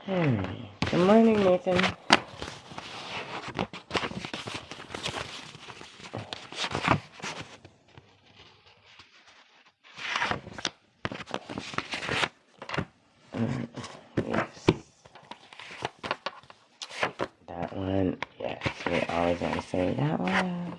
Hey, good morning, Nathan. Yes, that one. Yes, we always want to say that one.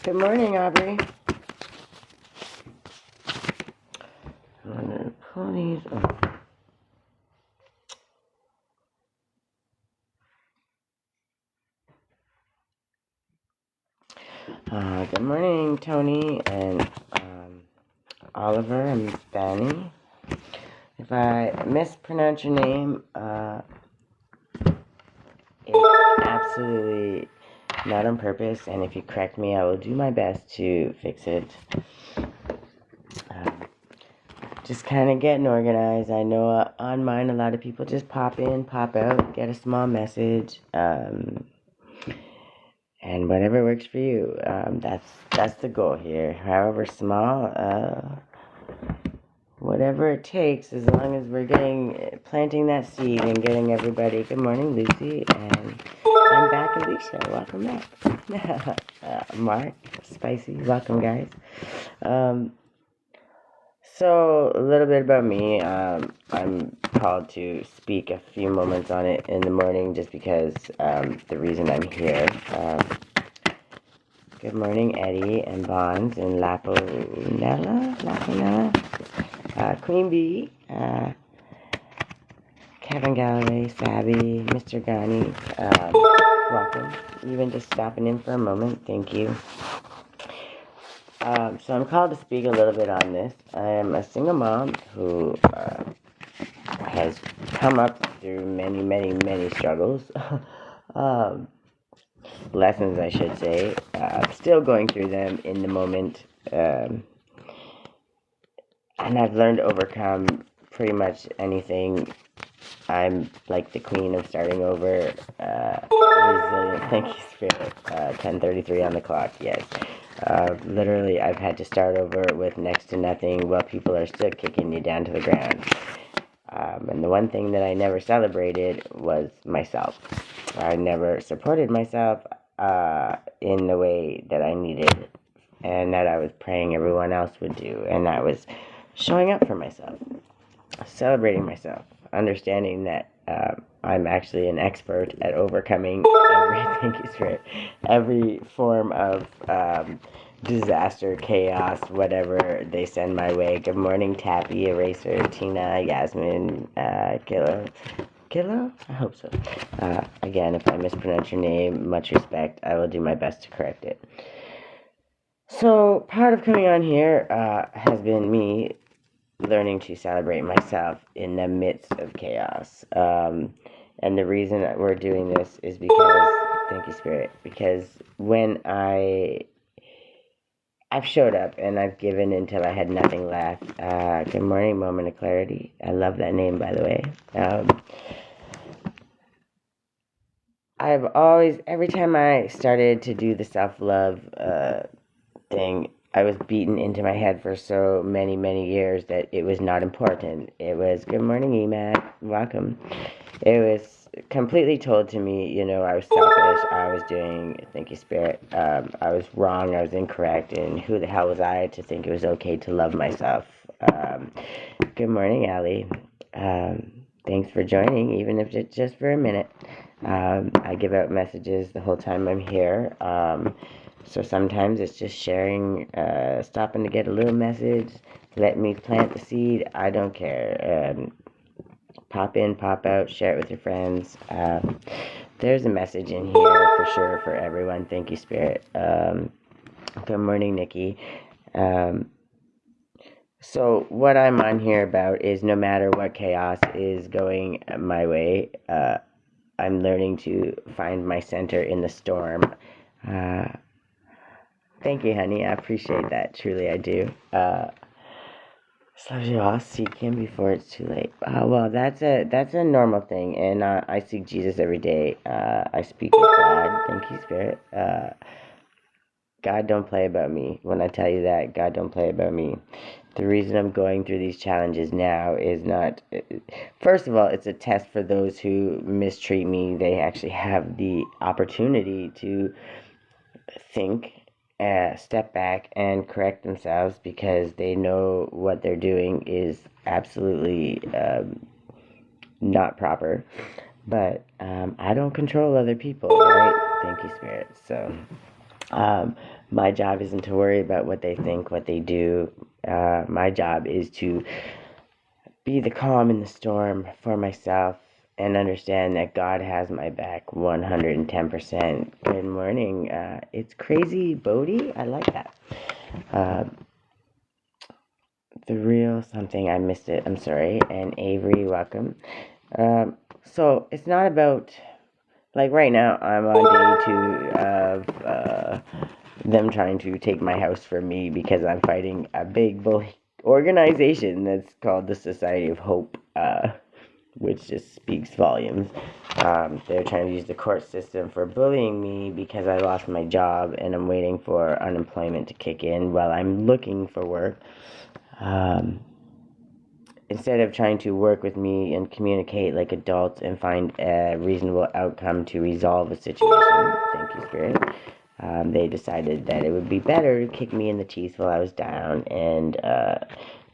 Good morning, Aubrey. I'm gonna pull these up. Good morning, Tony and Oliver and Benny. If I mispronounce your name, it's absolutely not on purpose, and if you correct me, I will do my best to fix it. Just kind of getting organized. I know on mine, a lot of people just pop in, pop out, get a small message, and whatever works for you. That's the goal here. However small, whatever it takes, as long as we're planting that seed and getting everybody. Good morning, Lucy, and I'm back, Alicia. Welcome back. Mark, Spicy, welcome, guys. So, a little bit about me. I'm called to speak a few moments on it in the morning just because the reason I'm here. Good morning, Eddie and Bonds and Laponella, Queen Bee, Kevin Galloway, Sabby, Mr. Ghani. Welcome. Even just stopping in for a moment. Thank you. So I'm called to speak a little bit on this. I am a single mom who has come up through many, many, many struggles. Lessons, I should say. Still going through them in the moment. And I've learned to overcome pretty much anything. I'm like the queen of starting over. Resilient. Thank you, Spirit. 10:33 on the clock. Yes. Literally, I've had to start over with next to nothing while people are still kicking you down to the ground. And the one thing that I never celebrated was myself. I never supported myself in the way that I needed and that I was praying everyone else would do. And that was showing up for myself, celebrating myself, understanding that I'm actually an expert at overcoming every form of disaster, chaos, whatever they send my way. Good morning, Tappy, Eraser, Tina, Yasmin, Kilo. Kilo? I hope so. Again, if I mispronounce your name, much respect. I will do my best to correct it. So, part of coming on here has been me learning to celebrate myself in the midst of chaos. And the reason that we're doing this is because, thank you, Spirit, because when I've showed up and I've given until I had nothing left. Good morning, Moment of Clarity. I love that name, by the way. I've always, every time I started to do the self-love thing, I was beaten into my head for so many, many years that it was not important. It was, good morning, Emat, welcome. It was completely told to me, I was selfish, I was doing, thank you, Spirit, I was wrong, I was incorrect, and who the hell was I to think it was okay to love myself? Good morning, Allie. Thanks for joining, even if it's just for a minute. I give out messages the whole time I'm here. So sometimes it's just sharing, stopping to get a little message, let me plant the seed. I don't care. Pop in, pop out, share it with your friends. There's a message in here for sure for everyone. Thank you, Spirit. Good morning, Nikki. Um, so what I'm on here about is no matter what chaos is going my way, I'm learning to find my center in the storm. Uh, Thank you, honey. I appreciate that. Truly, I do. Slow you all seek Him before it's too late. Well, that's a normal thing, and I seek Jesus every day. I speak with God. Thank you, Spirit. God don't play about me. When I tell you that, God don't play about me. The reason I'm going through these challenges now is not. First of all, it's a test for those who mistreat me. They actually have the opportunity to think, step back, and correct themselves because they know what they're doing is absolutely not proper. But I don't control other people, right? Thank you, Spirit. So my job isn't to worry about what they think, what they do. My job is to be the calm in the storm for myself and understand that God has my back 110%. Good morning. It's crazy, Bodie. I like that. Uh, the real something. I missed it. I'm sorry. And Avery, welcome. So it's not about, like right now, I'm on day 2 of them trying to take my house from me because I'm fighting a big bully organization that's called the Society of Hope, which just speaks volumes. They're trying to use the court system for bullying me because I lost my job and I'm waiting for unemployment to kick in while I'm looking for work. Instead of trying to work with me and communicate like adults and find a reasonable outcome to resolve a situation, thank you, Spirit, they decided that it would be better to kick me in the teeth while I was down and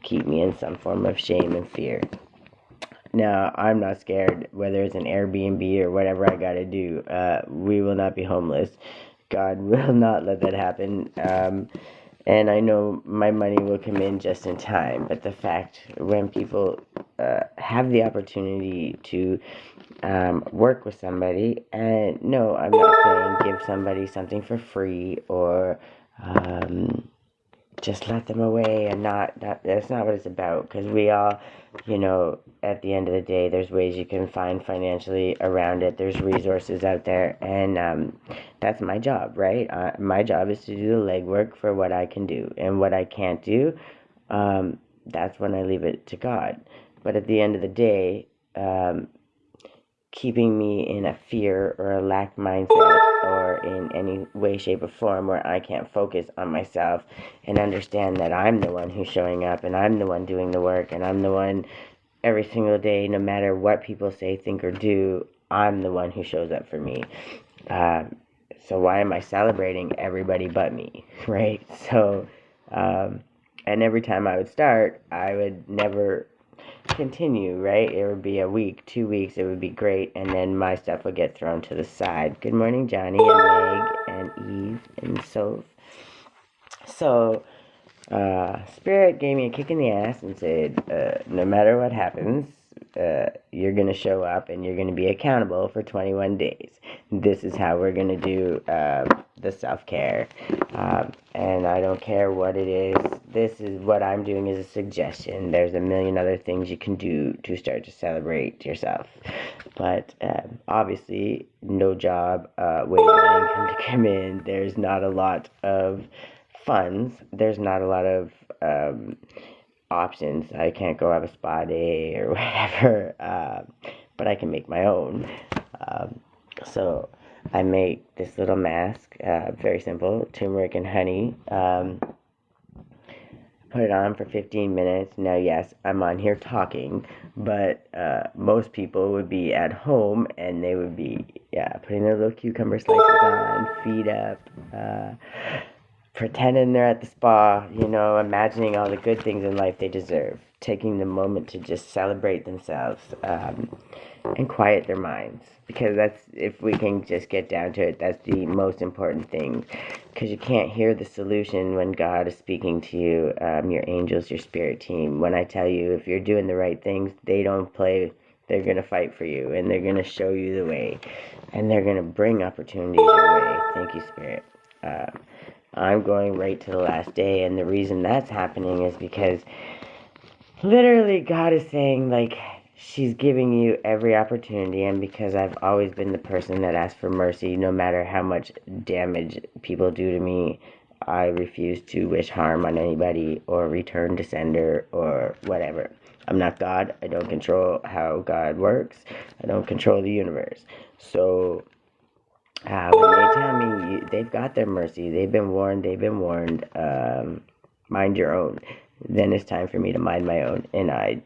keep me in some form of shame and fear. Now, I'm not scared whether it's an Airbnb or whatever I gotta do. We will not be homeless. God will not let that happen. And I know my money will come in just in time. But the fact when people have the opportunity to work with somebody, and no, I'm not saying give somebody something for free or just let them away and not that's not what it's about, because we all, at the end of the day, there's ways you can find financially around it. There's resources out there, and that's my job, right? My job is to do the legwork for what I can do, and what I can't do, that's when I leave it to God. But at the end of the day, keeping me in a fear or a lack mindset or in any way, shape, or form where I can't focus on myself and understand that I'm the one who's showing up and I'm the one doing the work and I'm the one every single day, no matter what people say, think, or do, I'm the one who shows up for me. So why am I celebrating everybody but me, right? So, and every time I would start, I would never continue, right? It would be a week, 2 weeks, it would be great, and then my stuff would get thrown to the side. Good morning, Johnny and Meg and Eve and Soph. So, Spirit gave me a kick in the ass and said, no matter what happens, you're going to show up and you're going to be accountable for 21 days. This is how we're going to do the self-care. And I don't care what it is. This is what I'm doing is a suggestion. There's a million other things you can do to start to celebrate yourself. But obviously, no job, waiting on income to come in. There's not a lot of funds. There's not a lot of options. I can't go have a spa day or whatever, but I can make my own. So I make this little mask, very simple, turmeric and honey. Put it on for 15 minutes. Now, yes, I'm on here talking, but most people would be at home and they would be, putting their little cucumber slices on, feet up, pretending they're at the spa, imagining all the good things in life they deserve, taking the moment to just celebrate themselves and quiet their minds. Because that's, if we can just get down to it, that's the most important thing. Because you can't hear the solution when God is speaking to you, your angels, your spirit team. When I tell you, if you're doing the right things, they don't play. They're going to fight for you, and they're going to show you the way, and they're going to bring opportunities your way. Thank you, Spirit. I'm going right to the last day, and the reason that's happening is because literally God is saying, like, she's giving you every opportunity, and because I've always been the person that asks for mercy, no matter how much damage people do to me, I refuse to wish harm on anybody or return to sender or whatever. I'm not God. I don't control how God works. I don't control the universe. So when they tell me they've got their mercy, they've been warned, mind your own, then it's time for me to mind my own. And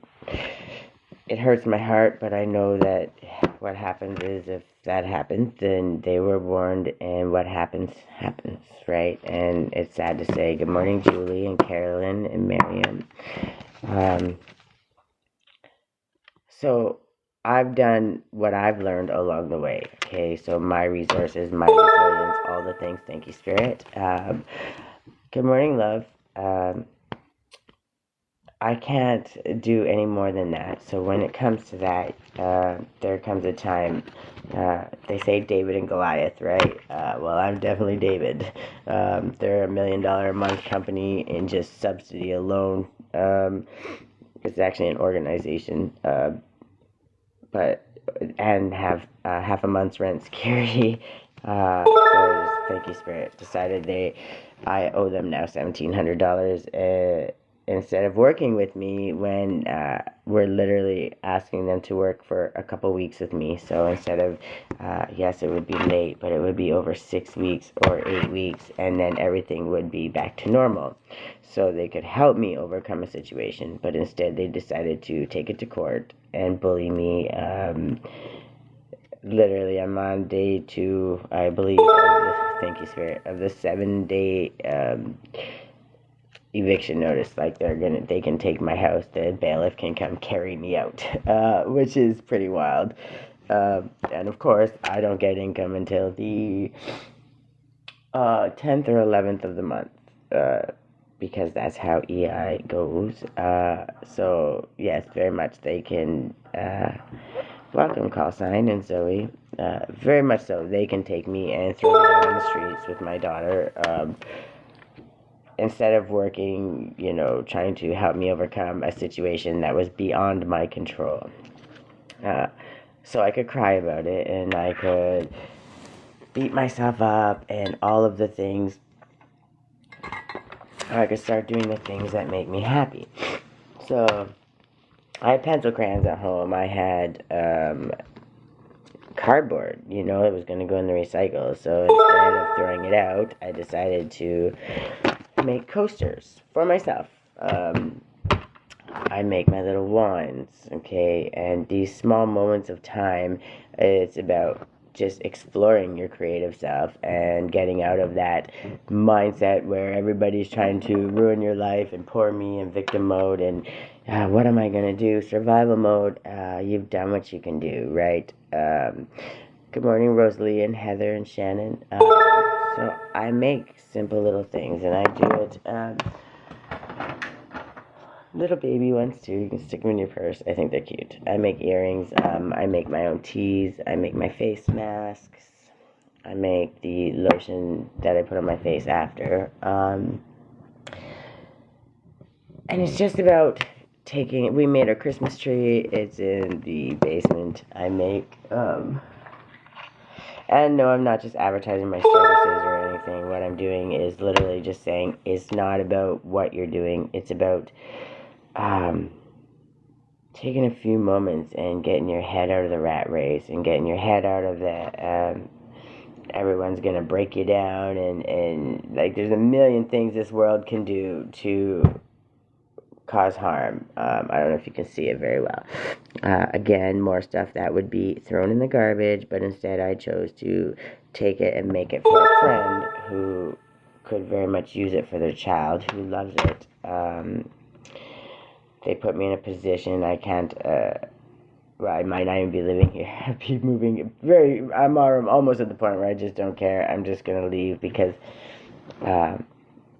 it hurts my heart, but I know that what happens is if that happens, then they were warned, and what happens, happens, right? And it's sad to say, good morning, Julie and Carolyn and Miriam. So I've done what I've learned along the way. Okay, so my resources, my resilience, all the things. Thank you, Spirit. Good morning, love. I can't do any more than that. So when it comes to that, there comes a time. They say David and Goliath, right? Well, I'm definitely David. They're $1 million a month company in just subsidy alone. It's actually an organization. And have half a month's rent security. So just thank you, Spirit. Decided I owe them now $1,700 instead of working with me when we're literally asking them to work for a couple weeks with me. So instead of yes, it would be late, but it would be over 6 weeks or 8 weeks, and then everything would be back to normal. So they could help me overcome a situation, but instead they decided to take it to court and bully me. Literally, I'm on day 2, I believe, thank you, Spirit, of the 7-day eviction notice. Like they can take my house. The bailiff can come carry me out, which is pretty wild. And of course, I don't get income until the 10th or 11th of the month. Because that's how EI goes. So yes, very much they can welcome call sign and Zoe. Very much so. They can take me and throw me out on the streets with my daughter. Instead of working, trying to help me overcome a situation that was beyond my control. So I could cry about it, and I could beat myself up and all of the things. I could start doing the things that make me happy. So I had pencil crayons at home. I had cardboard, it was going to go in the recycle. So instead of throwing it out, I decided to make coasters for myself. I make my little wands, okay? And these small moments of time, it's about just exploring your creative self and getting out of that mindset where everybody's trying to ruin your life and poor me and victim mode and what am I going to do? Survival mode. You've done what you can do, right? Good morning, Rosalie and Heather and Shannon. So I make simple little things, and I do it little baby ones too. You can stick them in your purse. I think they're cute. I make earrings. I make my own teas. I make my face masks. I make the lotion that I put on my face after. And it's just about we made our Christmas tree. It's in the basement. I make, and no, I'm not just advertising my services or anything. What I'm doing is literally just saying it's not about what you're doing. It's about taking a few moments and getting your head out of the rat race and getting your head out of the everyone's gonna break you down and like there's a million things this world can do to cause harm. I don't know if you can see it very well. Again, more stuff that would be thrown in the garbage, but instead I chose to take it and make it for a friend who could very much use it for their child who loves it. They put me in a position I can't, I might not even be living here. I'd be moving I'm almost at the point where I just don't care. I'm just going to leave because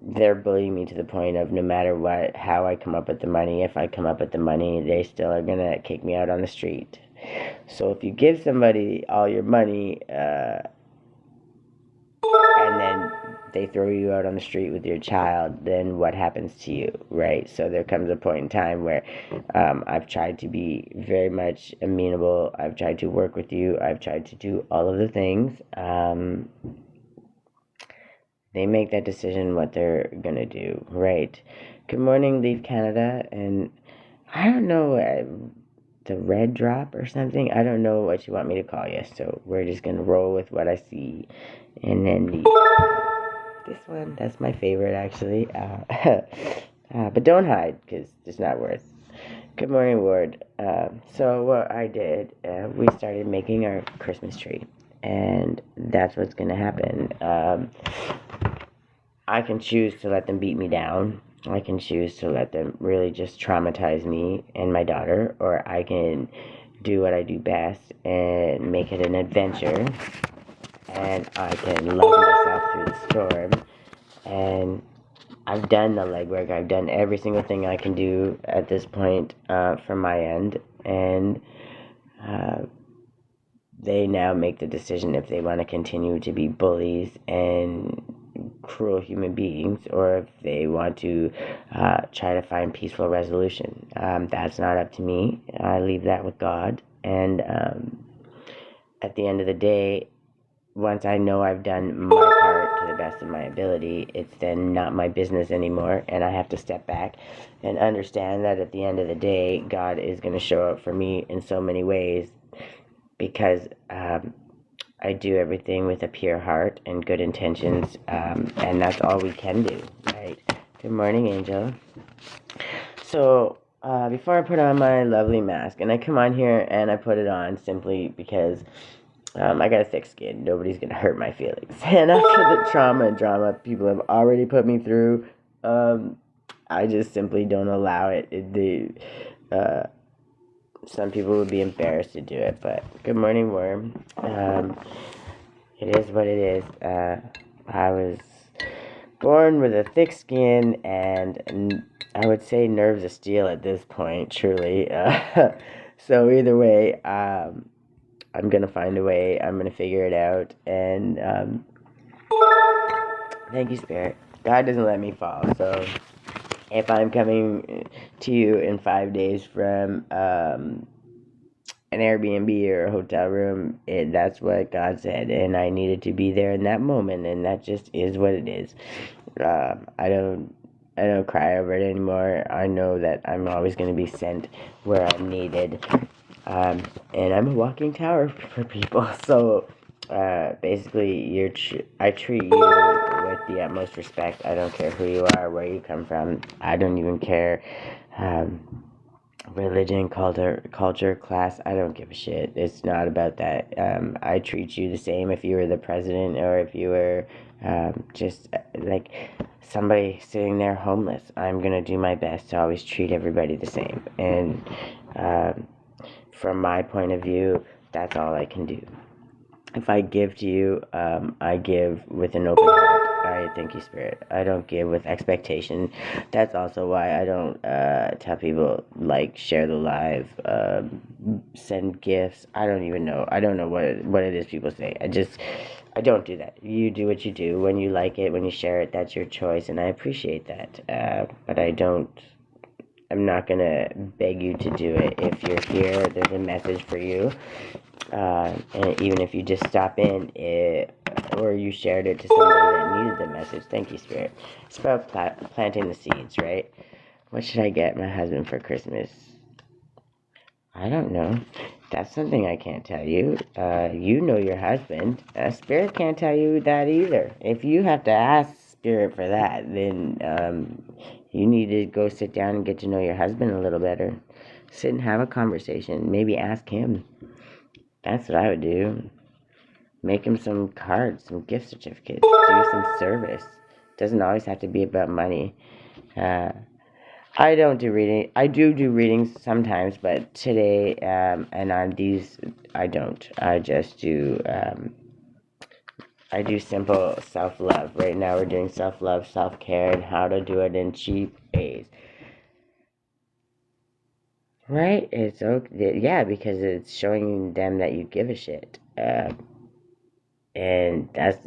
they're bullying me to the point of no matter how I come up with the money, if I come up with the money, they still are going to kick me out on the street. So if you give somebody all your money, and then they throw you out on the street with your child, then what happens to you, right? So there comes a point in time where I've tried to be very much amenable. I've tried to work with you. I've tried to do all of the things. They make that decision what they're gonna do, right? Good morning, Leave Canada, and I don't know, the red drop or something. I don't know what you want me to call you, so we're just gonna roll with what I see, and then this one, that's my favorite actually. But don't hide, because it's not worth. Good morning, Ward. So what I did, we started making our Christmas tree, and that's what's gonna happen. I can choose to let them beat me down. I can choose to let them really just traumatize me and my daughter, or I can do what I do best and make it an adventure, and I can love myself through the storm. And I've done the legwork. I've done every single thing I can do at this point from my end, and they now make the decision if they want to continue to be bullies and cruel human beings, or if they want to try to find peaceful resolution. That's not up to me. I leave that with God. And at the end of the day, once I know I've done my part to the best of my ability, it's then not my business anymore, and I have to step back and understand that at the end of the day, God is going to show up for me in so many ways, because I do everything with a pure heart and good intentions, and that's all we can do, right? Good morning, Angel. So, before I put on my lovely mask, and I come on here and I put it on simply because I got a thick skin. Nobody's going to hurt my feelings. And after the trauma and drama people have already put me through, I just simply don't allow it. Some people would be embarrassed to do it, but good morning, Worm. It is what it is. I was born with a thick skin and I would say nerves of steel at this point, truly. So either way, I'm gonna find a way. I'm gonna figure it out, and thank you, Spirit. God doesn't let me fall. So if I'm coming to you in 5 days from an Airbnb or a hotel room, that's what God said, and I needed to be there in that moment, and that just is what it is. I don't cry over it anymore. I know that I'm always going to be sent where I'm needed, and I'm a walking tower for people. So basically, I treat you with the utmost respect. I don't care who you are, where you come from. I don't even care. Religion, culture, class, I don't give a shit. It's not about that. I treat you the same if you were the president or if you were just like somebody sitting there homeless. I'm gonna do my best to always treat everybody the same. And from my point of view, that's all I can do. If I give to you, I give with an open heart. I thank you, Spirit. I don't give with expectation. That's also why I don't tell people, like, share the live, send gifts. I don't even know. I don't know what it is people say. I don't do that. You do what you do. When you like it, when you share it, that's your choice, and I appreciate that. But I'm not going to beg you to do it. If you're here, there's a message for you. And even if you just stop in or you shared it to somebody that needed the message, thank you, Spirit. It's about planting the seeds, right? What should I get my husband for Christmas? I don't know. That's something I can't tell you. You know your husband. Spirit can't tell you that either. If you have to ask Spirit for that, then you need to go sit down and get to know your husband a little better. Sit and have a conversation. Maybe ask him. That's what I would do. Make him some cards, some gift certificates. Do some service. Doesn't always have to be about money. I don't do reading. I do readings sometimes, but today and on these, I don't. I just do. I do simple self-love. Right now, we're doing self-love, self-care, and how to do it in cheap ways. Right? It's okay. Yeah, because it's showing them that you give a shit. And that's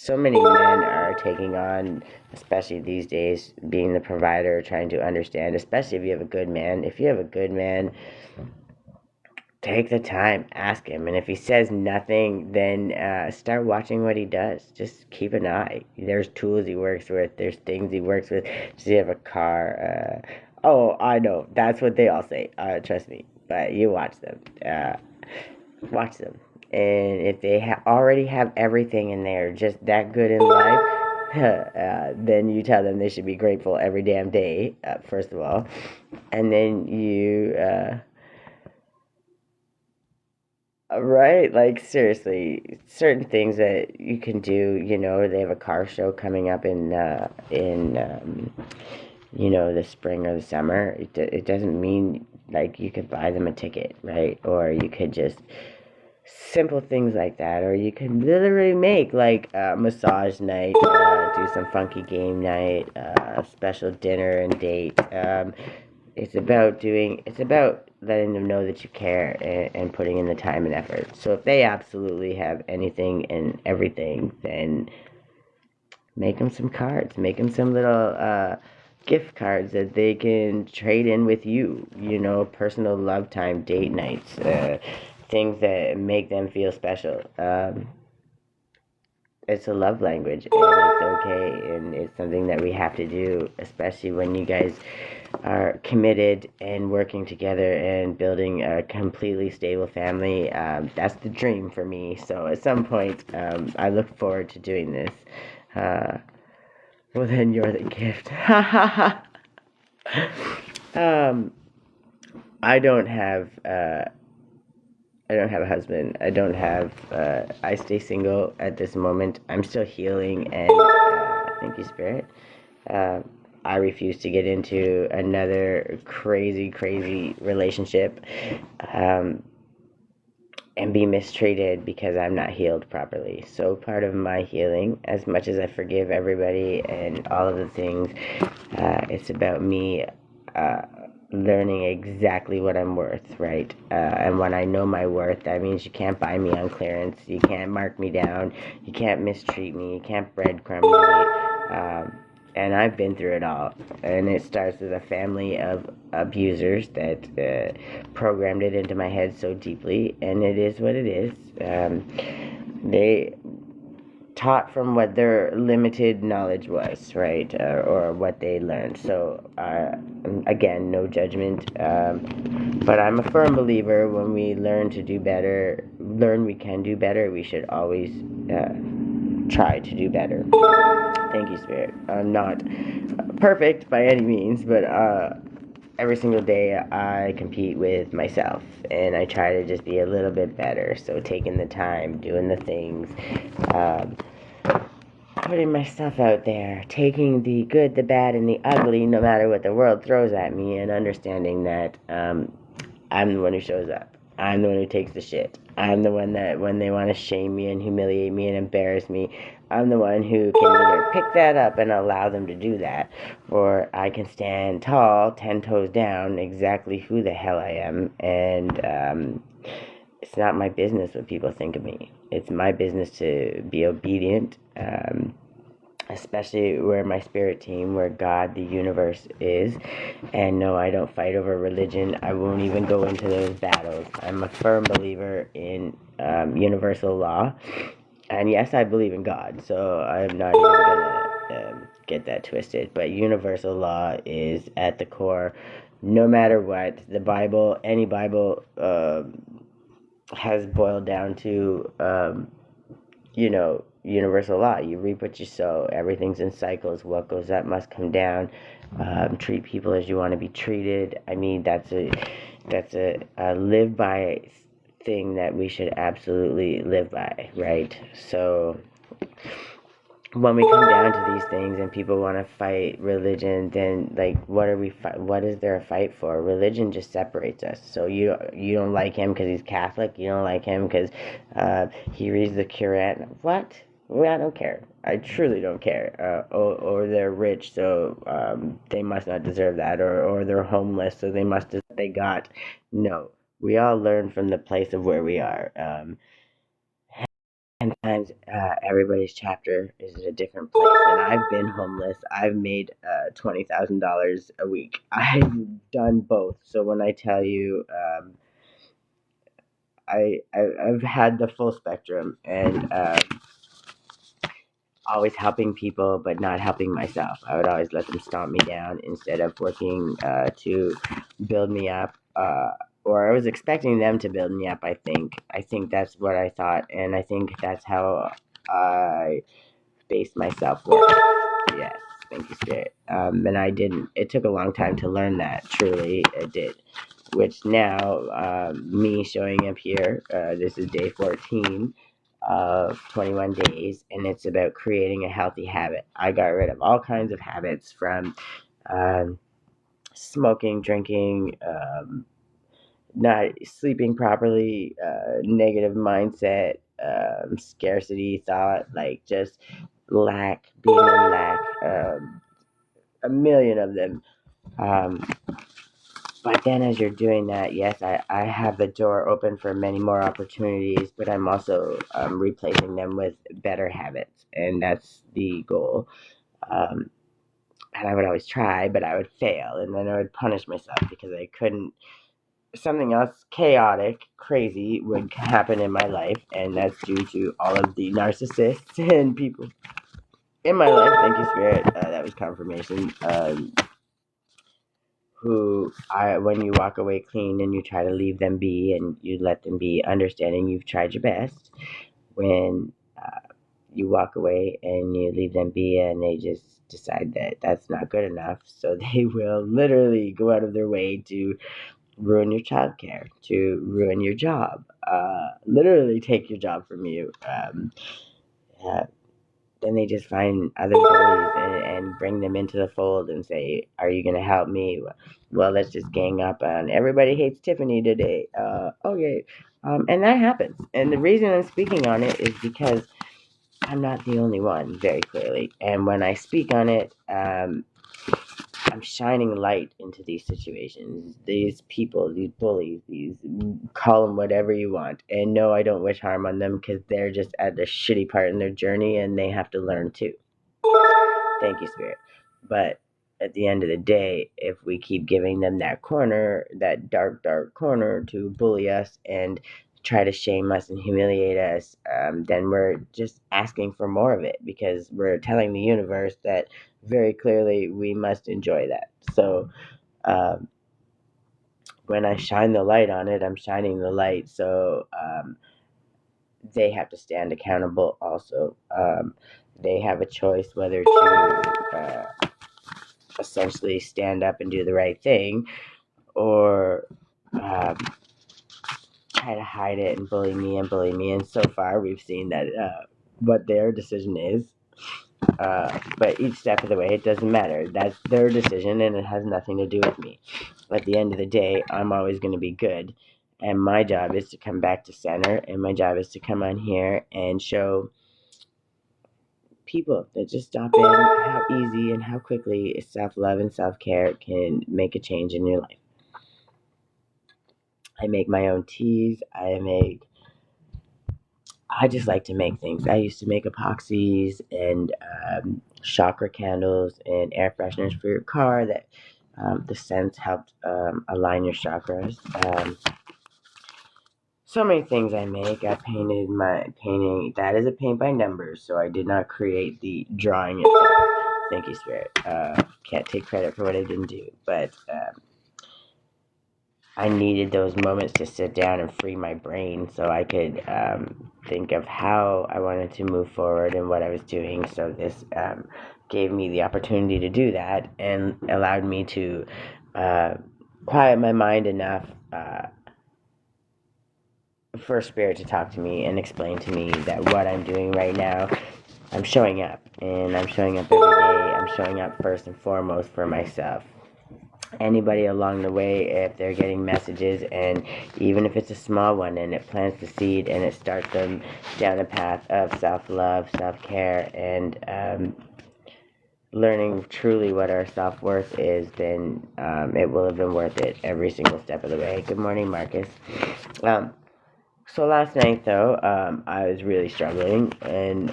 so many men are taking on, especially these days, being the provider, trying to understand, especially if you have a good man. If you have a good man, take the time, ask him, and if he says nothing, then start watching what he does. Just keep an eye. There's tools he works with. There's things he works with. Does he have a car? Oh, I know. That's what they all say. Trust me. But you watch them. Watch them. And if they already have everything in there, just that good in life, then you tell them they should be grateful every damn day, first of all. And then you right, like seriously, certain things that you can do. They have a car show coming up in the spring or the summer. It doesn't mean like you could buy them a ticket, right? Or you could just simple things like that, or you could literally make like a massage night, do some funky game night, special dinner and date. It's about letting them know that you care, and putting in the time and effort. So if they absolutely have anything and everything, then make them some cards, make them some little gift cards that they can trade in with you. Personal love time, date nights, things that make them feel special. It's a love language, and it's okay, and it's something that we have to do, especially when you guys are committed and working together and building a completely stable family. That's the dream for me. So at some point, I look forward to doing this. Well, then you're the gift. um, I don't have. I don't have a husband. I don't have. I stay single at this moment. I'm still healing, and thank you, Spirit. Uh, I refuse to get into another crazy, crazy relationship, and be mistreated because I'm not healed properly. So part of my healing, as much as I forgive everybody and all of the things, it's about me learning exactly what I'm worth, right? And when I know my worth, that means you can't buy me on clearance. You can't mark me down. You can't mistreat me. You can't breadcrumb me. And I've been through it all. And it starts with a family of abusers that programmed it into my head so deeply. And it is what it is. They taught from what their limited knowledge was, right? Or what they learned. So, again, no judgment. But I'm a firm believer when we learn to do better, learn we can do better, we should always try to do better. Thank you, Spirit. I'm not perfect by any means, but every single day I compete with myself, and I try to just be a little bit better. So taking the time, doing the things, putting myself out there, taking the good, the bad, and the ugly, no matter what the world throws at me, and understanding that I'm the one who shows up. I'm the one who takes the shit. I'm the one that when they want to shame me and humiliate me and embarrass me, I'm the one who can either pick that up and allow them to do that, or I can stand tall, 10 toes down, exactly who the hell I am, and it's not my business what people think of me. It's my business to be obedient, especially where my spirit team, where God, the universe is. And no, I don't fight over religion. I won't even go into those battles. I'm a firm believer in universal law. And yes, I believe in God, so I'm not even gonna get that twisted. But universal law is at the core, no matter what. The Bible, any Bible, has boiled down to, universal law. You reap what you sow. Everything's in cycles. What goes up must come down. Treat people as you want to be treated. I mean, that's a live by thing that we should absolutely live by, right? So when we come down to these things and people want to fight religion, then like what is there a fight for? Religion just separates us. So you don't like him because he's Catholic. You don't like him because he reads the Quran. What? Well, I don't care. I truly don't care. Or they're rich, so they must not deserve that. Or they're homeless, so they must deserve what they got. No, we all learn from the place of where we are. And sometimes everybody's chapter is at a different place. And I've been homeless. I've made $20,000 a week. I've done both. So when I tell you, I've had the full spectrum, and always helping people, but not helping myself. I would always let them stomp me down instead of working to build me up. Or I was expecting them to build me up. I think that's what I thought, and I think that's how I based myself worth. Yes, thank you, Spirit. And I didn't. It took a long time to learn that. Truly, it did. Which now, me showing up here, this is day 14 of 21 days, and it's about creating a healthy habit. I got rid of all kinds of habits from um, smoking, drinking, not sleeping properly, negative mindset, scarcity thought, like just lack, being in lack, a million of them. Um, but then as you're doing that, yes, I have the door open for many more opportunities, but I'm also replacing them with better habits, and that's the goal. Um, and I would always try, but I would fail, and then I would punish myself because I couldn't. Something else chaotic, crazy would happen in my life, and that's due to all of the narcissists and people in my life. Thank you, Spirit. That was confirmation. When you walk away clean and you try to leave them be and you let them be, understanding you've tried your best. When you walk away and you leave them be and they just decide that that's not good enough, so they will literally go out of their way to ruin your childcare, to ruin your job, literally take your job from you. Uh, then they just find other bullies and bring them into the fold and say, "Are you going to help me?" Well, let's just gang up on everybody hates Tiffany today. Okay. And that happens. And the reason I'm speaking on it is because I'm not the only one, very clearly. And when I speak on it, I'm shining light into these situations, these people, these bullies, these call them whatever you want. And no, I don't wish harm on them because they're just at a shitty part in their journey and they have to learn too. Thank you, Spirit. But at the end of the day, if we keep giving them that corner, that dark, dark corner to bully us and try to shame us and humiliate us, then we're just asking for more of it because we're telling the universe that very clearly we must enjoy that. So um, when I shine the light on it, I'm shining the light. So they have to stand accountable also. They have a choice whether to essentially stand up and do the right thing or um, try to hide it and bully me and bully me. And so far, we've seen that what their decision is. But each step of the way, it doesn't matter. That's their decision, and it has nothing to do with me. At the end of the day, I'm always going to be good. And my job is to come back to center, and my job is to come on here and show people that just stop in how easy and how quickly self-love and self-care can make a change in your life. I make my own teas. I just like to make things. I used to make epoxies and chakra candles and air fresheners for your car that the scents helped align your chakras. So many things I make. I painted my painting. That is a paint by numbers, so I did not create the drawing itself. Thank you, Spirit. Can't take credit for what I didn't do, but I needed those moments to sit down and free my brain so I could think of how I wanted to move forward and what I was doing. So this gave me the opportunity to do that and allowed me to quiet my mind enough for Spirit to talk to me and explain to me that what I'm doing right now, I'm showing up. And I'm showing up every day. I'm showing up first and foremost for myself. Anybody along the way, if they're getting messages, and even if it's a small one and it plants the seed and it starts them down a path of self-love, self-care, and learning truly what our self-worth is, then it will have been worth it every single step of the way. Good morning, Marcus. So last night, though, I was really struggling, and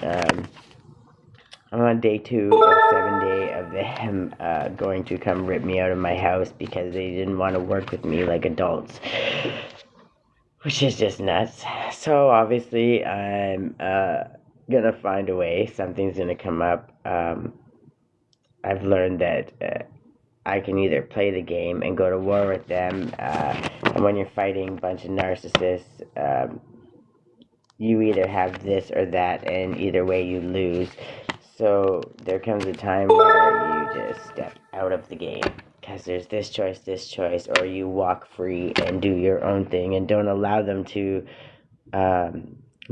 I'm on day 2 of 7 day of them going to come rip me out of my house because they didn't want to work with me like adults, which is just nuts. So obviously, I'm gonna find a way. Something's gonna come up. I've learned that I can either play the game and go to war with them, and when you're fighting a bunch of narcissists, you either have this or that, and either way you lose. So there comes a time where you just step out of the game because there's this choice, or you walk free and do your own thing and don't allow them to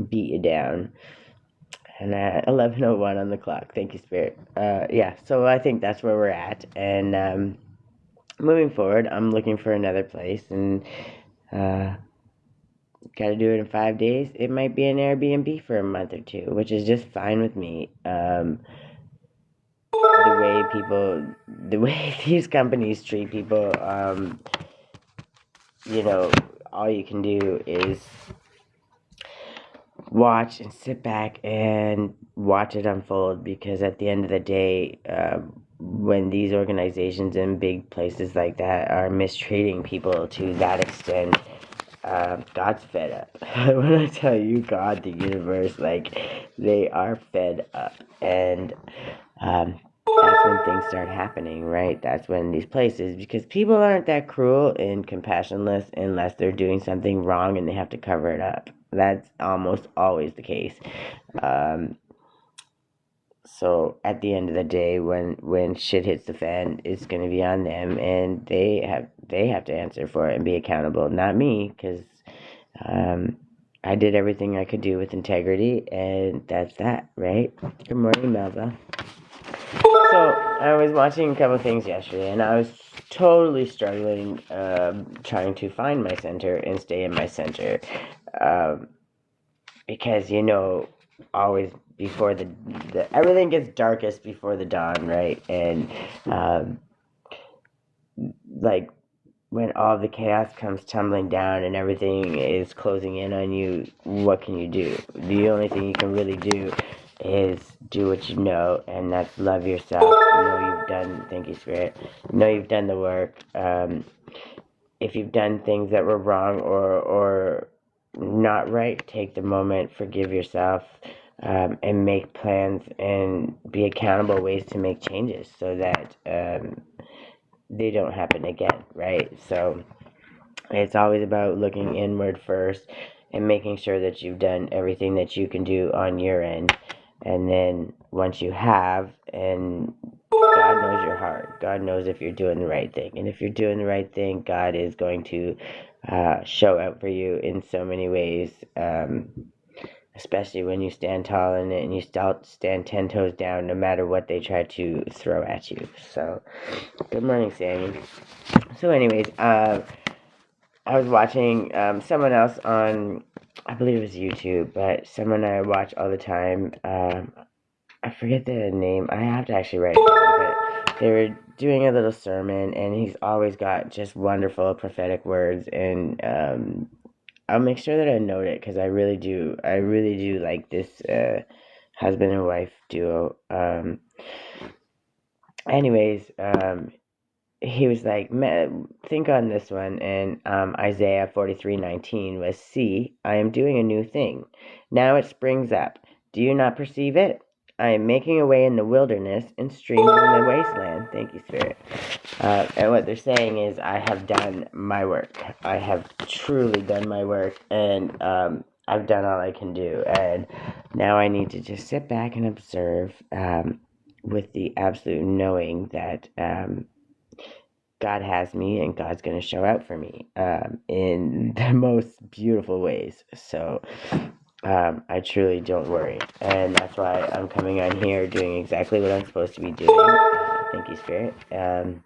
beat you down. And at 11:01 on the clock. Thank you, Spirit. Yeah, so I think that's where we're at. And moving forward, I'm looking for another place, and got to do it in 5 days. It might be an Airbnb for a month or two, which is just fine with me. The way these companies treat people, all you can do is watch and sit back and watch it unfold, because at the end of the day, when these organizations and big places like that are mistreating people to that extent, God's fed up. When I tell you God, the universe, like, they are fed up. And that's when things start happening, right? That's when these places, because people aren't that cruel and compassionless unless they're doing something wrong and they have to cover it up. That's almost always the case. So at the end of the day, when shit hits the fan, it's going to be on them, and they have to answer for it and be accountable, not me, because I did everything I could do with integrity, and that's that, right? Good morning, Melba. So I was watching a couple things yesterday, and I was totally struggling, trying to find my center and stay in my center, because always before the everything gets darkest before the dawn, right? And like, when all the chaos comes tumbling down and everything is closing in on you, what can you do? The only thing you can really do is do what you know, and that's love yourself. Thank you, Spirit. Know you've done the work. If you've done things that were wrong or not right, take the moment, forgive yourself, and make plans and be accountable ways to make changes so that they don't happen again, right? So it's always about looking inward first and making sure that you've done everything that you can do on your end. And then once you have, and God knows your heart, God knows if you're doing the right thing. And if you're doing the right thing, God is going to show out for you in so many ways, especially when you stand tall in it and you stand 10 toes down no matter what they try to throw at you. So, good morning, Sammy. So anyways, I was watching someone else on, I believe it was YouTube, but someone I watch all the time. I forget the name. I have to actually write it down, but they were doing a little sermon, and he's always got just wonderful prophetic words, and I'll make sure that I note it, because I really do like this husband and wife duo. Anyways, he was like, think on this one, and Isaiah 43:19 was, "See, I am doing a new thing. Now it springs up. Do you not perceive it? I am making a way in the wilderness and streams in the wasteland." Thank you, Spirit. And what they're saying is, I have done my work. I have truly done my work, and I've done all I can do. And now I need to just sit back and observe, with the absolute knowing that God has me, and God's going to show out for me in the most beautiful ways. So I truly don't worry. And that's why I'm coming on here doing exactly what I'm supposed to be doing. Thank you, Spirit. And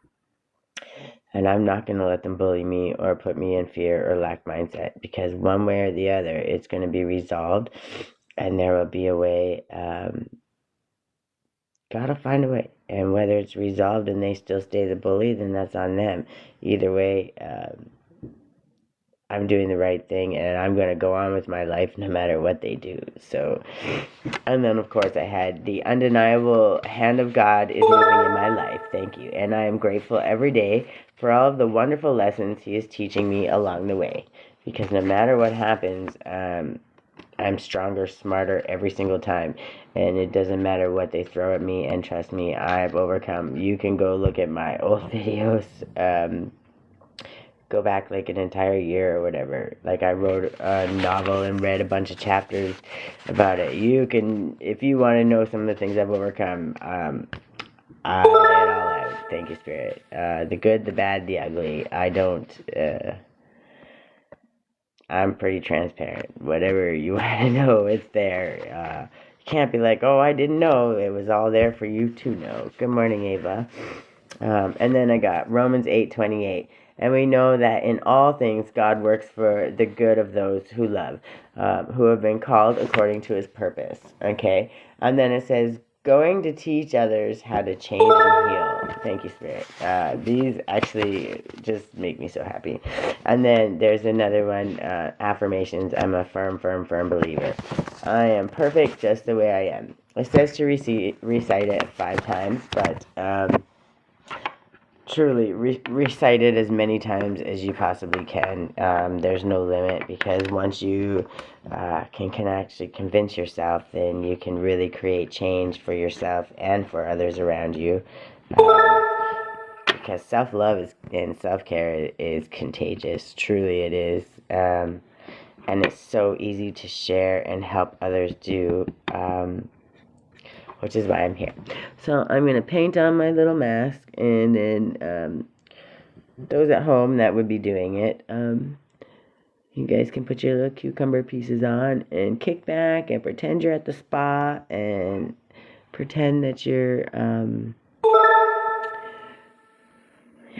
I'm not going to let them bully me or put me in fear or lack mindset, because one way or the other, it's going to be resolved, and there will be a way. Gotta find a way. And whether it's resolved and they still stay the bully, then that's on them. Either way, I'm doing the right thing, and I'm going to go on with my life no matter what they do. So, and then of course I had the undeniable hand of God is moving in my life. Thank you. And I am grateful every day for all of the wonderful lessons He is teaching me along the way. Because no matter what happens, I'm stronger, smarter every single time. And it doesn't matter what they throw at me, and trust me, I've overcome. You can go look at my old videos. Go back like an entire year or whatever. Like I wrote a novel and read a bunch of chapters about it. You can, if you want to know some of the things I've overcome, I lay it all out. Thank you, Spirit. The good, the bad, the ugly. I'm pretty transparent. Whatever you want to know, it's there. You can't be like, oh, I didn't know. It was all there for you to know. Good morning, Ava. And then I got Romans 8:28. And we know that in all things God works for the good of those who love, who have been called according to His purpose. Okay? And then it says, going to teach others how to change and heal. Thank you, Spirit. These actually just make me so happy. And then there's another one, affirmations. I'm a firm, firm, firm believer. I am perfect just the way I am. It says to recite it 5 times, but truly, recite it as many times as you possibly can. There's no limit, because once you can actually convince yourself, then you can really create change for yourself and for others around you. Because self-love and self-care is contagious. Truly it is. And it's so easy to share and help others do. Which is why I'm here. So I'm going to paint on my little mask, and then those at home that would be doing it, you guys can put your little cucumber pieces on and kick back and pretend you're at the spa, and pretend that you're on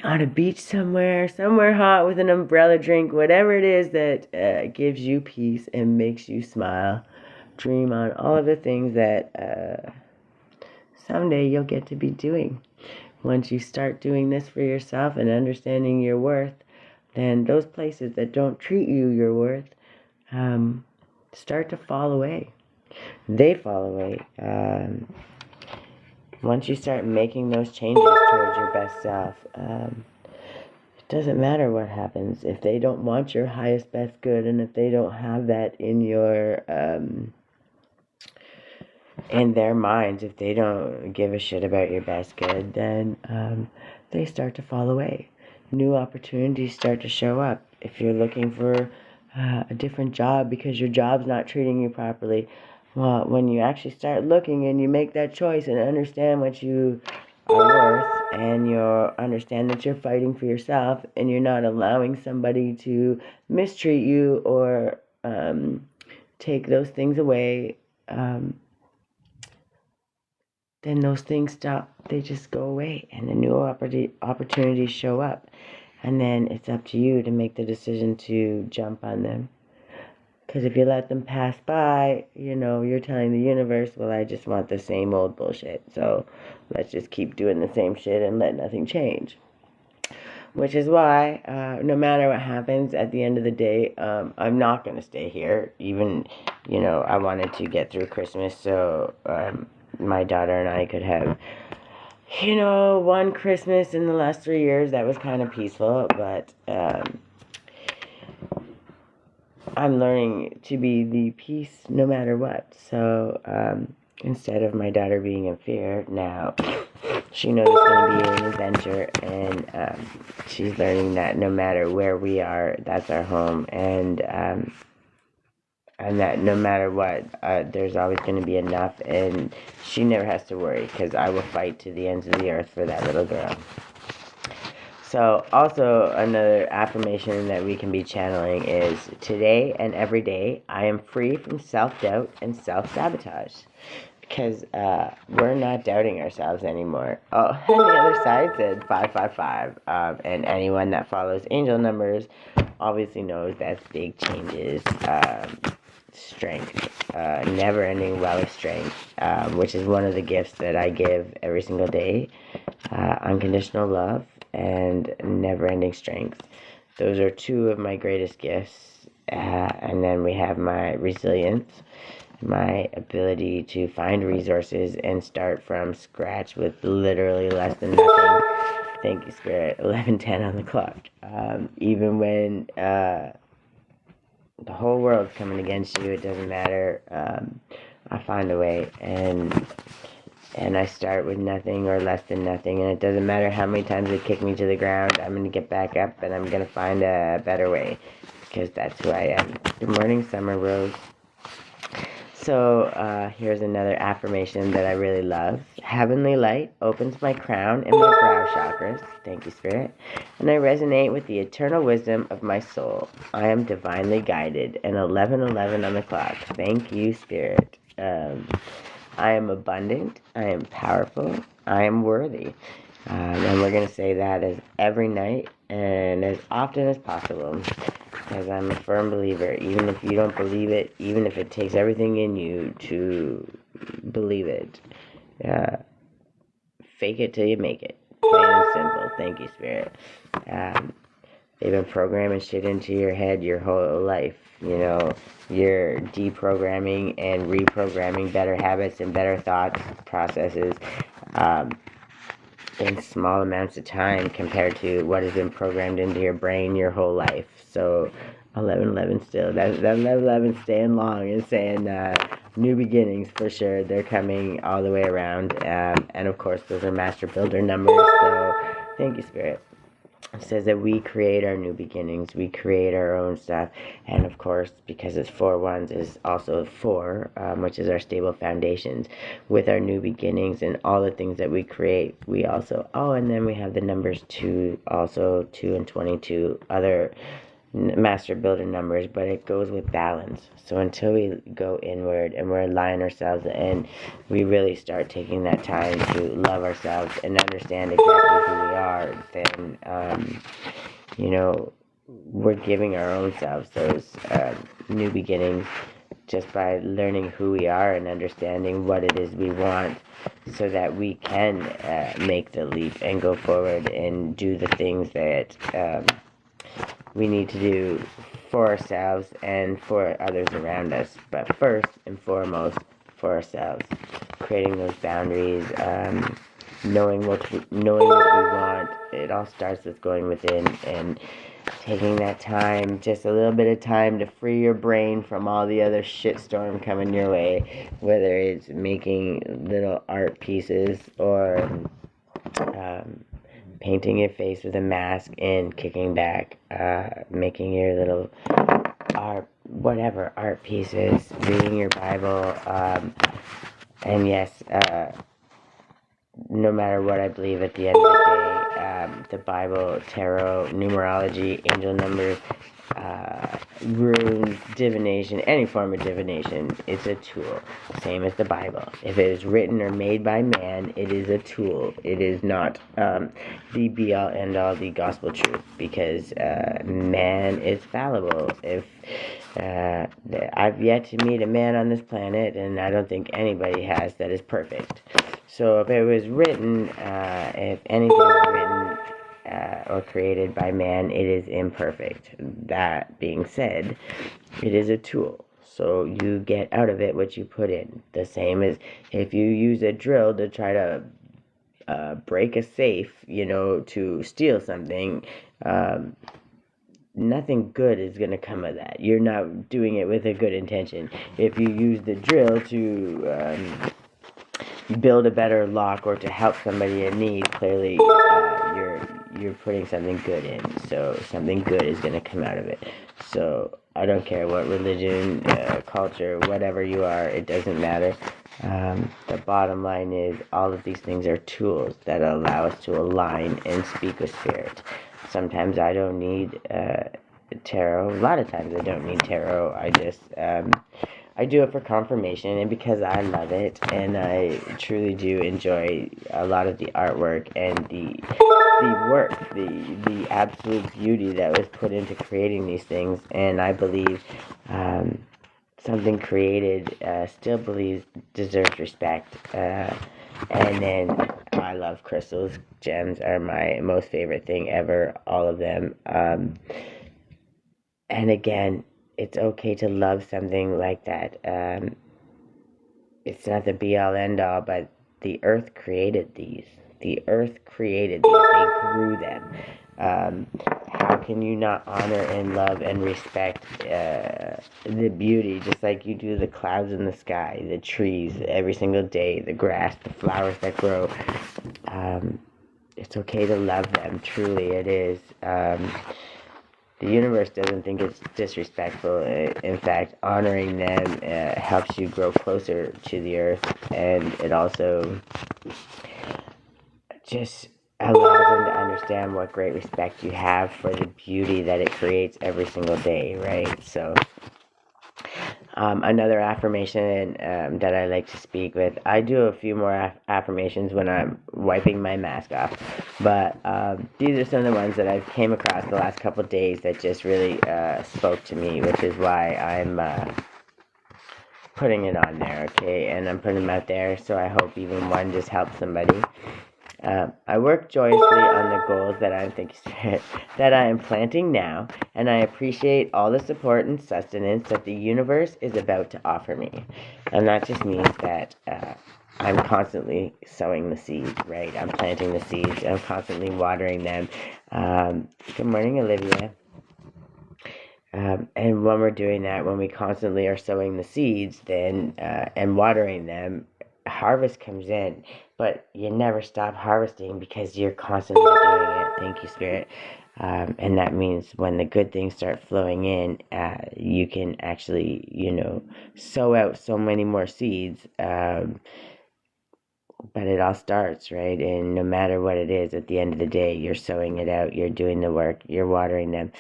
a beach somewhere hot with an umbrella drink, whatever it is that gives you peace and makes you smile. Dream on all of the things that someday you'll get to be doing. Once you start doing this for yourself and understanding your worth, then those places that don't treat you your worth start to fall away. They fall away. Once you start making those changes towards your best self, it doesn't matter what happens. If they don't want your highest, best good, and if they don't have that in your in their minds, if they don't give a shit about your best good, then they start to fall away. New opportunities start to show up. If you're looking for a different job because your job's not treating you properly, well, when you actually start looking and you make that choice and understand what you are worth, and you understand that you're fighting for yourself, and you're not allowing somebody to mistreat you or take those things away, then those things stop. They just go away, and the new opportunities show up. And then it's up to you to make the decision to jump on them. Because if you let them pass by, you're telling the universe, well, I just want the same old bullshit. So let's just keep doing the same shit and let nothing change. Which is why, no matter what happens, at the end of the day, I'm not going to stay here. Even, I wanted to get through Christmas so my daughter and I could have, one Christmas in the last 3 years that was kind of peaceful, but I'm learning to be the peace no matter what. So instead of my daughter being in fear, now she knows it's going to be an adventure, and she's learning that no matter where we are, that's our home, and that no matter what, there's always going to be enough, and she never has to worry, because I will fight to the ends of the earth for that little girl. So also another affirmation that we can be channeling is, today and every day I am free from self-doubt and self-sabotage, because we're not doubting ourselves anymore. Oh, and the other side said 555, and anyone that follows angel numbers obviously knows that's big changes. Strength, never-ending well of strength, which is one of the gifts that I give every single day. Unconditional love and never-ending strength. Those are two of my greatest gifts. And then we have my resilience, my ability to find resources and start from scratch with literally less than nothing. Thank you, Spirit. 11:10 on the clock. Even when the whole world's coming against you, it doesn't matter. I find a way, and I start with nothing or less than nothing, and it doesn't matter how many times they kick me to the ground. I'm gonna get back up, and I'm gonna find a better way, because that's who I am. Good morning, Summer Rose. So here's another affirmation that I really love. Heavenly light opens my crown and my brow chakras. Thank you, Spirit. And I resonate with the eternal wisdom of my soul. I am divinely guided. And 11:11 on the clock. Thank you, Spirit. I am abundant. I am powerful. I am worthy. And we're going to say that as every night and as often as possible. Because I'm a firm believer, even if you don't believe it, even if it takes everything in you to believe it, fake it till you make it. Plain and simple. Thank you, Spirit. They've been programming shit into your head your whole life. You know, you're deprogramming and reprogramming better habits and better thoughts processes in small amounts of time compared to what has been programmed into your brain your whole life. So 11:11 still. That 11:11 staying long and saying new beginnings for sure. They're coming all the way around. And of course, those are master builder numbers. So thank you, Spirit. It says that we create our new beginnings, we create our own stuff, and of course, because it's 4 ones, is also 4, which is our stable foundations. With our new beginnings and all the things that we create, we also, and then we have the numbers 2, also 2 and 22, other master builder numbers, but it goes with balance. So until we go inward and we're aligning ourselves and we really start taking that time to love ourselves and understand exactly who we are, then we're giving our own selves those new beginnings just by learning who we are and understanding what it is we want, so that we can make the leap and go forward and do the things that we need to do for ourselves and for others around us, but first and foremost for ourselves. Creating those boundaries, knowing what we want. It all starts with going within and taking that time, just a little bit of time to free your brain from all the other shitstorm coming your way, whether it's making little art pieces or painting your face with a mask and kicking back, making your little art pieces, reading your Bible, and yes, no matter what I believe at the end of the day, the Bible, tarot, numerology, angel numbers, runes, divination, any form of divination, it's a tool. Same as the Bible. If it is written or made by man, it is a tool. It is not the be-all, end-all, the gospel truth, because man is fallible. If I've yet to meet a man on this planet, and I don't think anybody has, that is perfect. So if it was written, if anything was written or created by man, it is imperfect. That being said, it is a tool. So you get out of it what you put in. The same as if you use a drill to try to break a safe, to steal something, nothing good is going to come of that. You're not doing it with a good intention. If you use the drill to build a better lock or to help somebody in need, clearly you're putting something good in, so something good is going to come out of it. So I don't care what religion, culture, whatever you are, it doesn't matter. The bottom line is all of these things are tools that allow us to align and speak with spirit. Sometimes I don't need tarot. A lot of times I don't need tarot. I just I do it for confirmation and because I love it, and I truly do enjoy a lot of the artwork and the work, the absolute beauty that was put into creating these things. And I believe something created still believes deserves respect. And then I love crystals. Gems are my most favorite thing ever, all of them. And again, it's okay to love something like that. It's not the be all end all, but the earth created these. The earth created these. They grew them. How can you not honor and love and respect the beauty, just like you do the clouds in the sky, the trees every single day, the grass, the flowers that grow? It's okay to love them. Truly, it is. The universe doesn't think it's disrespectful. In fact, honoring them helps you grow closer to the earth, and it also just allows them to understand what great respect you have for the beauty that it creates every single day, right? So, another affirmation that I like to speak with. I do a few more affirmations when I'm wiping my mask off, but these are some of the ones that I've came across the last couple of days that just really spoke to me, which is why I'm putting it on there, okay? And I'm putting them out there, so I hope even one just helps somebody. I work joyously on the goals that that I am planting now, and I appreciate all the support and sustenance that the universe is about to offer me. And that just means that I'm constantly sowing the seeds, right? I'm planting the seeds. I'm constantly watering them. Good morning, Olivia. And when we're doing that, when we constantly are sowing the seeds, then and watering them, harvest comes in. But you never stop harvesting because you're constantly doing it. Thank you, Spirit. And that means when the good things start flowing in, you can actually, sow out so many more seeds. But it all starts, right? And no matter what it is, at the end of the day, you're sowing it out, you're doing the work, you're watering them.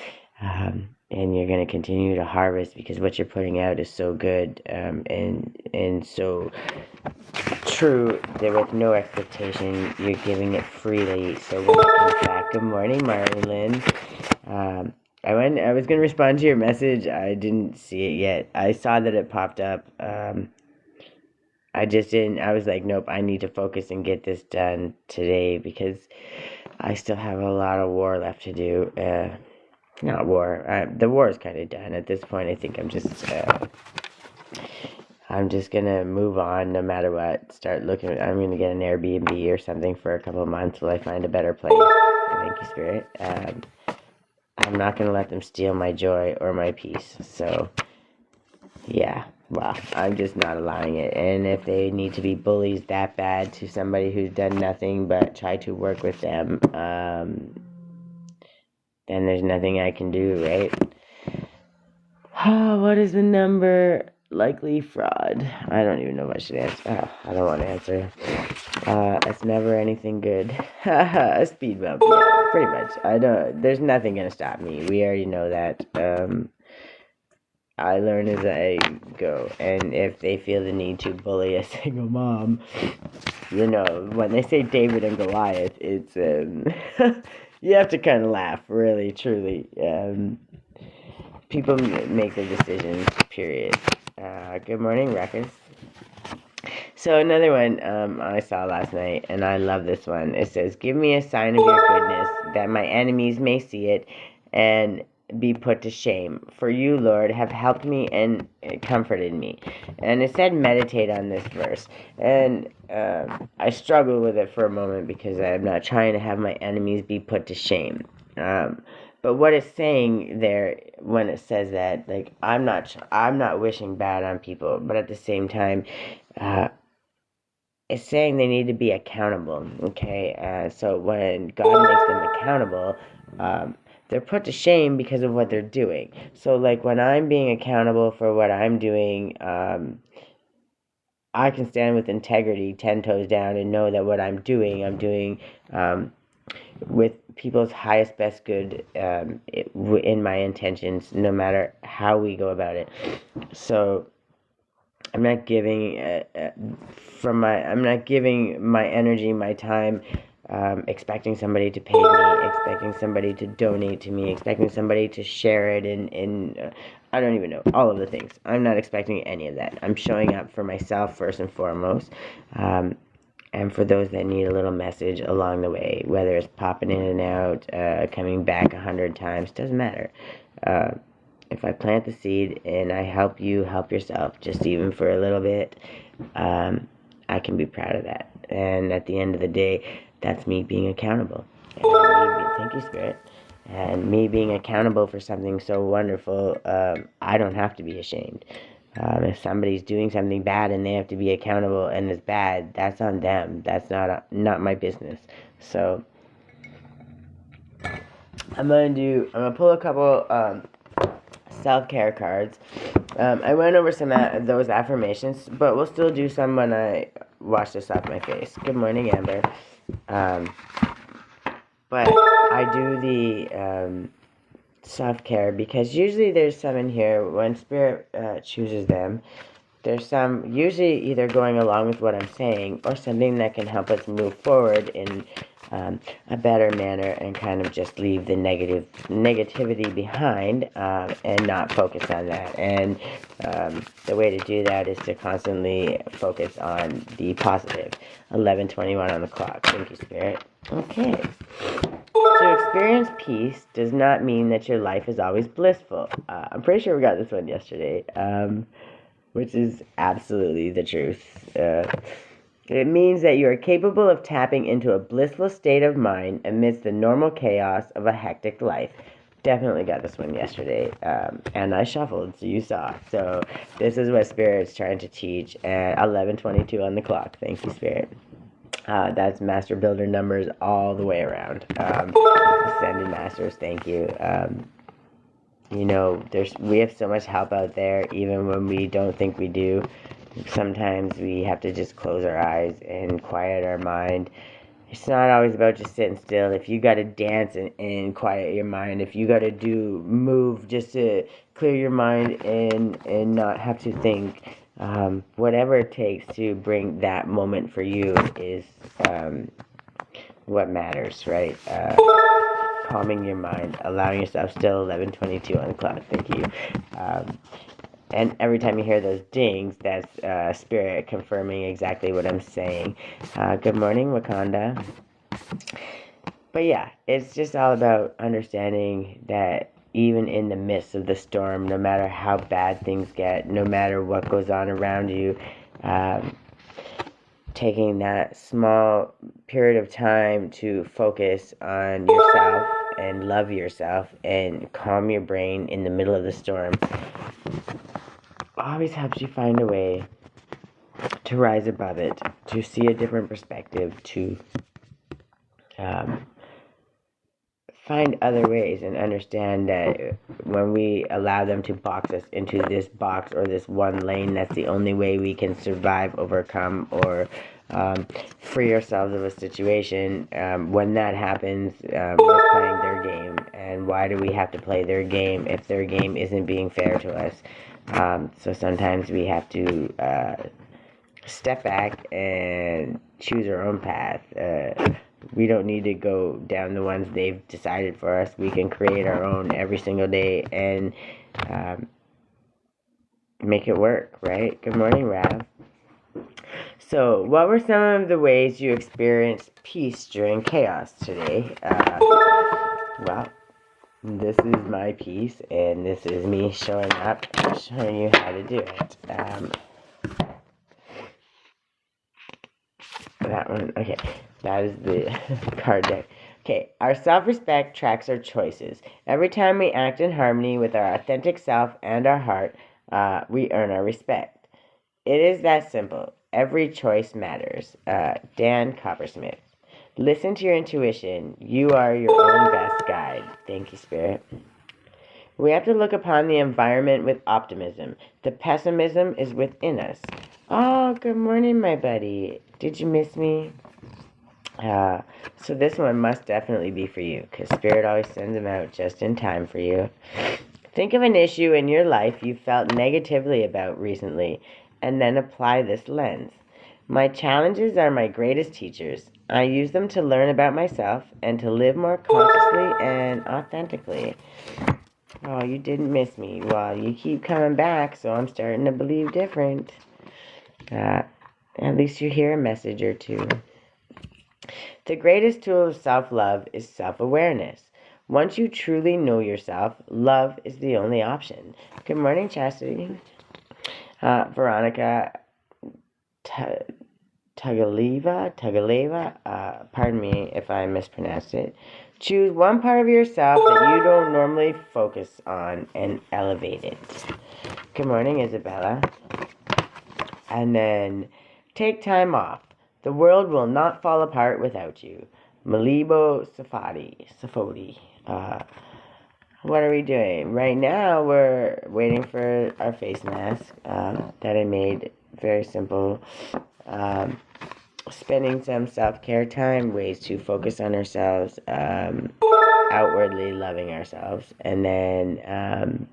And you're going to continue to harvest because what you're putting out is so good and so true that with no expectation, you're giving it freely. So when it comes back, good morning, Marilyn. I was going to respond to your message. I didn't see it yet. I saw that it popped up. I just didn't. I was like, nope, I need to focus and get this done today because I still have a lot of war left to do. Not war. The war is kind of done at this point. I think I'm just gonna move on no matter what. Start looking. I'm gonna get an Airbnb or something for a couple of months till I find a better place. Thank you, Spirit. I'm not gonna let them steal my joy or my peace. So, yeah. Well, I'm just not allowing it. And if they need to be bullies that bad to somebody who's done nothing but try to work with them, then there's nothing I can do, right? Oh, what is the number? Likely fraud. I don't even know what I should answer. I don't want to answer. It's never anything good. A speed bump, yeah, pretty much. There's nothing gonna stop me. We already know that. I learn as I go, and if they feel the need to bully a single mom, when they say David and Goliath, it's you have to kind of laugh, really, truly. People make their decisions, period. Good morning, Ruckus. So another one I saw last night, and I love this one. It says, "Give me a sign of your goodness, that my enemies may see it, and be put to shame. For you, Lord, have helped me and comforted me." And it said meditate on this verse. And I struggled with it for a moment because I'm not trying to have my enemies be put to shame. But what it's saying there when it says that, like, I'm not wishing bad on people, but at the same time, it's saying they need to be accountable. Okay, so when God makes them accountable, they're put to shame because of what they're doing. So, like, when I'm being accountable for what I'm doing, I can stand with integrity, 10 toes down, and know that what I'm doing with people's highest, best good in my intentions, no matter how we go about it. So, I'm not giving I'm not giving my energy, my time, expecting somebody to pay me, expecting somebody to donate to me, expecting somebody to share it in I don't even know, all of the things. I'm not expecting any of that. I'm showing up for myself first and foremost. And for those that need a little message along the way, whether it's popping in and out, coming back 100 times, doesn't matter. If I plant the seed and I help you help yourself, just even for a little bit, I can be proud of that. And at the end of the day, that's me being accountable. Thank you, Spirit. And me being accountable for something so wonderful, I don't have to be ashamed. If somebody's doing something bad and they have to be accountable and it's bad, that's on them. That's not my business. So I'm gonna pull a couple self-care cards. I went over some of those affirmations, but we'll still do some when I wash this off my face. Good morning, Amber. But I do the self-care because usually there's some in here when Spirit chooses them. There's some usually either going along with what I'm saying or something that can help us move forward in a better manner and kind of just leave the negativity behind and not focus on that. And the way to do that is to constantly focus on the positive. 11:21 on the clock. Thank you, Spirit. Okay. To experience peace does not mean that your life is always blissful. I'm pretty sure we got this one yesterday, which is absolutely the truth. It means that you are capable of tapping into a blissful state of mind amidst the normal chaos of a hectic life. Definitely got this one yesterday, and I shuffled, so you saw. So this is what Spirit's trying to teach at 11:22 on the clock. Thank you, Spirit. That's Master Builder numbers all the way around. Ascended Masters, thank you. We have so much help out there, even when we don't think we do. Sometimes we have to just close our eyes and quiet our mind. It's not always about just sitting still. If you got to dance and quiet your mind, if you got to move just to clear your mind and not have to think, whatever it takes to bring that moment for you is what matters, right? Calming your mind, allowing yourself still. 11:22 on the clock. Thank you. And every time you hear those dings, that's Spirit confirming exactly what I'm saying. Good morning, Wakanda. But yeah, it's just all about understanding that even in the midst of the storm, no matter how bad things get, no matter what goes on around you, taking that small period of time to focus on yourself and love yourself and calm your brain in the middle of the storm always helps you find a way to rise above it, to see a different perspective, to find other ways and understand that when we allow them to box us into this box or this one lane, that's the only way we can survive, overcome, or free ourselves of a situation. When that happens, we're playing their game. And why do we have to play their game if their game isn't being fair to us? So sometimes we have to step back and choose our own path. We don't need to go down the ones they've decided for us. We can create our own every single day and make it work, right? Good morning, Rav. So, what were some of the ways you experienced peace during chaos today? Well, this is my piece, and this is me showing up, showing you how to do it. That one, okay, that is the card deck. Okay, our self-respect tracks our choices. Every time we act in harmony with our authentic self and our heart, we earn our respect. It is that simple. Every choice matters. Dan Coppersmith. Listen to your intuition. You are your own best guide. Thank you, Spirit. We have to look upon the environment with optimism. The pessimism is within us. Oh, good morning, my buddy. Did you miss me? So this one must definitely be for you, because Spirit always sends them out just in time for you. Think of an issue in your life you felt negatively about recently, and then apply this lens. My challenges are my greatest teachers. I use them to learn about myself and to live more consciously and authentically. Oh, you didn't miss me. Well, you keep coming back, so I'm starting to believe different. At least you hear a message or two. The greatest tool of self-love is self-awareness. Once you truly know yourself, love is the only option. Good morning, Chastity. Veronica Tugaleva, pardon me if I mispronounced it. Choose one part of yourself that you don't normally focus on and elevate it. Good morning, Isabella. And then take time off. The world will not fall apart without you. Malibo Safodi. What are we doing? Right now, we're waiting for our face mask that I made. Very simple. Spending some self-care time, ways to focus on ourselves, outwardly loving ourselves, and then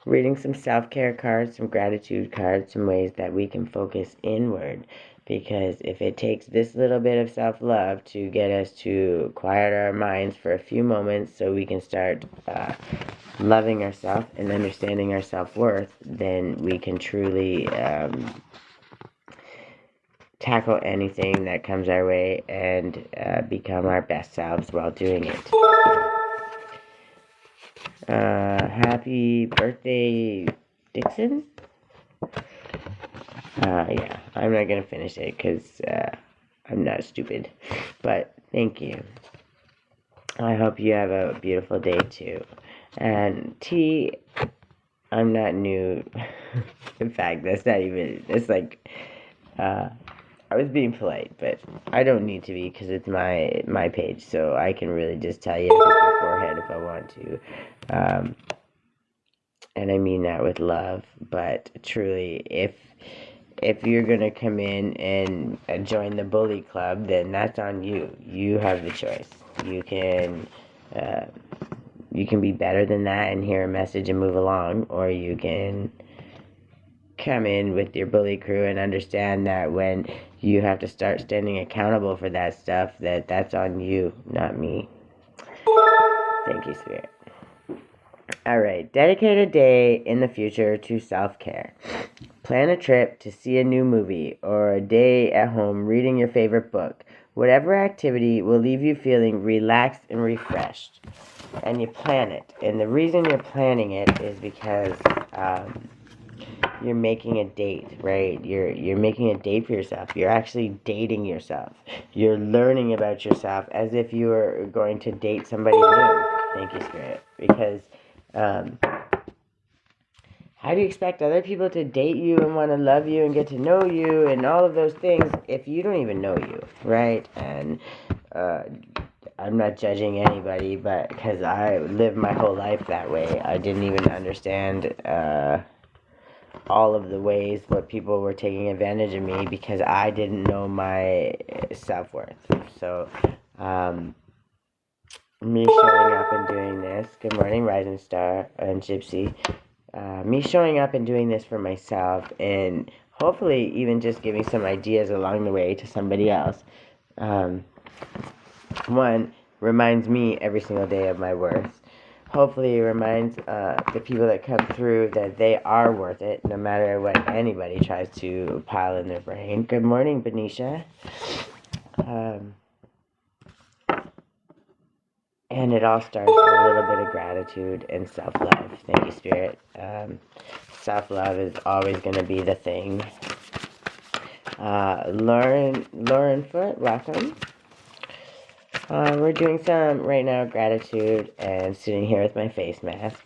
reading some self-care cards, some gratitude cards, some ways that we can focus inward. Because if it takes this little bit of self-love to get us to quiet our minds for a few moments so we can start loving ourselves and understanding our self-worth, then we can truly tackle anything that comes our way and become our best selves while doing it. Happy birthday, Dixon? Yeah, I'm not going to finish it because I'm not stupid. But thank you. I hope you have a beautiful day too. And T, I'm not new. In fact, that's not even, it's like, I was being polite, but I don't need to be because it's my page, so I can really just tell you with your forehead if I want to. And I mean that with love, but truly, if you're gonna come in and join the bully club, then that's on you. You have the choice. You can be better than that and hear a message and move along, or you can come in with your bully crew and understand that when you have to start standing accountable for that stuff, that's on you, not me. Thank you, Spirit. All right, dedicate a day in the future to self-care. Plan a trip to see a new movie or a day at home reading your favorite book. Whatever activity will leave you feeling relaxed and refreshed. And you plan it. And the reason you're planning it is because you're making a date, right? You're making a date for yourself. You're actually dating yourself. You're learning about yourself as if you were going to date somebody new. Thank you, Spirit. Because how do you expect other people to date you and want to love you and get to know you and all of those things if you don't even know you, right? And I'm not judging anybody, but because I lived my whole life that way, I didn't even understand all of the ways what people were taking advantage of me because I didn't know my self-worth. So, me showing up and doing this, good morning, Rising Star and Gypsy, me showing up and doing this for myself and hopefully even just giving some ideas along the way to somebody else, one, reminds me every single day of my worth. Hopefully it reminds the people that come through that they are worth it, no matter what anybody tries to pile in their brain. Good morning, Benicia. And it all starts with a little bit of gratitude and self-love. Thank you, Spirit. Self-love is always going to be the thing. Lauren Foot, welcome. We're doing some, right now, gratitude and sitting here with my face mask.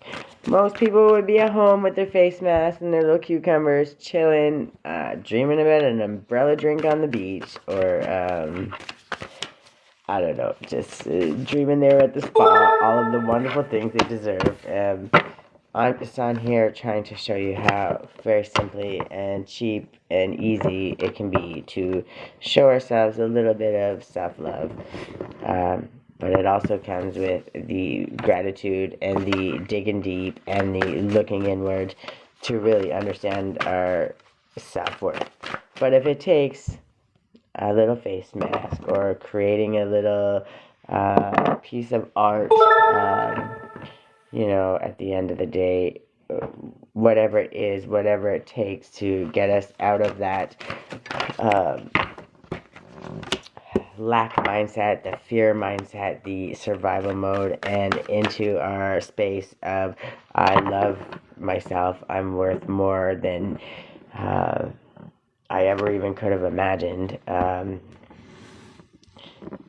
Most people would be at home with their face mask and their little cucumbers, chilling, dreaming about an umbrella drink on the beach, or, I don't know, just dreaming there at the spa, all of the wonderful things they deserve. I'm just on here trying to show you how very simply and cheap and easy it can be to show ourselves a little bit of self-love. But it also comes with the gratitude and the digging deep and the looking inward to really understand our self-worth. But if it takes a little face mask or creating a little piece of art, at the end of the day, whatever it is, whatever it takes to get us out of that lack mindset, the fear mindset, the survival mode, and into our space of I love myself, I'm worth more than I ever even could have imagined.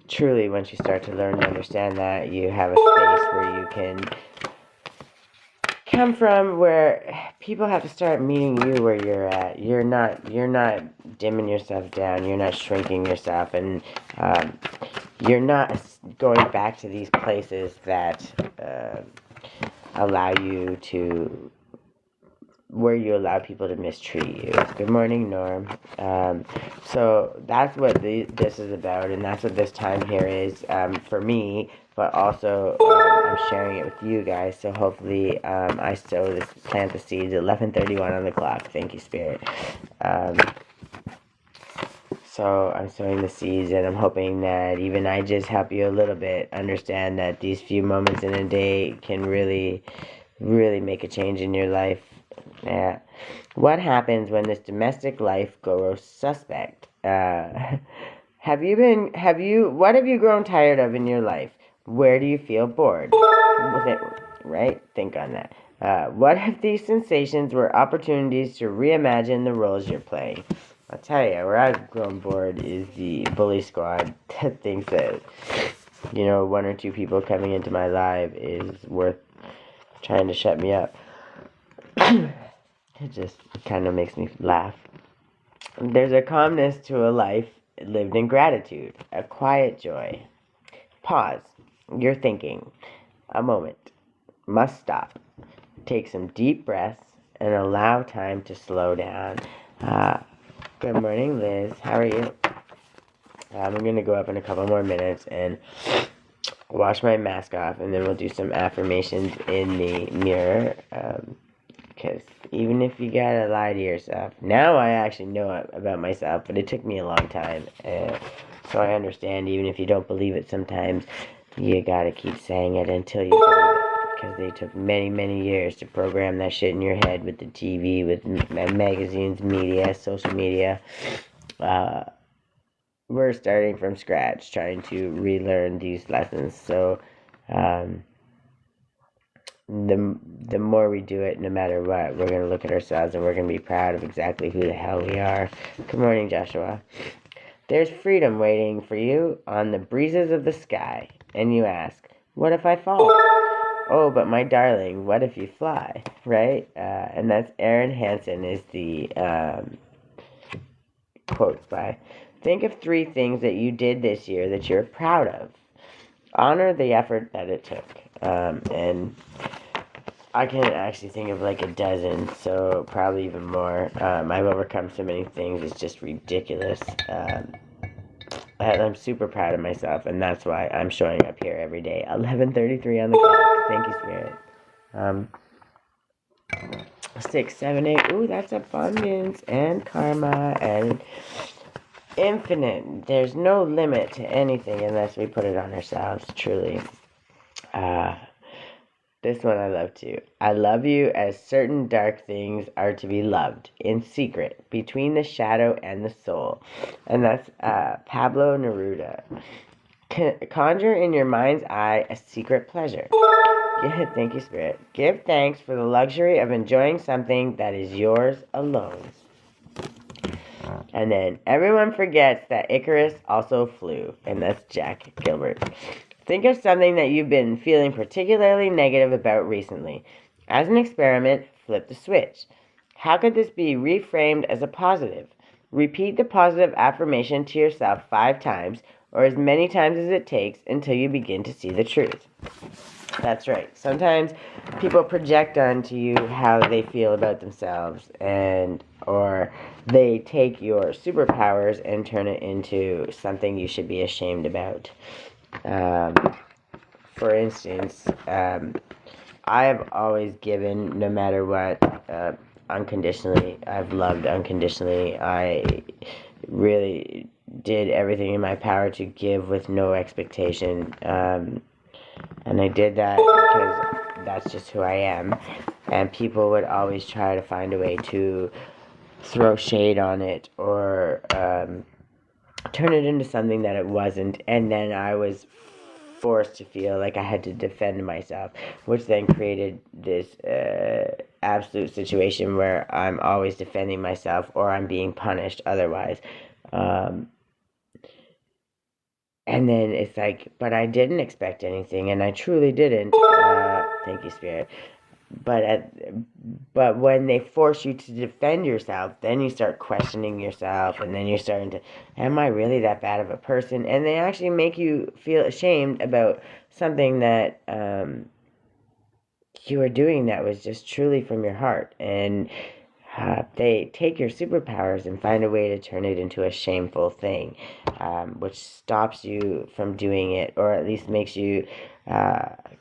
Truly, once you start to learn and understand that, you have a space where you can come from, where people have to start meeting you where you're at. You're not dimming yourself down. You're not shrinking yourself, and you're not going back to these places that allow you to, where you allow people to mistreat you. Good morning, Norm. So that's what this is about, and that's what this time here is for me, but also I'm sharing it with you guys, so hopefully I plant the seeds at 11:31 on the clock. Thank you, Spirit. So I'm sowing the seeds, and I'm hoping that even I just help you a little bit understand that these few moments in a day can really, really make a change in your life. Yeah. What happens when this domestic life goes suspect? What have you grown tired of in your life? Where do you feel bored? With it, right? Think on that. What if these sensations were opportunities to reimagine the roles you're playing? I'll tell you, where I've grown bored is the bully squad that thinks that, one or two people coming into my life is worth trying to shut me up. It just kind of makes me laugh. There's a calmness to a life lived in gratitude, a quiet joy. Pause. You're thinking. A moment. Must stop. Take some deep breaths and allow time to slow down. Good morning, Liz. How are you? I'm going to go up in a couple more minutes and wash my mask off, and then we'll do some affirmations in the mirror. Because even if you gotta lie to yourself, now I actually know about myself, but it took me a long time. So I understand, even if you don't believe it sometimes, you gotta keep saying it until you believe it. Because they took many, many years to program that shit in your head with the TV, with magazines, media, social media. We're starting from scratch, trying to relearn these lessons. So, the more we do it, no matter what, we're going to look at ourselves and we're going to be proud of exactly who the hell we are. Good morning, Joshua. There's freedom waiting for you on the breezes of the sky. And you ask, what if I fall? Oh, but my darling, what if you fly? Right? And that's Aaron Hansen is the quotes by. Think of 3 things that you did this year that you're proud of. Honor the effort that it took. And I can actually think of like a dozen, so probably even more. I've overcome so many things, it's just ridiculous. I'm super proud of myself, and that's why I'm showing up here every day. 11:33 on the clock. Thank you, Spirit. 6, 7, 8. Ooh, that's abundance and karma and infinite. There's no limit to anything unless we put it on ourselves, truly. This one I love too. I love you as certain dark things are to be loved, in secret, between the shadow and the soul. And that's Pablo Neruda. Conjure in your mind's eye a secret pleasure. Thank you, Spirit. Give thanks for the luxury of enjoying something that is yours alone. And then, everyone forgets that Icarus also flew. And that's Jack Gilbert. Think of something that you've been feeling particularly negative about recently. As an experiment, flip the switch. How could this be reframed as a positive? Repeat the positive affirmation to yourself 5 times, or as many times as it takes until you begin to see the truth. That's right. Sometimes people project onto you how they feel about themselves, or they take your superpowers and turn it into something you should be ashamed about. For instance, I have always given, no matter what, unconditionally. I've loved unconditionally. I really did everything in my power to give with no expectation. And I did that because that's just who I am. And people would always try to find a way to throw shade on it or turn it into something that it wasn't. And then I was forced to feel like I had to defend myself, which then created this absolute situation where I'm always defending myself or I'm being punished otherwise. And then it's like, but I didn't expect anything, and I truly didn't. Thank you, Spirit. But when they force you to defend yourself, then you start questioning yourself, and then you're starting to, am I really that bad of a person? And they actually make you feel ashamed about something that you were doing that was just truly from your heart. And they take your superpowers and find a way to turn it into a shameful thing, which stops you from doing it, or at least makes you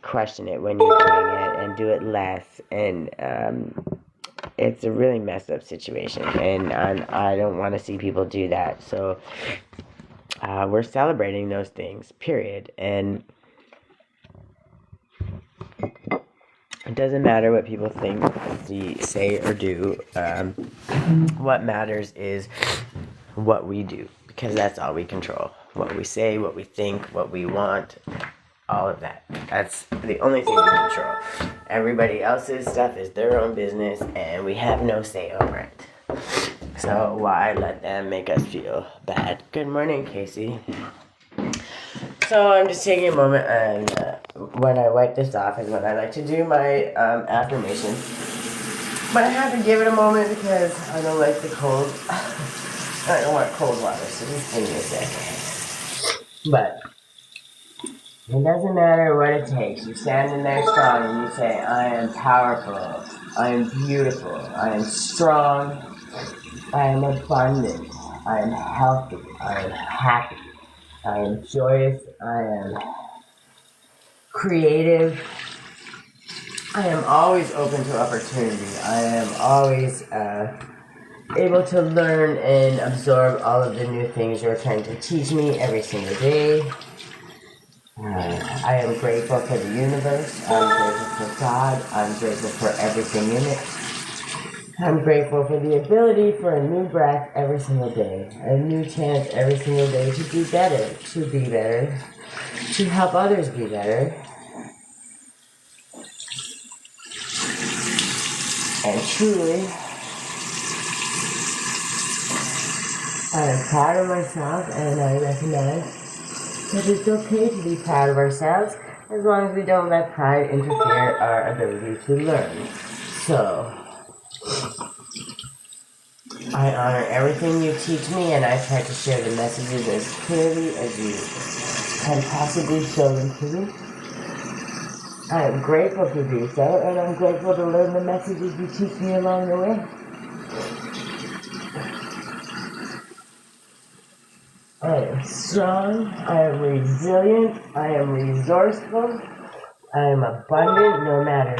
question it when you're doing it and do it less. And it's a really messed up situation, and I don't want to see people do that. So we're celebrating those things, period. And it doesn't matter what people think, say, or do. What matters is what we do, because that's all we control. What we say, what we think, what we want, all of that. That's the only thing we control. Everybody else's stuff is their own business, and we have no say over it. So why let them make us feel bad? Good morning, Casey. So I'm just taking a moment, and when I wipe this off is when I like to do my affirmations. But I have to give it a moment because I don't like the cold. I don't want cold water, so just give me a second. But it doesn't matter what it takes. You stand in there strong and you say, I am powerful, I am beautiful, I am strong, I am abundant, I am healthy, I am happy, I am joyous, I am creative, I am always open to opportunity, I am always able to learn and absorb all of the new things you're trying to teach me every single day. I am grateful for the universe, I'm grateful for God, I'm grateful for everything in it. I'm grateful for the ability for a new breath every single day, a new chance every single day to do better, to help others be better. And truly, I am proud of myself, and I recognize that it's okay to be proud of ourselves as long as we don't let pride interfere our ability to learn. So, I honor everything you teach me, and I try to share the messages as clearly as you can possibly show them to me. I am grateful to do so, and I'm grateful to learn the messages you teach me along the way. I am strong, I am resilient, I am resourceful, I am abundant no matter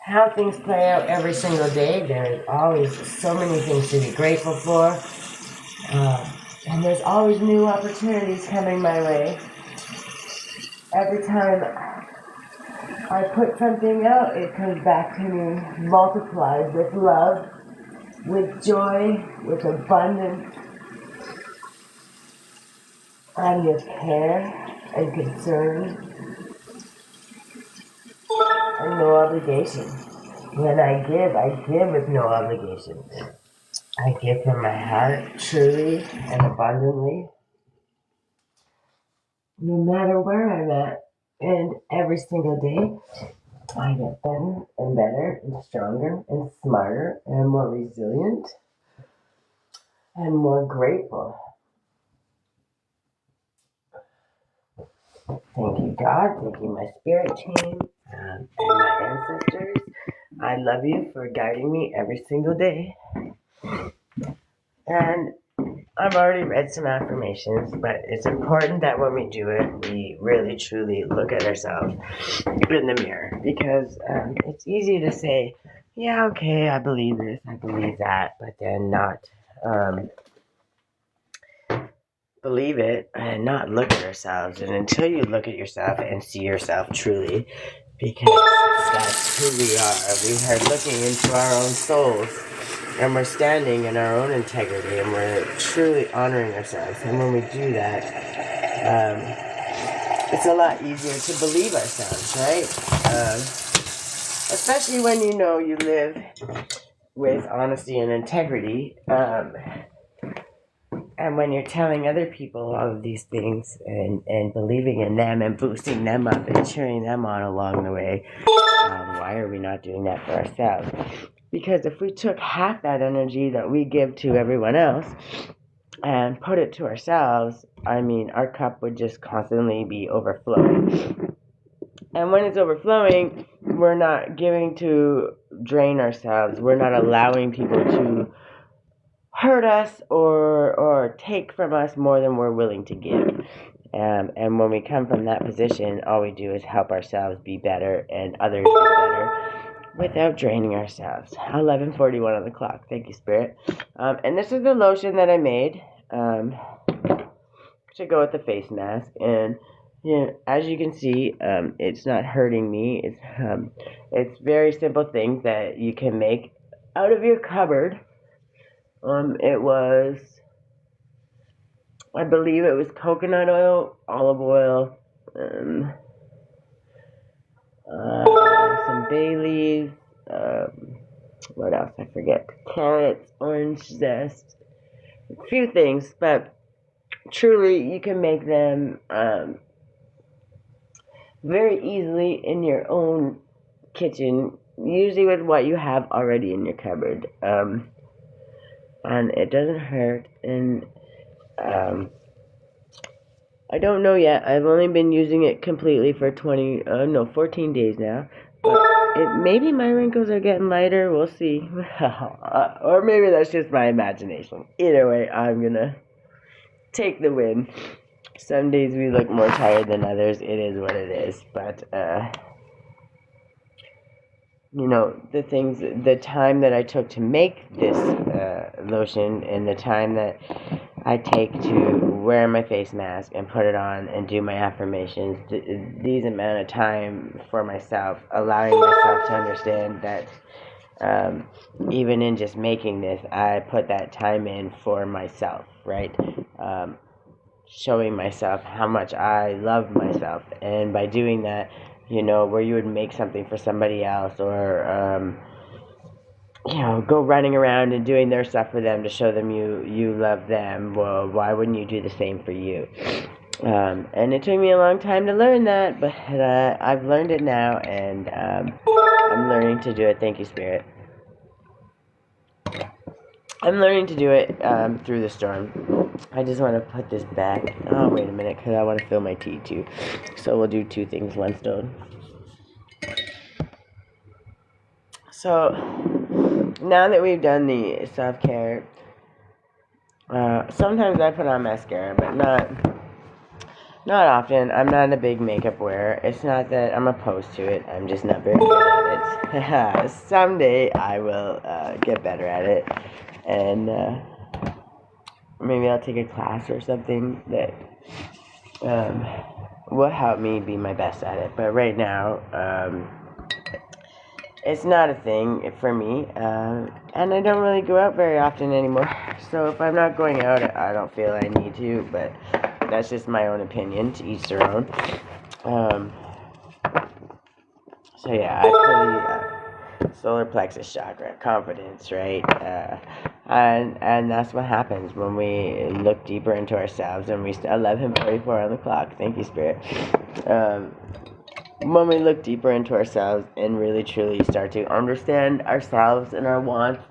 how things play out every single day. There is always so many things to be grateful for, and there's always new opportunities coming my way. Every time I put something out, it comes back to me multiplied with love, with joy, with abundance, and with care and concern and no obligation. When I give with no obligation. I give from my heart, truly and abundantly, no matter where I'm at. And every single day, I get better and better and stronger and smarter and more resilient and more grateful. Thank you, God. Thank you, my spirit team and my ancestors. I love you for guiding me every single day. And I've already read some affirmations, but it's important that when we do it, we really truly look at ourselves in the mirror, because it's easy to say, yeah, okay, I believe this, I believe that, but then not believe it and not look at ourselves. And until you look at yourself and see yourself truly, because that's who we are. We are looking into our own souls, and we're standing in our own integrity, and we're truly honoring ourselves. And when we do that, it's a lot easier to believe ourselves, right? Especially when you know you live with honesty and integrity. And when you're telling other people all of these things and believing in them and boosting them up and cheering them on along the way, why are we not doing that for ourselves? Because if we took half that energy that we give to everyone else and put it to ourselves, I mean, our cup would just constantly be overflowing. And when it's overflowing, we're not giving to drain ourselves. We're not allowing people to hurt us or take from us more than we're willing to give. And when we come from that position, all we do is help ourselves be better and others be better without draining ourselves. 11:41 on the clock. Thank you, Spirit. And this is the lotion that I made to go with the face mask. And as you can see, it's not hurting me. It's very simple things that you can make out of your cupboard. It was, I believe it was coconut oil, olive oil, some bay leaves, what else? I forget. Carrots, orange zest, a few things, but truly you can make them very easily in your own kitchen, usually with what you have already in your cupboard. And it doesn't hurt, and I don't know yet. I've only been using it completely for 14 days now. But maybe my wrinkles are getting lighter. We'll see. Or maybe that's just my imagination. Either way, I'm gonna take the win. Some days we look more tired than others. It is what it is. But the time that I took to make this lotion and the time that I take to wear my face mask and put it on and do my affirmations, these amount of time for myself, allowing myself to understand that even in just making this, I put that time in for myself, right? Showing myself how much I love myself, and by doing that, where you would make something for somebody else or go running around and doing their stuff for them to show them you love them. Well, why wouldn't you do the same for you? And it took me a long time to learn that, but I've learned it now, and I'm learning to do it. Thank you, Spirit. I'm learning to do it through the storm. I just want to put this back. Oh, wait a minute, because I want to fill my tea too. So we'll do two things, one stone. So now that we've done the self-care, sometimes I put on mascara, but not often. I'm not a big makeup wearer. It's not that I'm opposed to it. I'm just not very good at it. Someday I will get better at it, and maybe I'll take a class or something that will help me be my best at it. But right now, it's not a thing for me, and I don't really go out very often anymore. So if I'm not going out, I don't feel I need to, but that's just my own opinion, to each their own. So yeah, I put the solar plexus chakra, confidence, right? And that's what happens when we look deeper into ourselves, and we 11:44 on the clock. Thank you, Spirit. When we look deeper into ourselves and really truly start to understand ourselves and our wants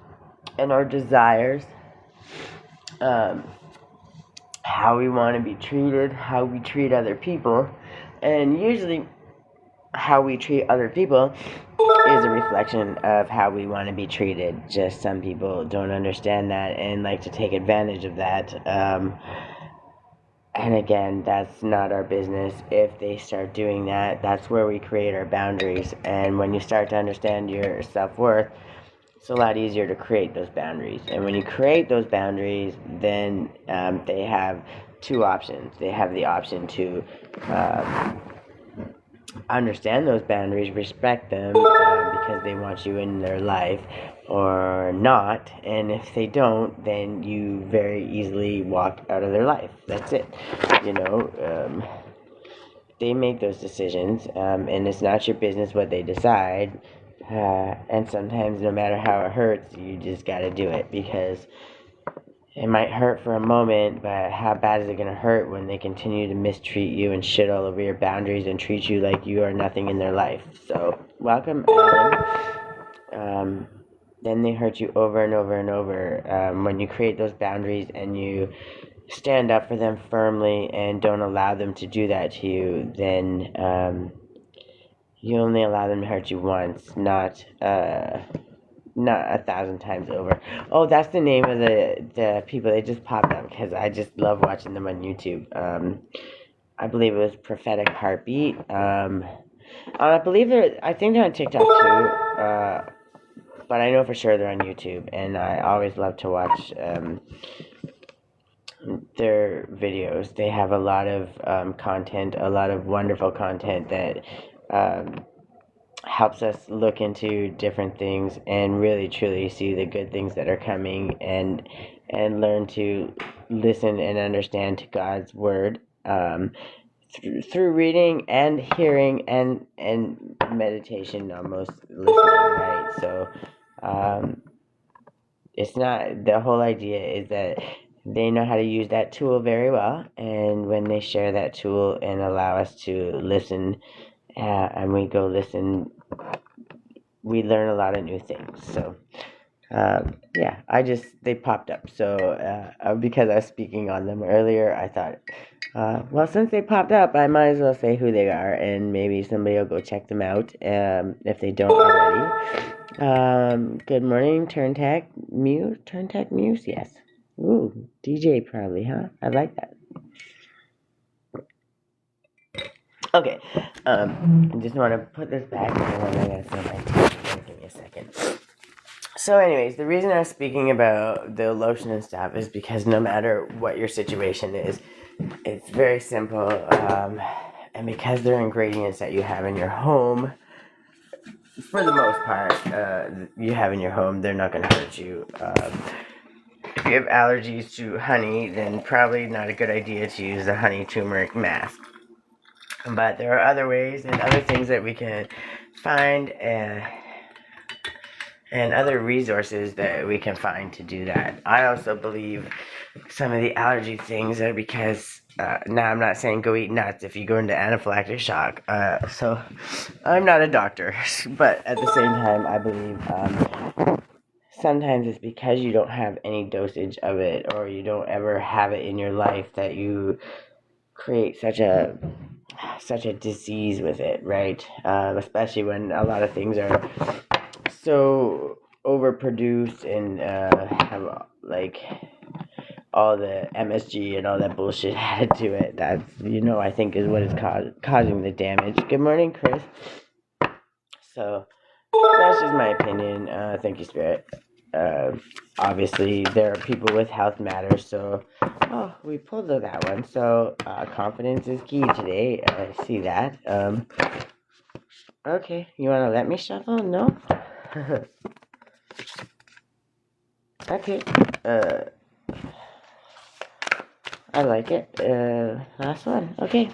and our desires, how we want to be treated, how we treat other people, and usually how we treat other people is a reflection of how we want to be treated. Just some people don't understand that and like to take advantage of that. And again, that's not our business. If they start doing that, that's where we create our boundaries. And when you start to understand your self-worth, it's a lot easier to create those boundaries. And when you create those boundaries, then they have two options. They have the option to understand those boundaries, respect them because they want you in their life or not. And if they don't, then you very easily walk out of their life. That's it. You know, they make those decisions, and it's not your business what they decide. And sometimes, no matter how it hurts, you just got to do it because it might hurt for a moment, but how bad is it going to hurt when they continue to mistreat you and shit all over your boundaries and treat you like you are nothing in their life? So, welcome, Alan. Then they hurt you over and over and over. When you create those boundaries and you stand up for them firmly and don't allow them to do that to you, then you only allow them to hurt you once, not 1,000 times over. Oh, that's the name of the people. They just popped up because I just love watching them on YouTube. I believe it was Prophetic Heartbeat. I believe I think they're on TikTok too. But I know for sure they're on YouTube, and I always love to watch their videos. They have a lot of content, a lot of wonderful content that helps us look into different things and really truly see the good things that are coming and learn to listen and understand to God's word through reading and hearing and meditation, almost listening, right? So it's not, the whole idea is that they know how to use that tool very well, and when they share that tool and allow us to listen, and we go listen, we learn a lot of new things. So yeah, they popped up. So because I was speaking on them earlier, I thought, well, since they popped up, I might as well say who they are, and maybe somebody will go check them out if they don't already. Good morning, Turntech Muse, yes. Ooh, DJ probably, huh? I like that. Okay, I just want to put this back, and then I gotta fill my tea. Give me a second. So anyways, the reason I was speaking about the lotion and stuff is because no matter what your situation is, it's very simple, and because they're ingredients that you have in your home, for the most part, you have in your home, they're not going to hurt you. If you have allergies to honey, then probably not a good idea to use the honey turmeric mask. But there are other ways and other things that we can find and other resources that we can find to do that. I also believe some of the allergy things are because, now I'm not saying go eat nuts if you go into anaphylactic shock, so I'm not a doctor, but at the same time, I believe sometimes it's because you don't have any dosage of it, or you don't ever have it in your life, that you create such a disease with it, right? Especially when a lot of things are so overproduced and have like all the MSG and all that bullshit added to it. That's, I think is what is causing the damage. Good morning, Chris. So that's just my opinion. Thank you, Spirit. Obviously, there are people with health matters, so we pulled that one. So confidence is key today. I see that. Okay, you want to let me shuffle? No. Okay. I like it. Last one. Okay.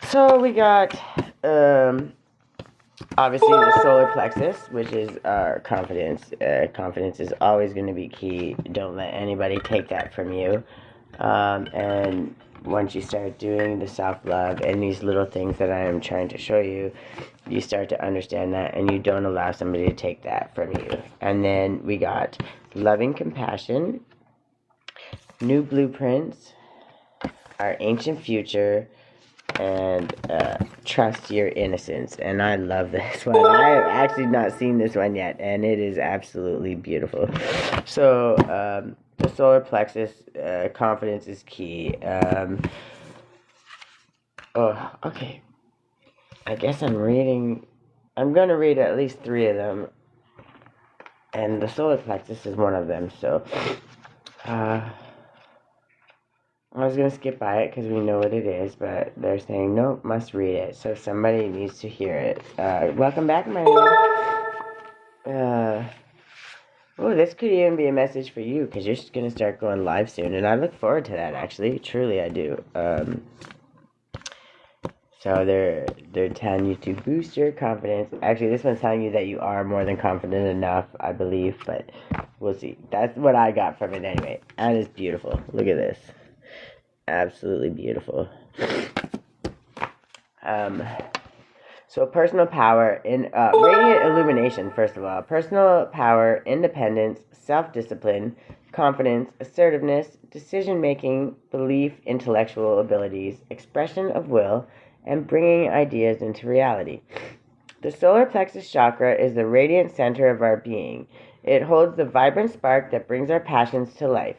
So we got obviously the solar plexus, which is our confidence. Confidence is always going to be key. Don't let anybody take that from you. And once you start doing the self-love and these little things that I am trying to show you, you start to understand that, and you don't allow somebody to take that from you. And then we got loving compassion, new blueprints, our ancient future, and trust your innocence. And I love this one. I have actually not seen this one yet, and it is absolutely beautiful. So the solar plexus, confidence is key. Okay, I guess I'm going to read at least 3 of them, and the solar plexus is one of them. So I was going to skip by it because we know what it is, but they're saying, nope, must read it. So somebody needs to hear it. Welcome back, my love. Oh, this could even be a message for you because you're going to start going live soon. And I look forward to that, actually. Truly, I do. So they're telling you to boost your confidence. Actually, this one's telling you that you are more than confident enough, I believe. But we'll see. That's what I got from it anyway. And it's beautiful. Look at this. Absolutely beautiful. So personal power in radiant illumination. First of all, personal power, independence, self-discipline, confidence, assertiveness, decision-making, belief, intellectual abilities, expression of will, and bringing ideas into reality. The solar plexus chakra is the radiant center of our being. It holds the vibrant spark that brings our passions to life.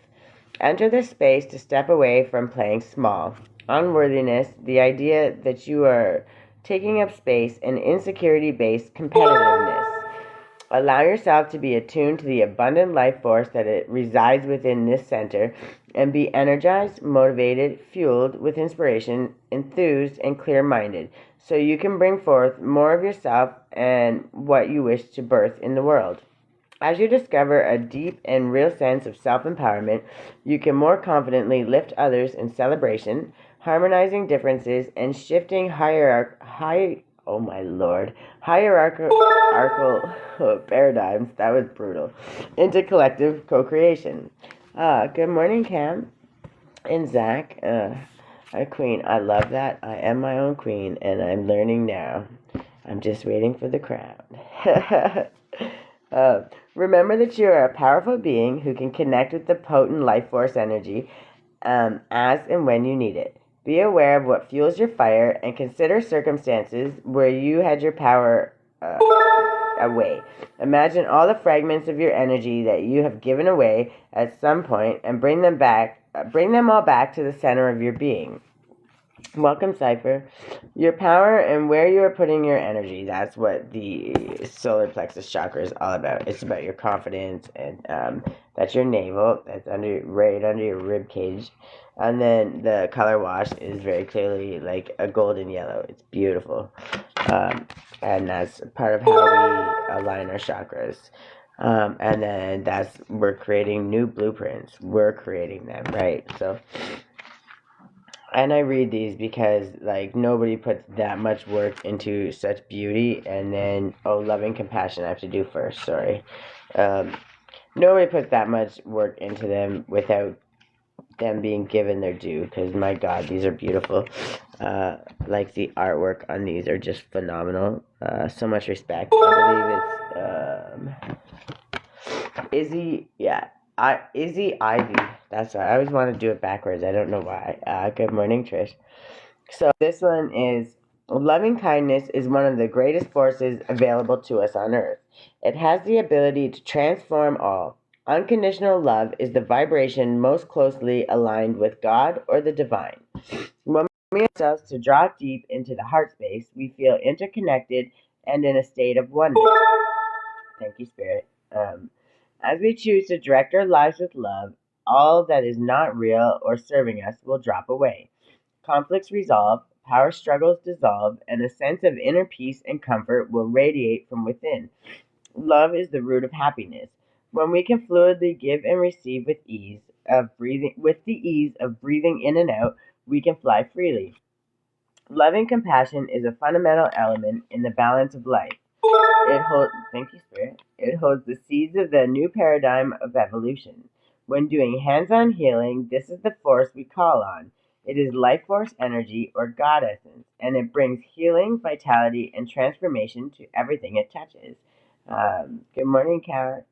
Enter this space to step away from playing small. Unworthiness, the idea that you are taking up space, and insecurity-based competitiveness. Allow yourself to be attuned to the abundant life force that it resides within this center and be energized, motivated, fueled with inspiration, enthused, and clear-minded so you can bring forth more of yourself and what you wish to birth in the world. As you discover a deep and real sense of self-empowerment, you can more confidently lift others in celebration, harmonizing differences and shifting hierarchical paradigms, that was brutal, into collective co-creation. Good morning, Cam and Zach. Queen, I love that. I am my own queen, and I'm learning now. I'm just waiting for the crown. Remember that you are a powerful being who can connect with the potent life force energy as and when you need it. Be aware of what fuels your fire and consider circumstances where you had your power away. Imagine all the fragments of your energy that you have given away at some point and bring them all back to the center of your being. Welcome, Cypher. Your power and where you are putting your energy. That's what the solar plexus chakra is all about. It's about your confidence, and that's your navel. That's right under your rib cage. And then the color wash is very clearly like a golden yellow. It's beautiful. And that's part of how we align our chakras. And then we're creating new blueprints. We're creating them, right? So... And I read these because, like, nobody puts that much work into such beauty. And then, loving compassion I have to do first, sorry. Nobody puts that much work into them without them being given their due. Because, my God, these are beautiful. Like, the artwork on these are just phenomenal. So much respect. I believe it's Izzy, yeah. Izzy Ivy. That's right. I always want to do it backwards. I don't know why. Good morning, Trish. So this one is, loving kindness is one of the greatest forces available to us on earth. It has the ability to transform all. Unconditional love is the vibration most closely aligned with God or the divine. When we allow ourselves to draw deep into the heart space, we feel interconnected and in a state of oneness. Thank you, Spirit. As we choose to direct our lives with love, all that is not real or serving us will drop away. Conflicts resolve, power struggles dissolve, and a sense of inner peace and comfort will radiate from within. Love is the root of happiness. When we can fluidly give and receive with the ease of breathing in and out, we can fly freely. Loving compassion is a fundamental element in the balance of life. Thank you, Spirit. It holds the seeds of the new paradigm of evolution. When doing hands-on healing, this is the force we call on. It is life force energy or God essence, and it brings healing, vitality, and transformation to everything it touches. Good morning, Kara.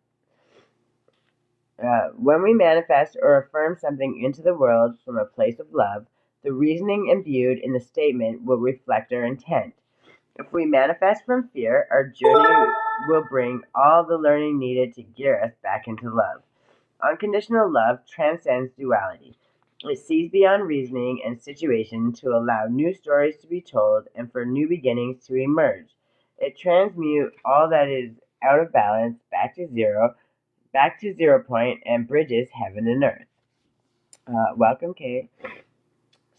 When we manifest or affirm something into the world from a place of love, the reasoning imbued in the statement will reflect our intent. If we manifest from fear, our journey will bring all the learning needed to gear us back into love. Unconditional love transcends duality. It sees beyond reasoning and situation to allow new stories to be told and for new beginnings to emerge. It transmutes all that is out of balance back to zero point, and bridges heaven and earth. Welcome, Kate.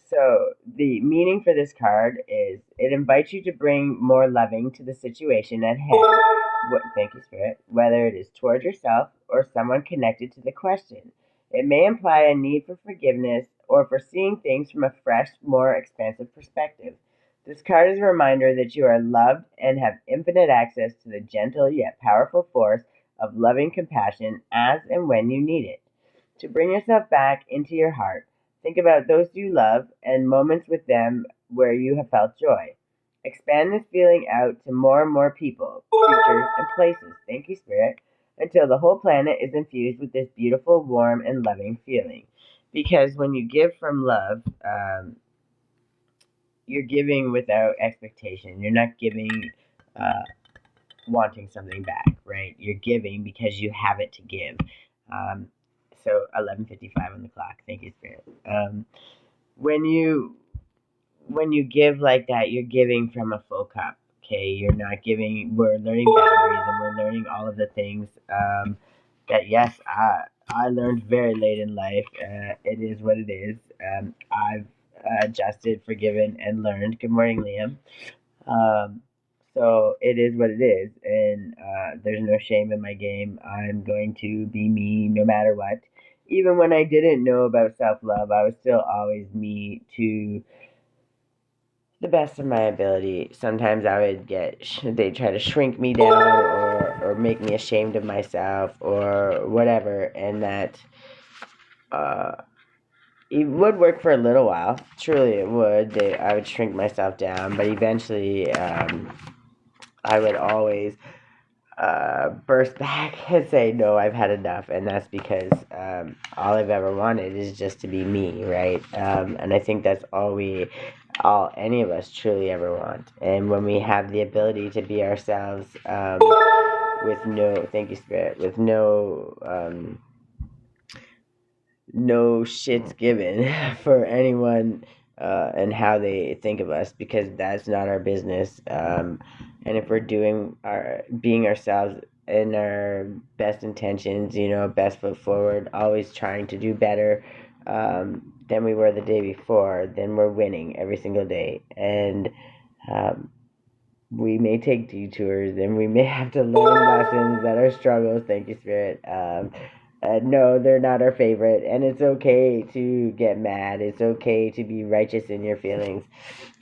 So, the meaning for this card is it invites you to bring more loving to the situation at hand. Thank you, Spirit. Whether it is toward yourself or someone connected to the question. It may imply a need for forgiveness or for seeing things from a fresh, more expansive perspective. This card is a reminder that you are loved and have infinite access to the gentle yet powerful force of loving compassion as and when you need it. To bring yourself back into your heart, think about those you love and moments with them where you have felt joy. Expand this feeling out to more and more people, creatures, and places. Thank you, Spirit, until the whole planet is infused with this beautiful, warm, and loving feeling. Because when you give from love, you're giving without expectation. You're not giving uh, wanting something back, right? You're giving because you have it to give. Um, so 11:55 on the clock. Thank you, Spirit. When you when you give like that, you're giving from a full cup. Okay, you're not giving. We're learning boundaries and we're learning all of the things that yes, I learned very late in life. It is what it is. I've adjusted, forgiven, and learned. Good morning, Liam. Um, so it is what it is, and there's no shame in my game. I'm going to be me no matter what. Even when I didn't know about self love, I was still always me to the best of my ability. Sometimes I would they try to shrink me down or make me ashamed of myself or whatever, and that uh, it would work for a little while. Truly, it would. I would shrink myself down, but eventually, I would always burst back and say, "No, I've had enough," and that's because all I've ever wanted is just to be me, right? And I think that's all any of us truly ever want. And when we have the ability to be ourselves, with no, thank you, Spirit, with no shits given for anyone and how they think of us because that's not our business. And if we're being ourselves in our best intentions, best foot forward, always trying to do better than we were the day before, then we're winning every single day. And um, we may take detours and we may have to learn lessons that are struggles. Thank you, Spirit. No, they're not our favorite, and it's okay to get mad. It's okay to be righteous in your feelings.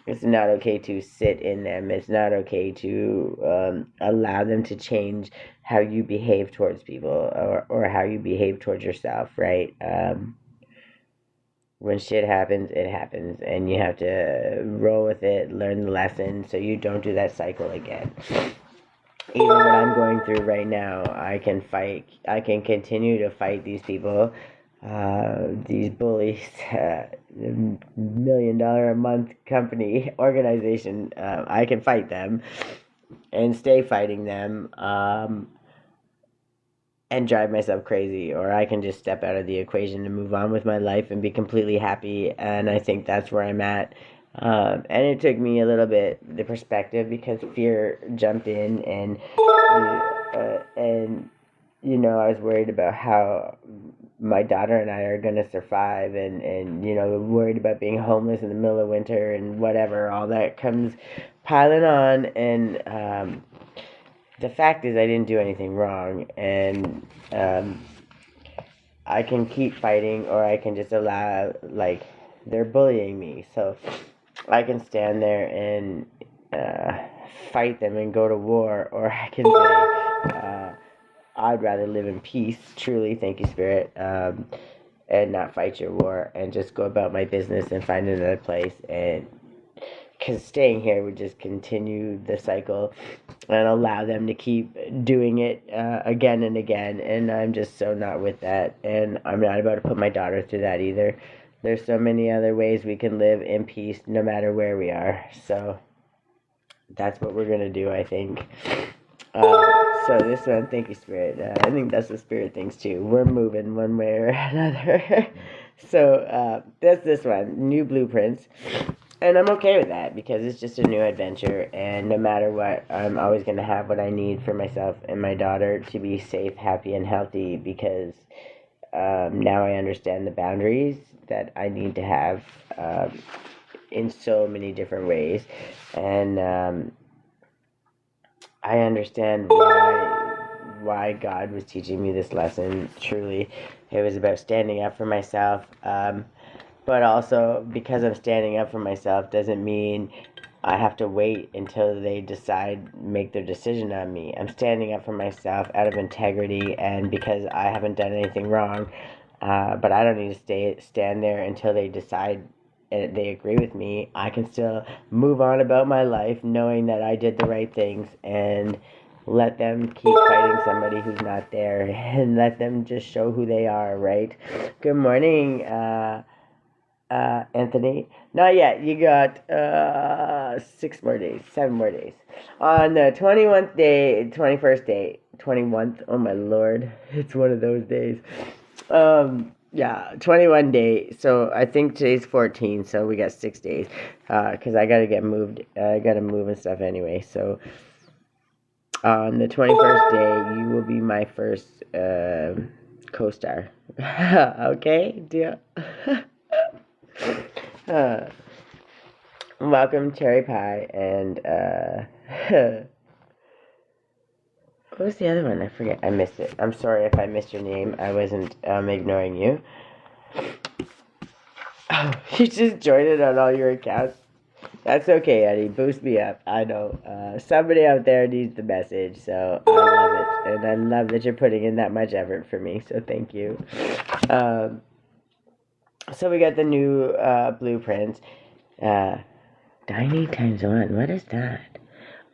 It's not okay to sit in them. It's not okay to allow them to change how you behave towards people or how you behave towards yourself, right? When shit happens, it happens, and you have to roll with it, learn the lesson, so you don't do that cycle again. Even what I'm going through right now, I can fight. I can continue to fight these people, these bullies, $1 million a month company organization. I can fight them and stay fighting them. And drive myself crazy, or I can just step out of the equation and move on with my life and be completely happy. And I think that's where I'm at. And it took me a little bit the perspective because fear jumped in, and I was worried about how my daughter and I are gonna survive, and worried about being homeless in the middle of winter and whatever, all that comes piling on, and the fact is I didn't do anything wrong, and I can keep fighting or I can just allow, like, they're bullying me, so I can stand there and fight them and go to war, or I can say I'd rather live in peace, truly, thank you, Spirit, and not fight your war and just go about my business and find another place. And because staying here would just continue the cycle and allow them to keep doing it again and again, and I'm just so not with that, and I'm not about to put my daughter through that either. There's so many other ways we can live in peace no matter where we are, so that's what we're gonna do, I think. So this one, thank you, Spirit. I think that's the Spirit things too. We're moving one way or another. So that's this one, new blueprints. And I'm okay with that because it's just a new adventure, and no matter what, I'm always going to have what I need for myself and my daughter to be safe, happy, and healthy because now I understand the boundaries that I need to have in so many different ways. And I understand why God was teaching me this lesson. Truly, it was about standing up for myself. But also, because I'm standing up for myself doesn't mean I have to wait until they make their decision on me. I'm standing up for myself out of integrity and because I haven't done anything wrong. But I don't need to stand there until they decide and they agree with me. I can still move on about my life knowing that I did the right things and let them keep fighting somebody who's not there and let them just show who they are, right? Good morning, Anthony. Not yet. You got 7 more days. On the 21st day, 21st, oh my lord, it's one of those days. Yeah, 21 days. So I think today's 14, so we got 6 days. Because I gotta get moved. I gotta move and stuff anyway. So on the 21st day, you will be my first co-star. Okay, deal. Welcome, Cherry Pie, and what was the other one? I forget. I missed it. I'm sorry if I missed your name. I wasn't ignoring you. Oh, you just joined it on all your accounts. That's okay, Eddie. Boost me up. I know. Somebody out there needs the message, so I love it. And I love that you're putting in that much effort for me, so thank you. So we got the new blueprint. Dining times 1. What is that?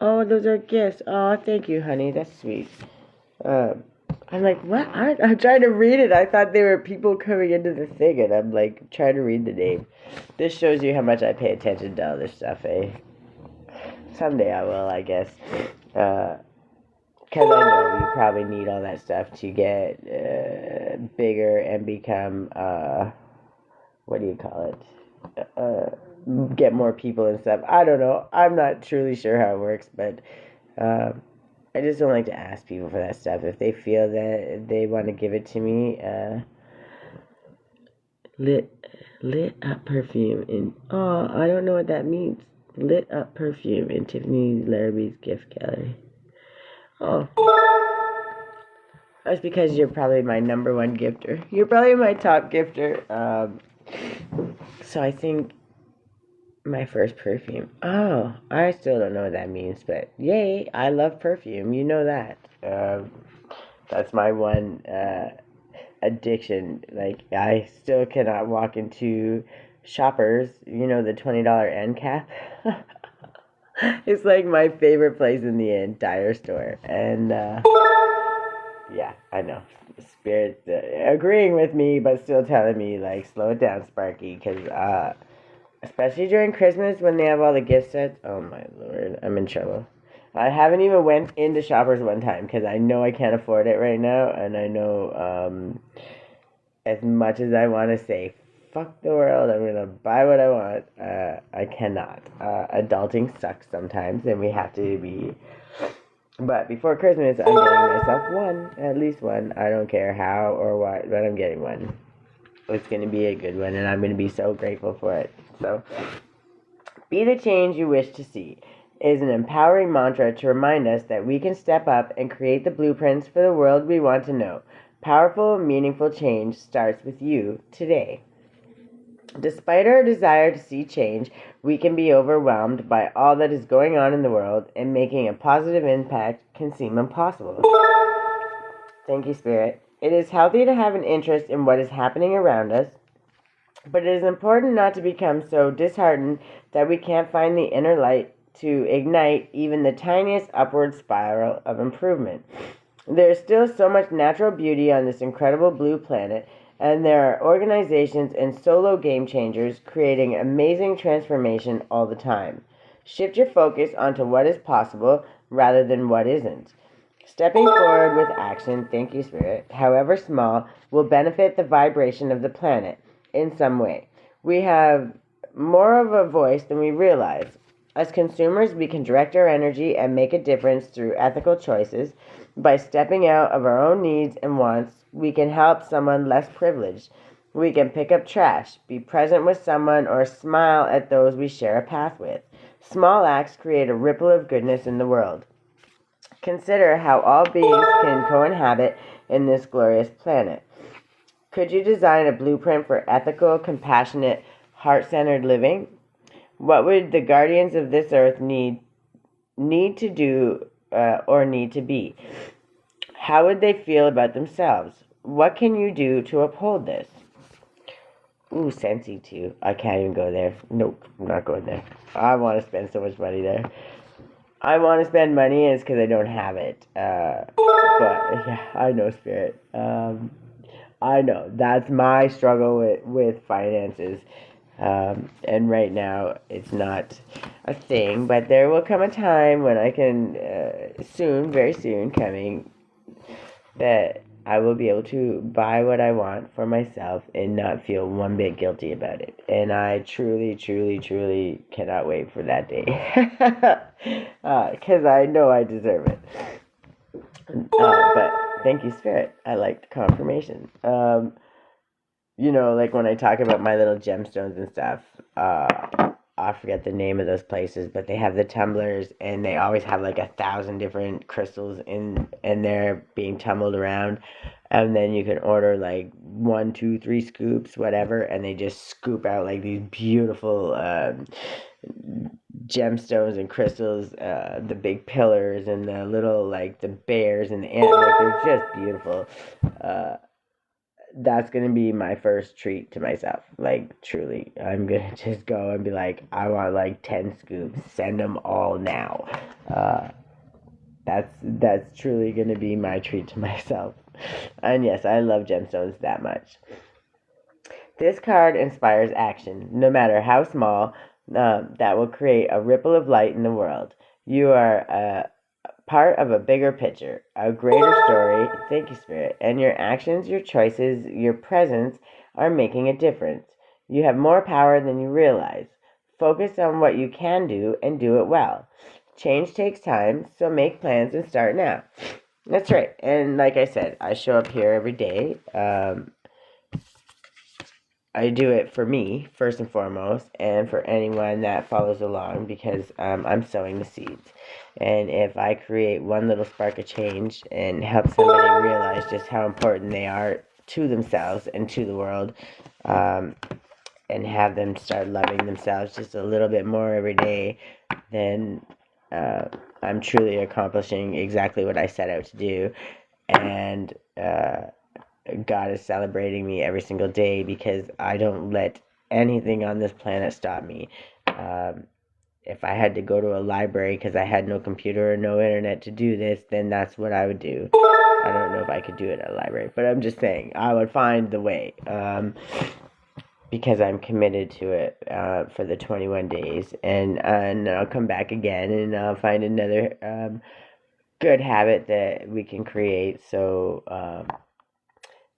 Oh, those are gifts. Oh, thank you, honey. That's sweet. I'm like, what? I'm trying to read it. I thought there were people coming into the thing, and I'm like, trying to read the name. This shows you how much I pay attention to all this stuff, eh? Someday I will, I guess. Because I know you probably need all that stuff to get bigger and become, what do you call it? Get more people and stuff. I don't know. I'm not truly sure how it works, but I just don't like to ask people for that stuff. If they feel that they want to give it to me, lit up perfume in, oh, I don't know what that means. Lit up perfume in Tiffany Larrabee's gift gallery. Oh, that's because you're probably my number one gifter. You're probably my top gifter. So I think my first perfume. Oh, I still don't know what that means, but yay, I love perfume. You know that. That's my one addiction. Like, I still cannot walk into Shoppers, you know, the $20 end cap. It's like my favorite place in the entire store. And yeah, I know. Spirit agreeing with me, but still telling me, like, slow it down, Sparky, because especially during Christmas when they have all the gift sets. Oh my lord, I'm in trouble. I haven't even went into Shoppers one time because I know I can't afford it right now, and I know as much as I want to say, fuck the world, I'm gonna buy what I want, I cannot. Adulting sucks sometimes, and we have to be. But before Christmas, I'm getting myself at least one. I don't care how or what, but I'm getting one. It's going to be a good one, and I'm going to be so grateful for it. So, be the change you wish to see is an empowering mantra to remind us that we can step up and create the blueprints for the world we want to know. Powerful, meaningful change starts with you today. Despite our desire to see change, we can be overwhelmed by all that is going on in the world, and making a positive impact can seem impossible. Thank you, Spirit. It is healthy to have an interest in what is happening around us, but it is important not to become so disheartened that we can't find the inner light to ignite even the tiniest upward spiral of improvement. There is still so much natural beauty on this incredible blue planet, and there are organizations and solo game changers creating amazing transformation all the time. Shift your focus onto what is possible rather than what isn't. Stepping forward with action, thank you, Spirit, however small, will benefit the vibration of the planet in some way. We have more of a voice than we realize. As consumers, we can direct our energy and make a difference through ethical choices. By stepping out of our own needs and wants, we can help someone less privileged. We can pick up trash, be present with someone, or smile at those we share a path with. Small acts create a ripple of goodness in the world. Consider how all beings can cohabit in this glorious planet. Could you design a blueprint for ethical, compassionate, heart-centered living? What would the guardians of this earth need to do or need to be? How would they feel about themselves? What can you do to uphold this? Ooh, Sensi too. I can't even go there. Nope, I'm not going there. I want to spend so much money there. I want to spend money, and it's because I don't have it. But yeah, I know, Spirit. I know that's my struggle with finances. And right now it's not a thing, but there will come a time when I can, soon, very soon coming, that I will be able to buy what I want for myself and not feel one bit guilty about it. And I truly, truly, truly cannot wait for that day. Because I know I deserve it. But thank you, Spirit. I like the confirmation. Like when I talk about my little gemstones and stuff, I forget the name of those places, but they have the tumblers, and they always have like 1,000 different crystals and they're being tumbled around, and then you can order like 1, 2, 3 scoops, whatever, and they just scoop out like these beautiful gemstones and crystals, the big pillars and the little like the bears and the ant, like they're just beautiful. That's gonna be my first treat to myself. Like truly, I'm gonna just go and be like, I want like 10 scoops. Send them all now. That's truly gonna be my treat to myself. And yes, I love gemstones that much. This card inspires action, no matter how small. That will create a ripple of light in the world. You are part of a bigger picture, a greater story. Thank you, Spirit. And your actions, your choices, your presence are making a difference. You have more power than you realize. Focus on what you can do and do it well. Change takes time, so make plans and start now. That's right. And like I said, I show up here every day. I do it for me, first and foremost, and for anyone that follows along, because I'm sowing the seeds. And if I create one little spark of change and help somebody realize just how important they are to themselves and to the world, and have them start loving themselves just a little bit more every day, then I'm truly accomplishing exactly what I set out to do. And God is celebrating me every single day, because I don't let anything on this planet stop me. If I had to go to a library because I had no computer or no internet to do this, then that's what I would do. I don't know if I could do it at a library, but I'm just saying I would find the way, because I'm committed to it for the 21 days, and I'll come back again and I'll find another good habit that we can create. So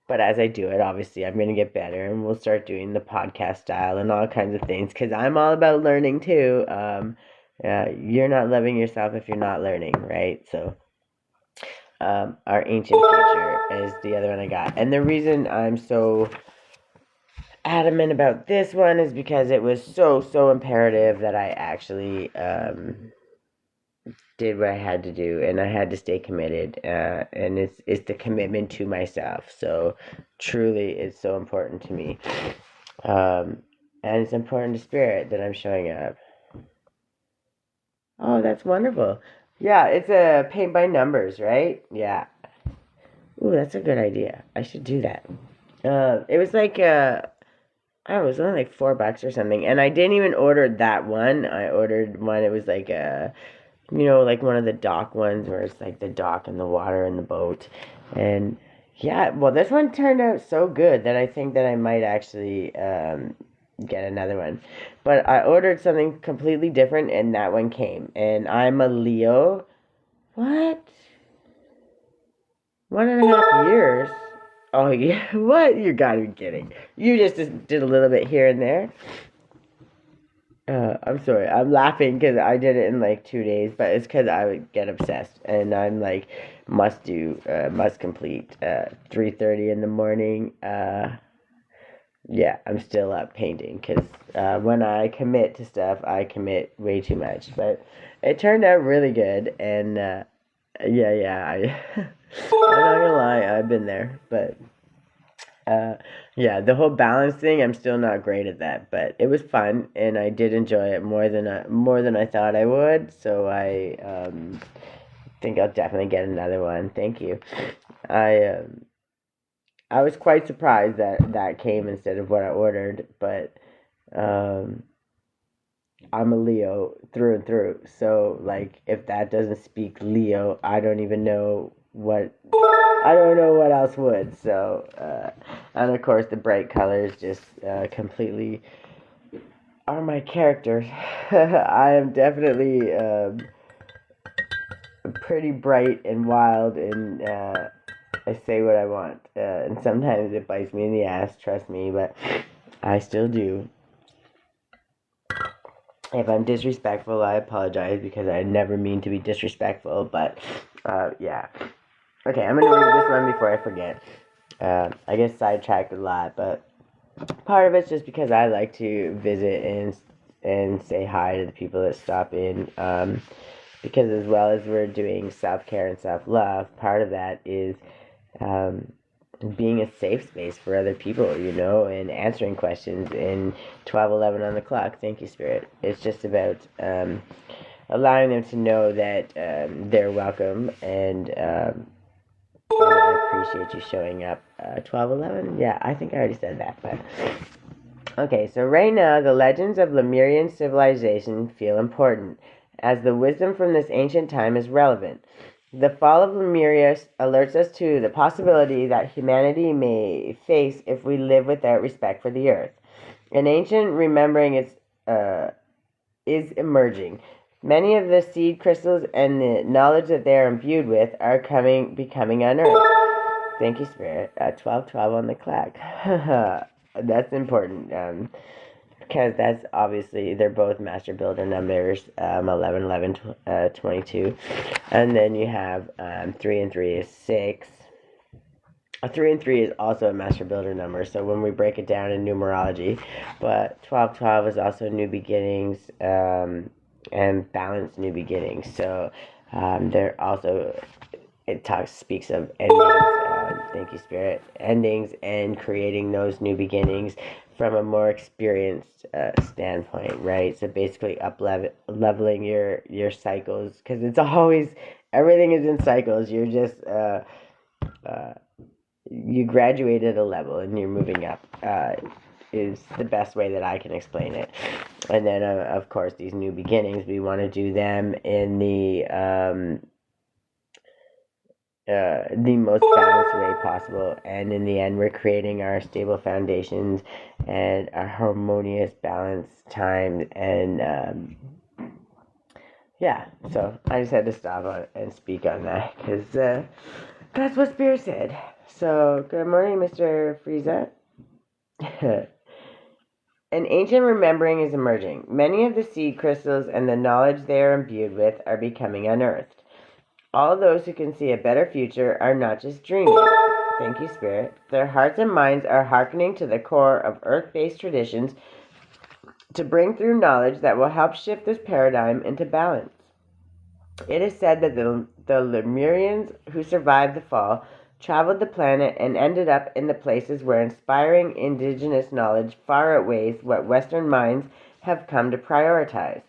but as I do it, obviously, I'm going to get better, and we'll start doing the podcast style and all kinds of things, because I'm all about learning too. You're not loving yourself if you're not learning, right? So our ancient future is the other one I got. And the reason I'm so adamant about this one is because it was so imperative that I actually did what I had to do, and I had to stay committed, and it's the commitment to myself. So truly, it's so important to me, and it's important to Spirit that I'm showing up. Oh, that's wonderful. Yeah, it's a paint by numbers, right? Yeah. Ooh, that's a good idea. I should do that. It was like I don't know, it was only like $4 or something, and I didn't even order that one. I ordered one. It was like like one of the dock ones where it's like the dock and the water and the boat. And yeah, well, this one turned out so good that I think that I might actually get another one. But I ordered something completely different, and that one came. And I'm a Leo. What? 1.5 years? Oh, yeah. What? You gotta be kidding. You just did a little bit here and there. I'm sorry. I'm laughing because I did it in like 2 days, but it's because I would get obsessed, and I'm like, must do, must complete. 3:30 in the morning. Yeah, I'm still up painting because when I commit to stuff, I commit way too much. But it turned out really good, and yeah. I'm not gonna lie, I've been there, but uh, yeah, the whole balance thing, I'm still not great at that, but it was fun, and I did enjoy it more than I thought I would. So I think I'll definitely get another one. Thank you. I um, I was quite surprised that that came instead of what I ordered, but um, I'm a Leo through and through. So like, if that doesn't speak Leo, I don't know what else would. So and of course the bright colors just completely are my character. I am definitely pretty bright and wild, and I say what I want. And sometimes it bites me in the ass, trust me, but I still do. If I'm disrespectful, I apologize because I never mean to be disrespectful, but yeah. Okay, I'm gonna read this one before I forget. I get sidetracked a lot, but part of it's just because I like to visit and say hi to the people that stop in. Because as well as we're doing self care and self love, part of that is um, being a safe space for other people, and answering questions in 12:11 on the clock. Thank you, Spirit. It's just about allowing them to know that they're welcome, and I appreciate you showing up. 12:11. Yeah, I think I already said that, but okay. So right now, the legends of Lemurian civilization feel important, as the wisdom from this ancient time is relevant. The fall of Lemuria alerts us to the possibility that humanity may face if we live without respect for the earth. An ancient remembering is emerging. Many of the seed crystals and the knowledge that they are imbued with are becoming unearthed. Thank you, Spirit. 12:12 on the clock. That's important. Because that's obviously, they're both master builder numbers, 11 11 22, and then you have 3 and 3 is 6. 3 and 3 is also a master builder number, so when we break it down in numerology, but 12:12 is also new beginnings, and balanced new beginnings. So they're also, speaks of endings. Thank you, Spirit. Endings and creating those new beginnings from a more experienced standpoint, right? So basically, leveling your cycles, because it's always, everything is in cycles. You're just uh, you graduated a level and you're moving up. Is the best way that I can explain it. And then, of course, these new beginnings, we want to do them in the most balanced way possible, and in the end we're creating our stable foundations and a harmonious balanced time, and yeah, so I just had to stop on and speak on that because that's what Spirit said. So good morning, Mr. Frieza. An ancient remembering is emerging. Many of the seed crystals and the knowledge they are imbued with are becoming unearthed. All those who can see a better future are not just dreaming. Thank you, Spirit. Their hearts and minds are hearkening to the core of earth-based traditions to bring through knowledge that will help shift this paradigm into balance. It is said that the Lemurians who survived the fall traveled the planet and ended up in the places where inspiring indigenous knowledge far outweighs what Western minds have come to prioritize.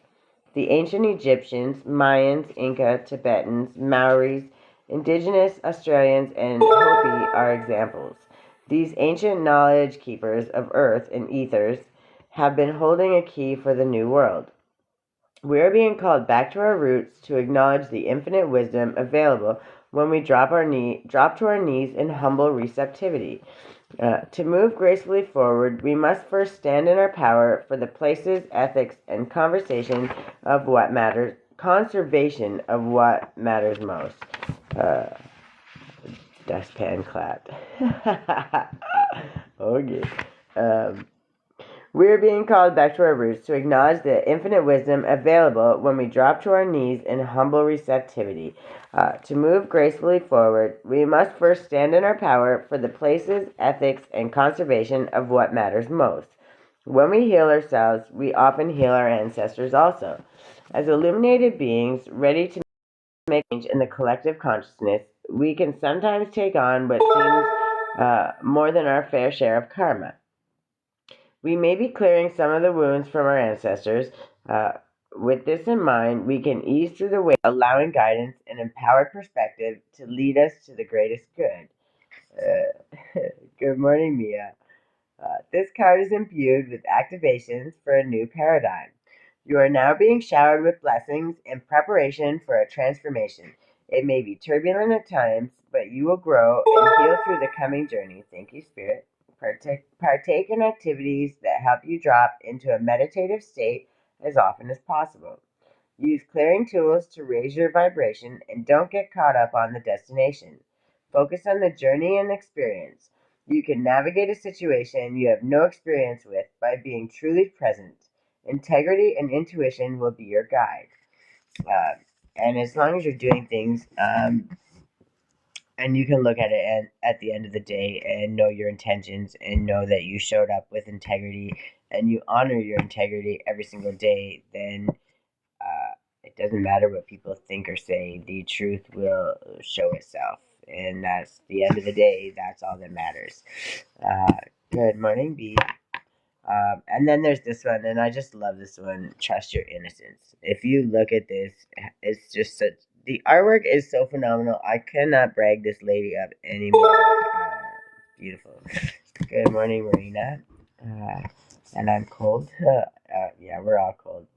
The ancient Egyptians, Mayans, Inca, Tibetans, Maoris, indigenous Australians, and Hopi are examples. These ancient knowledge keepers of earth and ethers have been holding a key for the new world. We are being called back to our roots to acknowledge the infinite wisdom available when we drop to our knees in humble receptivity. To move gracefully forward, we must first stand in our power for the places, ethics, and conservation of what matters most. Dustpan clapped. Okay. We are being called back to our roots to acknowledge the infinite wisdom available when we drop to our knees in humble receptivity. To move gracefully forward, we must first stand in our power for the places, ethics, and conservation of what matters most. When we heal ourselves, we often heal our ancestors also. As illuminated beings ready to make change in the collective consciousness, we can sometimes take on what seems more than our fair share of karma. We may be clearing some of the wounds from our ancestors. Uh, with this in mind, we can ease through the way, allowing guidance and empowered perspective to lead us to the greatest good. Good morning, Mia. This card is imbued with activations for a new paradigm. You are now being showered with blessings in preparation for a transformation. It may be turbulent at times, but you will grow and heal through the coming journey. Thank you, Spirit. Partake in activities that help you drop into a meditative state as often as possible. Use clearing tools to raise your vibration and don't get caught up on the destination. Focus on the journey and experience. You can navigate a situation you have no experience with by being truly present. Integrity and intuition will be your guide. Uh, and as long as you're doing things, and you can look at it at the end of the day and know your intentions and know that you showed up with integrity and you honor your integrity every single day, then it doesn't matter what people think or say. The truth will show itself. And that's the end of the day. That's all that matters. Uh, Good morning, B. And then there's this one, and I just love this one. Trust your innocence. If you look at this, it's just such. The artwork is so phenomenal. I cannot brag this lady up anymore. Beautiful. Good morning, Marina. And I'm cold. Yeah, we're all cold.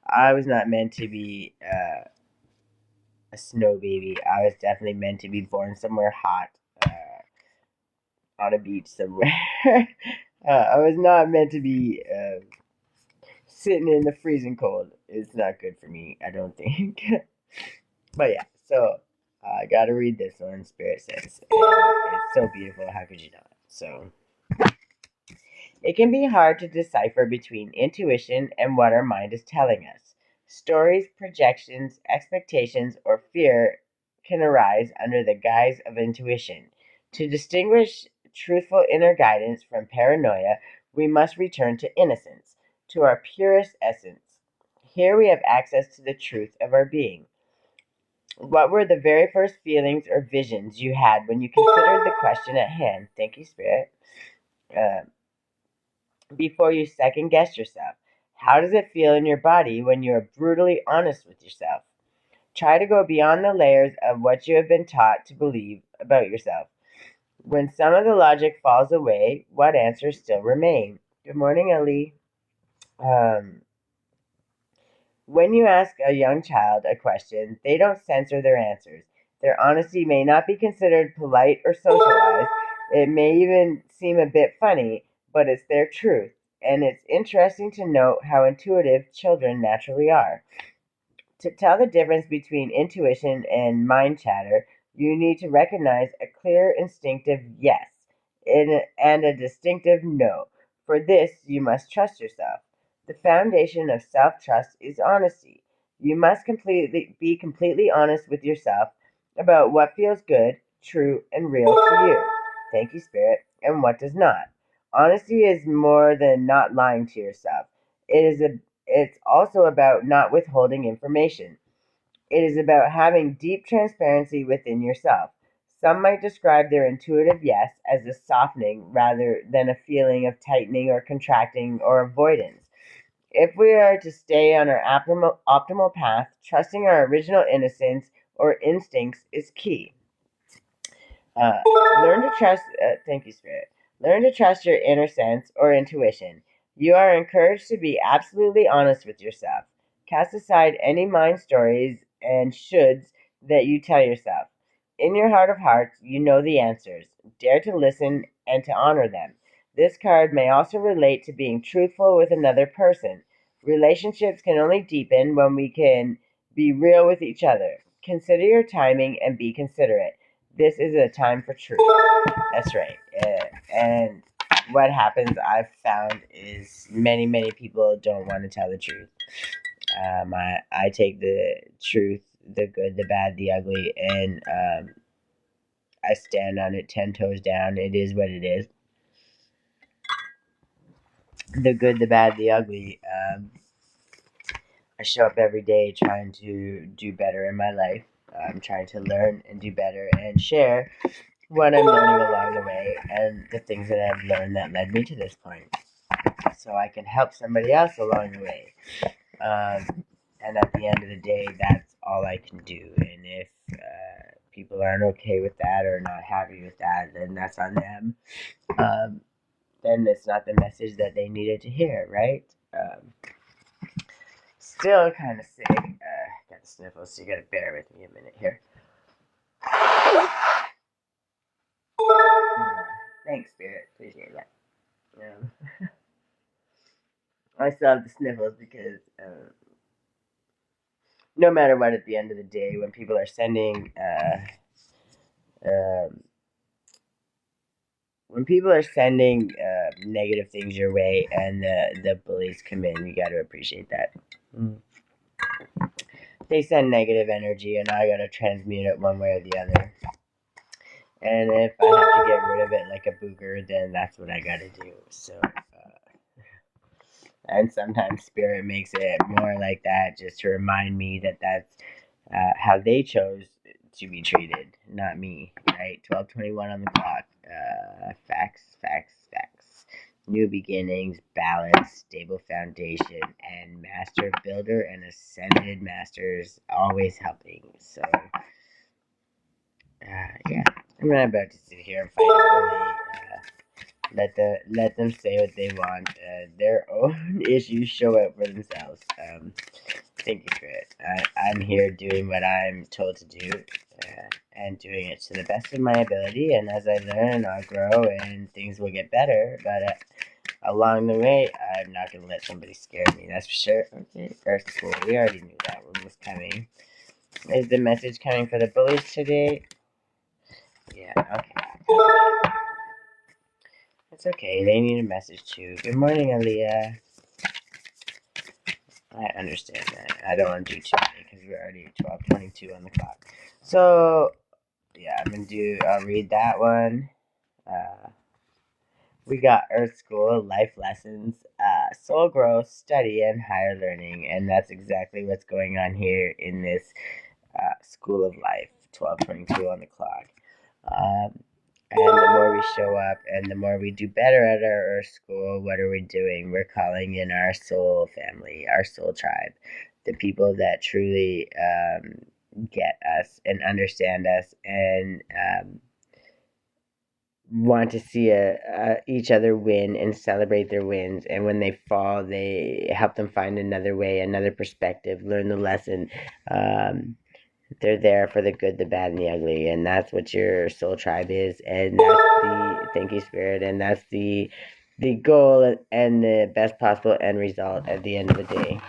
I was not meant to be a snow baby. I was definitely meant to be born somewhere hot, on a beach somewhere. I was not meant to be sitting in the freezing cold. It's not good for me, I don't think. But yeah, so I gotta read this one, Spirit says. And it's so beautiful, how could you not? So, it can be hard to decipher between intuition and what our mind is telling us. Stories, projections, expectations, or fear can arise under the guise of intuition. To distinguish truthful inner guidance from paranoia, we must return to innocence, to our purest essence. Here we have access to the truth of our being. What were the very first feelings or visions you had when you considered the question at hand? Thank you, Spirit. Uh, Before you second guess yourself. How does it feel in your body when you are brutally honest with yourself? Try to go beyond the layers of what you have been taught to believe about yourself. When some of the logic falls away, what answers still remain? Good morning, Ellie. Um, when you ask a young child a question, they don't censor their answers. Their honesty may not be considered polite or socialized. It may even seem a bit funny, but it's their truth. And it's interesting to note how intuitive children naturally are. To tell the difference between intuition and mind chatter, you need to recognize a clear instinctive yes and a distinctive no. For this, you must trust yourself. The foundation of self-trust is honesty. You must be completely honest with yourself about what feels good, true, and real to you. Thank you, Spirit, and what does not. Honesty is more than not lying to yourself. It's also about not withholding information. It is about having deep transparency within yourself. Some might describe their intuitive yes as a softening rather than a feeling of tightening or contracting or avoidance. If we are to stay on our optimal path, trusting our original innocence or instincts is key. Uh, Learn to trust. Thank you, Spirit. Learn to trust your inner sense or intuition. You are encouraged to be absolutely honest with yourself. Cast aside any mind stories and shoulds that you tell yourself. In your heart of hearts, you know the answers. Dare to listen and to honor them. This card may also relate to being truthful with another person. Relationships can only deepen when we can be real with each other. Consider your timing and be considerate. This is a time for truth. That's right. And what happens I've found is many people don't want to tell the truth. I take the truth, the good, the bad, the ugly, and I stand on it 10 toes down. It is what it is. The good, the bad, the ugly. I show up every day trying to do better in my life. I'm trying to learn and do better and share what I'm learning along the way and the things that I've learned that led me to this point, so I can help somebody else along the way. And at the end of the day, that's all I can do. And if people aren't okay with that or not happy with that, then that's on them. Then it's not the message that they needed to hear, right? Still kind of sick. Got the sniffles, so you gotta bear with me a minute here. Thanks, Spirit. Appreciate that. I still have the sniffles because no matter what, at the end of the day, when people are sending um, negative things your way and the bullies come in, you got to appreciate that. They send negative energy, and I got to transmute it one way or the other. And if I have to get rid of it like a booger, then that's what I got to do. So, and sometimes Spirit makes it more like that just to remind me that that's how they chose to be treated, not me, right? 12:21 on the clock. Facts. New beginnings, balance, stable foundation, and master builder and ascended masters always helping. So, yeah, I'm not about to sit here and fight a bully. Let them say what they want. Their own issues show up for themselves. Thank you for it. I'm here doing what I'm told to do, and doing it to the best of my ability. And as I learn, I'll grow, and things will get better. But along the way, I'm not gonna let somebody scare me. That's for sure. Okay, that's cool. We already knew that one was coming. Is the message coming for the bullies today? Yeah. Okay. It's okay. They need a message too. Good morning, Aaliyah. I understand that. I don't want to do too many because we're already at 12:22 on the clock. So, yeah, I'll read that one. We got Earth School, Life Lessons, Soul Growth, Study, and Higher Learning. And that's exactly what's going on here in this School of Life, 12:22 on the clock. And the more we show up and the more we do better at our Earth School, what are we doing? We're calling in our soul family, our soul tribe, the people that truly get us and understand us and want to see each other win and celebrate their wins. And when they fall, they help them find another way, another perspective, learn the lesson. They're there for the good, the bad, and the ugly, and that's what your soul tribe is, and that's the thank you, Spirit, and that's the goal and the best possible end result at the end of the day.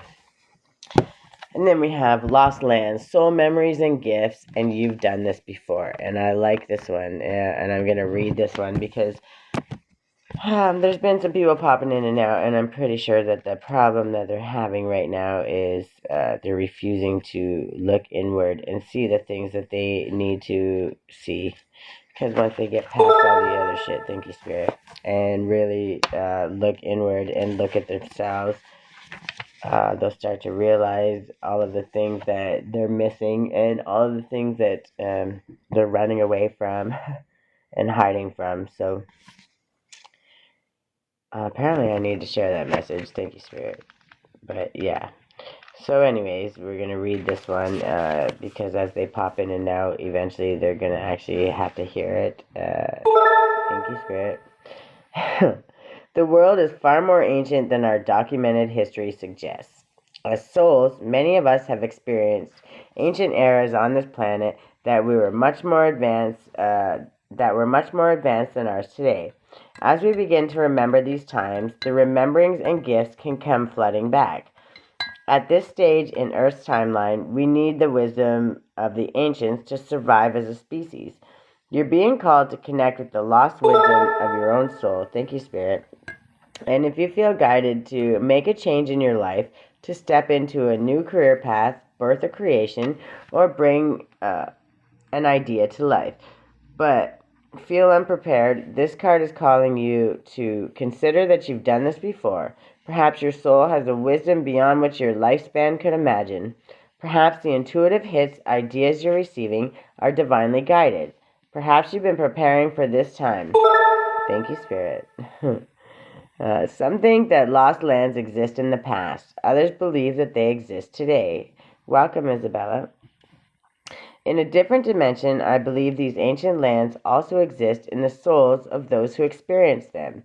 And then we have Lost Lands, Soul Memories and Gifts, and You've Done This Before. And I like this one, and I'm going to read this one because there's been some people popping in and out, and I'm pretty sure that the problem that they're having right now is they're refusing to look inward and see the things that they need to see. Because once they get past all the other shit, thank you, Spirit, and really look inward and look at themselves, they'll start to realize all of the things that they're missing and all of the things that they're running away from and hiding from. So, apparently I need to share that message. Thank you, Spirit. But yeah. So anyways, we're going to read this one because as they pop in and out, eventually they're going to actually have to hear it. Thank you, Spirit. The world is far more ancient than our documented history suggests. As souls, many of us have experienced ancient eras on this planet that were much more advanced than ours today. As we begin to remember these times, the rememberings and gifts can come flooding back. At this stage in Earth's timeline, we need the wisdom of the ancients to survive as a species. You're being called to connect with the lost wisdom of your own soul. Thank you, Spirit. And if you feel guided to make a change in your life, to step into a new career path, birth a creation, or bring an idea to life, but feel unprepared, this card is calling you to consider that you've done this before. Perhaps your soul has a wisdom beyond what your lifespan could imagine. Perhaps the intuitive hits, ideas you're receiving are divinely guided. Perhaps you've been preparing for this time. Thank you, Spirit. Some think that lost lands exist in the past. Others believe that they exist today. Welcome, Isabella. In a different dimension, I believe these ancient lands also exist in the souls of those who experience them.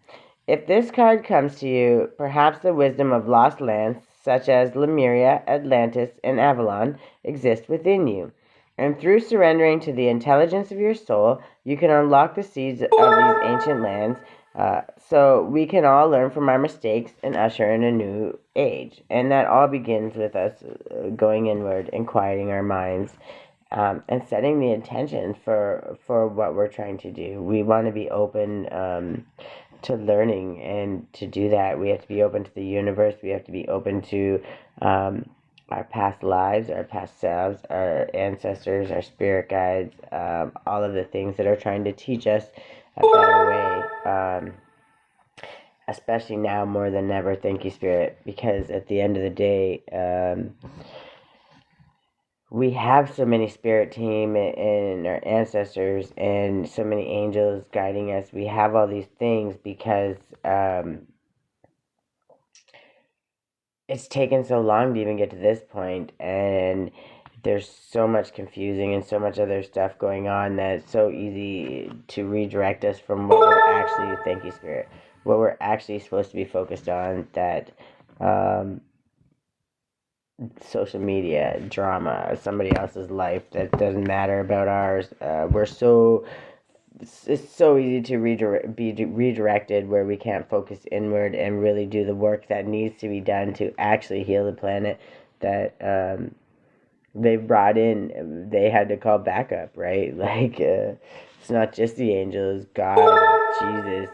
If this card comes to you, perhaps the wisdom of lost lands, such as Lemuria, Atlantis, and Avalon, exist within you. And through surrendering to the intelligence of your soul, you can unlock the seeds of these ancient lands, so we can all learn from our mistakes and usher in a new age. And that all begins with us going inward and quieting our minds, and setting the intention for what we're trying to do. We want to be open to learning, and to do that, we have to be open to the universe. We have to be open to our past lives, our past selves, our ancestors, our spirit guides, all of the things that are trying to teach us a better way. Especially now more than ever, thank you, Spirit, because at the end of the day, we have so many spirit team and our ancestors and so many angels guiding us. We have all these things because it's taken so long to even get to this point, and there's so much confusing and so much other stuff going on that it's so easy to redirect us from what we're actually, thank you, Spirit, what we're actually supposed to be focused on. That social media drama, somebody else's life that doesn't matter about ours. It's so easy to be redirected, where we can't focus inward and really do the work that needs to be done to actually heal the planet. That they brought in, they had to call backup, right? Like, it's not just the angels, God, Jesus,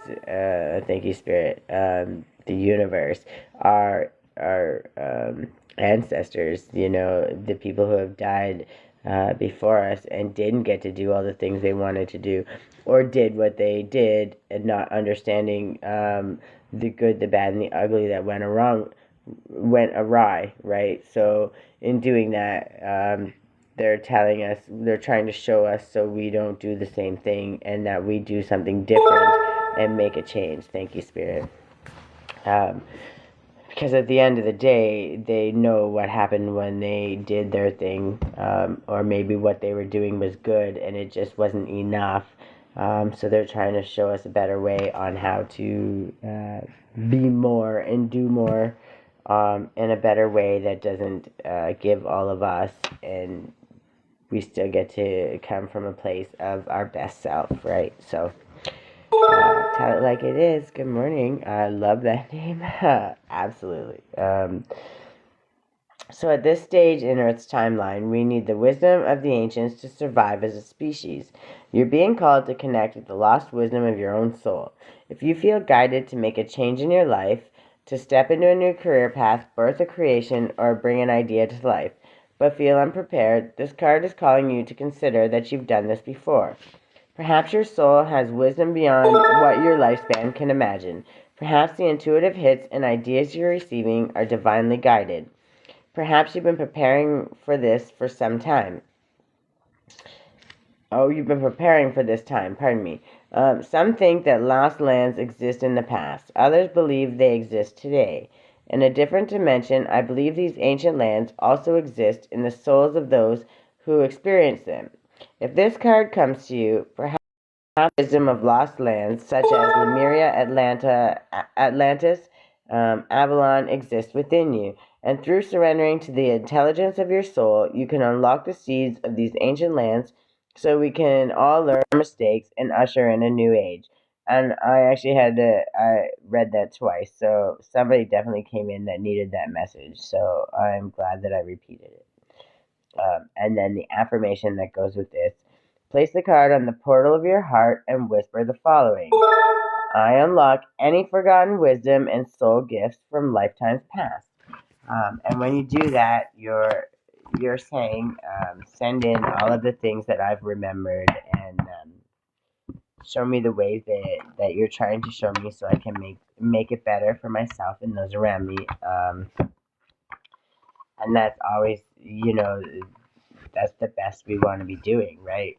thank you, Spirit, the universe, our ancestors, the people who have died before us and didn't get to do all the things they wanted to do, or did what they did and not understanding the good, the bad, and the ugly that went awry, right? So in doing that, they're telling us, they're trying to show us so we don't do the same thing, and that we do something different and make a change. Thank you, Spirit. Because at the end of the day, they know what happened when they did their thing, or maybe what they were doing was good and it just wasn't enough. So they're trying to show us a better way on how to be more and do more, in a better way that doesn't give all of us, and we still get to come from a place of our best self, right? So tell it like it is. Good morning. I love that name. Absolutely. So at this stage in Earth's timeline, we need the wisdom of the ancients to survive as a species. You're being called to connect with the lost wisdom of your own soul. If you feel guided to make a change in your life, to step into a new career path, birth a creation, or bring an idea to life, but feel unprepared, this card is calling you to consider that you've done this before. Perhaps your soul has wisdom beyond what your lifespan can imagine. Perhaps the intuitive hits and ideas you're receiving are divinely guided. Perhaps you've been preparing for this for some time. Oh, you've been preparing for this time, pardon me. Some think that lost lands exist in the past. Others believe they exist today. In a different dimension, I believe these ancient lands also exist in the souls of those who experience them. If this card comes to you, perhaps wisdom of lost lands, such as Lemuria, Atlantis, Avalon, exist within you. And through surrendering to the intelligence of your soul, you can unlock the seeds of these ancient lands, so we can all learn our mistakes and usher in a new age. And I read that twice, so somebody definitely came in that needed that message. So I'm glad that I repeated it. And then the affirmation that goes with this: Place the card on the portal of your heart and whisper the following. I unlock any forgotten wisdom and soul gifts from lifetimes past. And when you do that, you're saying, send in all of the things that I've remembered and show me the ways that you're trying to show me so I can make it better for myself and those around me. And that's always, that's the best we want to be doing, right?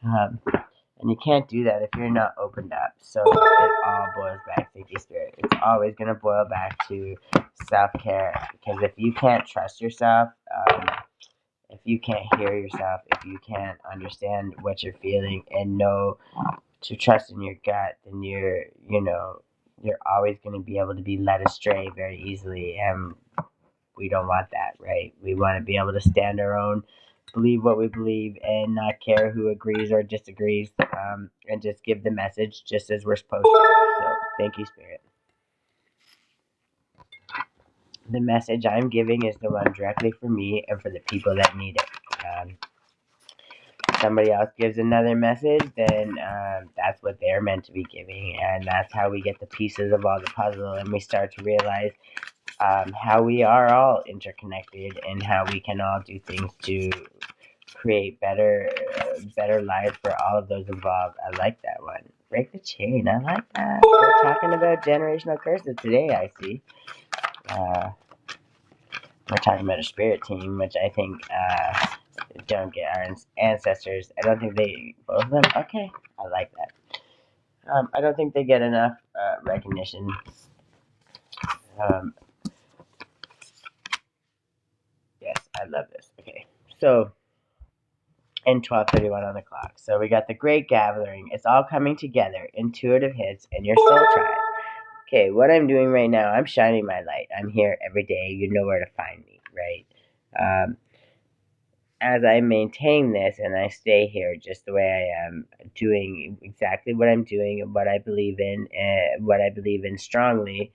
And you can't do that if you're not opened up. So it all boils back, thank you, Spirit. It's always going to boil back to self-care. Because if you can't trust yourself, if you can't hear yourself, if you can't understand what you're feeling and know to trust in your gut, then you're always going to be able to be led astray very easily. And we don't want that, right? We want to be able to stand our own, believe what we believe, and not care who agrees or disagrees, and just give the message just as we're supposed to. So, thank you, Spirit. The message I'm giving is the one directly for me and for the people that need it. Somebody else gives another message, then that's what they're meant to be giving, and that's how we get the pieces of all the puzzle, and we start to realize how we are all interconnected and how we can all do things to create better lives for all of those involved. I like that one. Break the chain. I like that. We're talking about generational curses today, I see. We're talking about a spirit team, which I think don't get our ancestors. I don't think they, both of them, okay, I like that. I don't think they get enough recognition. Yes, I love this. Okay, so, and 12:31 on the clock. So we got the Great Gathering. It's all coming together. Intuitive hits and your soul tribe. Okay, what I'm doing right now, I'm shining my light. I'm here every day. You know where to find me, right? As I maintain this and I stay here just the way I am, doing exactly what I'm doing and what I believe in, strongly,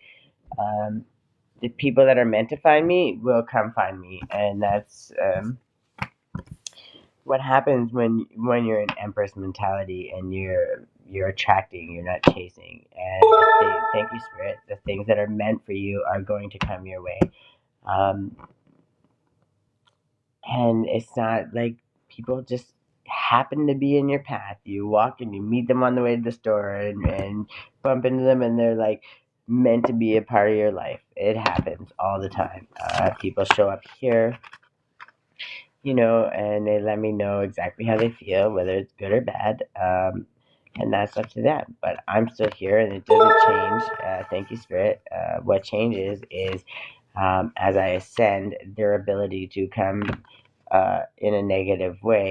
the people that are meant to find me will come find me, and that's what happens when you're in Empress mentality and you're attracting, you're not chasing. And thank you, Spirit. The things that are meant for you are going to come your way. And it's not like people just happen to be in your path. You walk and you meet them on the way to the store and bump into them, and they're like meant to be a part of your life. It happens all the time. People show up here, and they let me know exactly how they feel, whether it's good or bad. And that's up to them. But I'm still here, and it doesn't change. Thank you, Spirit. What changes is as I ascend, their ability to come in a negative way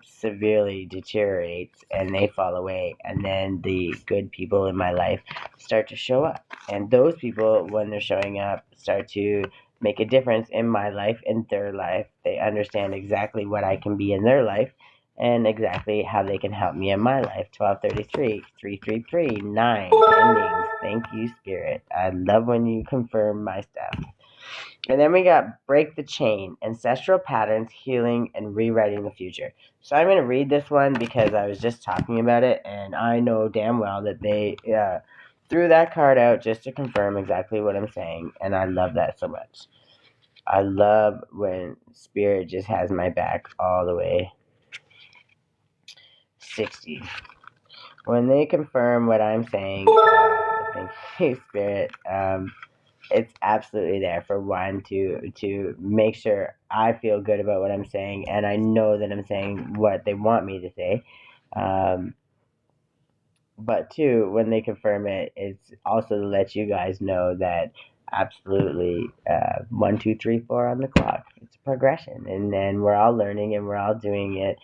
severely deteriorates and they fall away, and then the good people in my life start to show up, and those people, when they're showing up, start to make a difference in my life, in their life. They understand exactly what I can be in their life and exactly how they can help me in my life. 1233 333 9 endings. Thank you, Spirit. I love when you confirm my stuff. And then we got Break the Chain, Ancestral Patterns, Healing, and Rewriting the Future. So I'm going to read this one because I was just talking about it, and I know damn well that they threw that card out just to confirm exactly what I'm saying, and I love that so much. I love when Spirit just has my back all the way. 60. When they confirm what I'm saying, thank you, Spirit. It's absolutely there for one to make sure I feel good about what I'm saying, and I know that I'm saying what they want me to say. But two, when they confirm it, it's also to let you guys know that absolutely 1, 2, 3, 4 on the clock. It's a progression, and then we're all learning and we're all doing it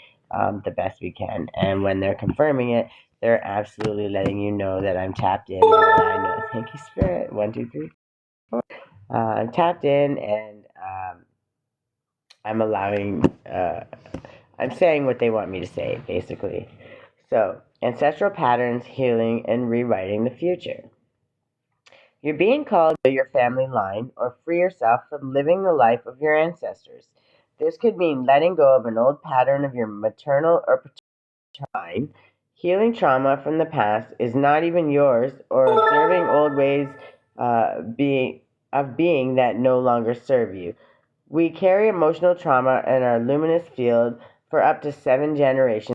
the best we can. And when they're confirming it, they're absolutely letting you know that I'm tapped in. And I know. Thank you, Spirit. 1, 2, 3. I'm tapped in, and I'm allowing, I'm saying what they want me to say, basically. So, ancestral patterns, healing, and rewriting the future. You're being called to your family line or free yourself from living the life of your ancestors. This could mean letting go of an old pattern of your maternal or paternal time. Healing trauma from the past is not even yours, or observing old ways being that no longer serve you. We carry emotional trauma in our luminous field for up to 7 generations.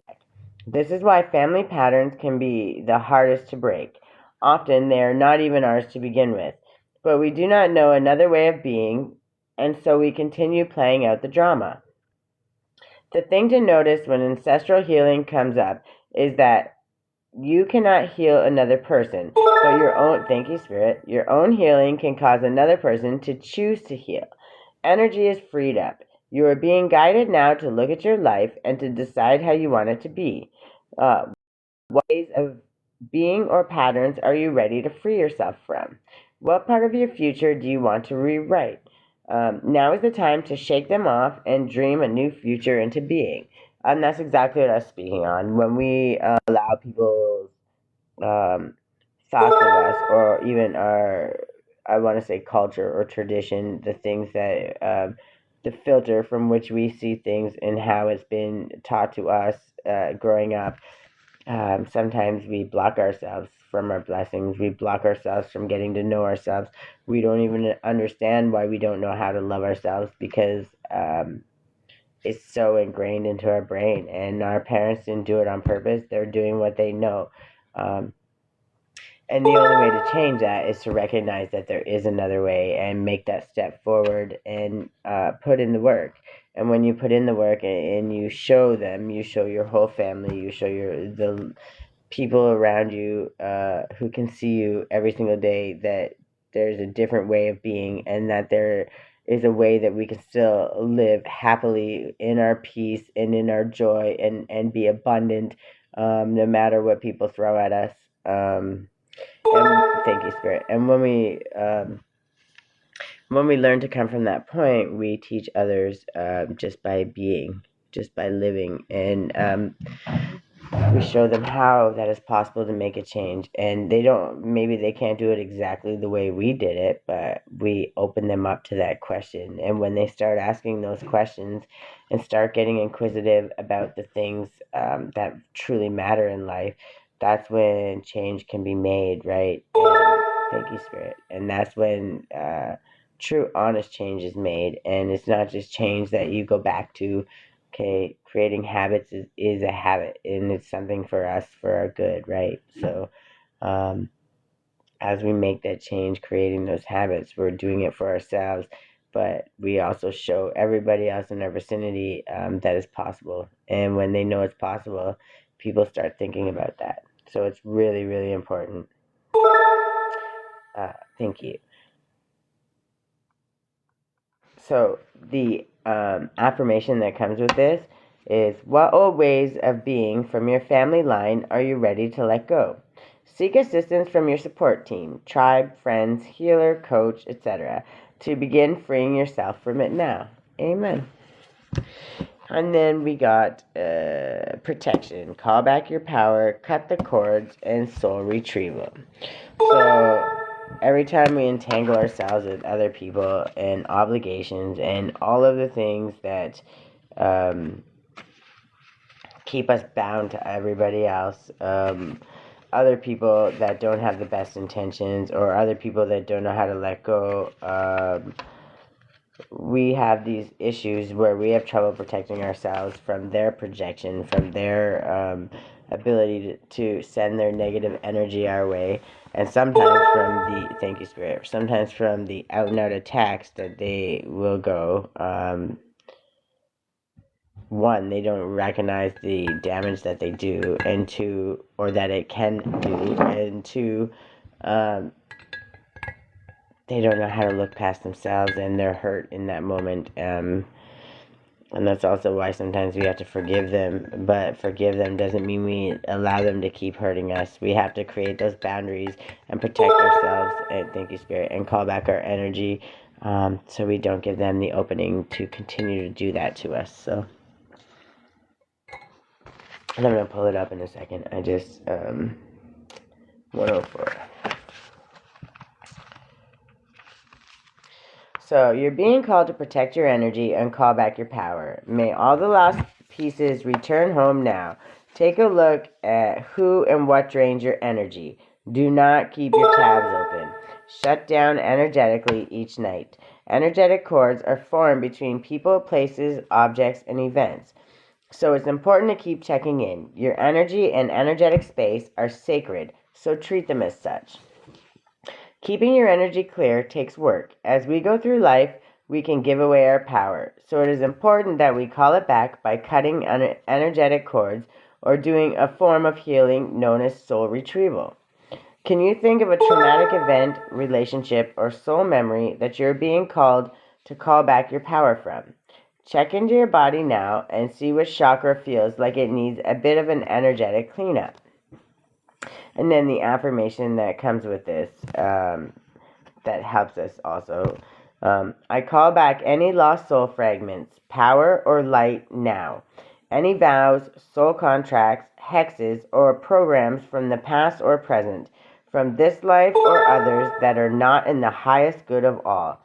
This is why family patterns can be the hardest to break. Often they are not even ours to begin with, but we do not know another way of being, and so we continue playing out the drama. The thing to notice when ancestral healing comes up is that you cannot heal another person, but your own, thank you, Spirit, your own healing can cause another person to choose to heal. Energy is freed up. You are being guided now to look at your life and to decide how you want it to be. What ways of being or patterns are you ready to free yourself from? What part of your future do you want to rewrite? Now is the time to shake them off and dream a new future into being. And that's exactly what I was speaking on. When we allow people's um, thoughts of us, or even our, I want to say, culture or tradition, the things that, the filter from which we see things and how it's been taught to us growing up. Sometimes we block ourselves from our blessings. We block ourselves from getting to know ourselves. We don't even understand why we don't know how to love ourselves, because it's so ingrained into our brain. And our parents didn't do it on purpose. They're doing what they know. Um, and the only way to change that is to recognize that there is another way and make that step forward and put in the work. And when you put in the work and you show them, you show your whole family, you show the people around you who can see you every single day, that there's a different way of being, and that there is a way that we can still live happily in our peace and in our joy, and be abundant, no matter what people throw at us. And thank you, Spirit. And when we learn to come from that point, we teach others, just by being, just by living, and we show them how that is possible to make a change. And maybe they can't do it exactly the way we did it, but we open them up to that question. And when they start asking those questions and start getting inquisitive about the things that truly matter in life, that's when change can be made, right? And thank you, Spirit. And that's when true, honest change is made. And it's not just change that you go back to. Okay, creating habits is a habit, and it's something for us, for our good, right? So um, as we make that change, creating those habits, we're doing it for ourselves, but we also show everybody else in our vicinity that it's possible. And when they know it's possible, people start thinking about that. So it's really, really important. Thank you. So the affirmation that comes with this is, what old ways of being from your family line are you ready to let go? Seek assistance from your support team, tribe, friends, healer, coach, etc., to begin freeing yourself from it now. Amen. And then we got protection, call back your power, cut the cords, and soul retrieval. So every time we entangle ourselves with other people and obligations and all of the things that keep us bound to everybody else, other people that don't have the best intentions, or other people that don't know how to let go, we have these issues where we have trouble protecting ourselves from their projection, from their ability to send their negative energy our way, and sometimes from the, thank you, Spirit, sometimes from the out and out attacks that they will go. One, they don't recognize the damage that they do, and two, or that it can do, and two, they don't know how to look past themselves, and they're hurt in that moment. And that's also why sometimes we have to forgive them. But forgive them doesn't mean we allow them to keep hurting us. We have to create those boundaries and protect ourselves, and thank you, Spirit, and call back our energy, so we don't give them the opening to continue to do that to us. So, and I'm going to pull it up in a second. I just, 104. So you're being called to protect your energy and call back your power. May all the lost pieces return home now. Take a look at who and what drains your energy. Do not keep your tabs open. Shut down energetically each night. Energetic cords are formed between people, places, objects, and events. So it's important to keep checking in. Your energy and energetic space are sacred, so treat them as such. Keeping your energy clear takes work. As we go through life, we can give away our power. So it is important that we call it back by cutting energetic cords or doing a form of healing known as soul retrieval. Can you think of a traumatic event, relationship, or soul memory that you're being called to call back your power from? Check into your body now and see which chakra feels like it needs a bit of an energetic cleanup. And then the affirmation that comes with this that helps us also. I call back any lost soul fragments, power or light now. Any vows, soul contracts, hexes, or programs from the past or present, from this life or others that are not in the highest good of all.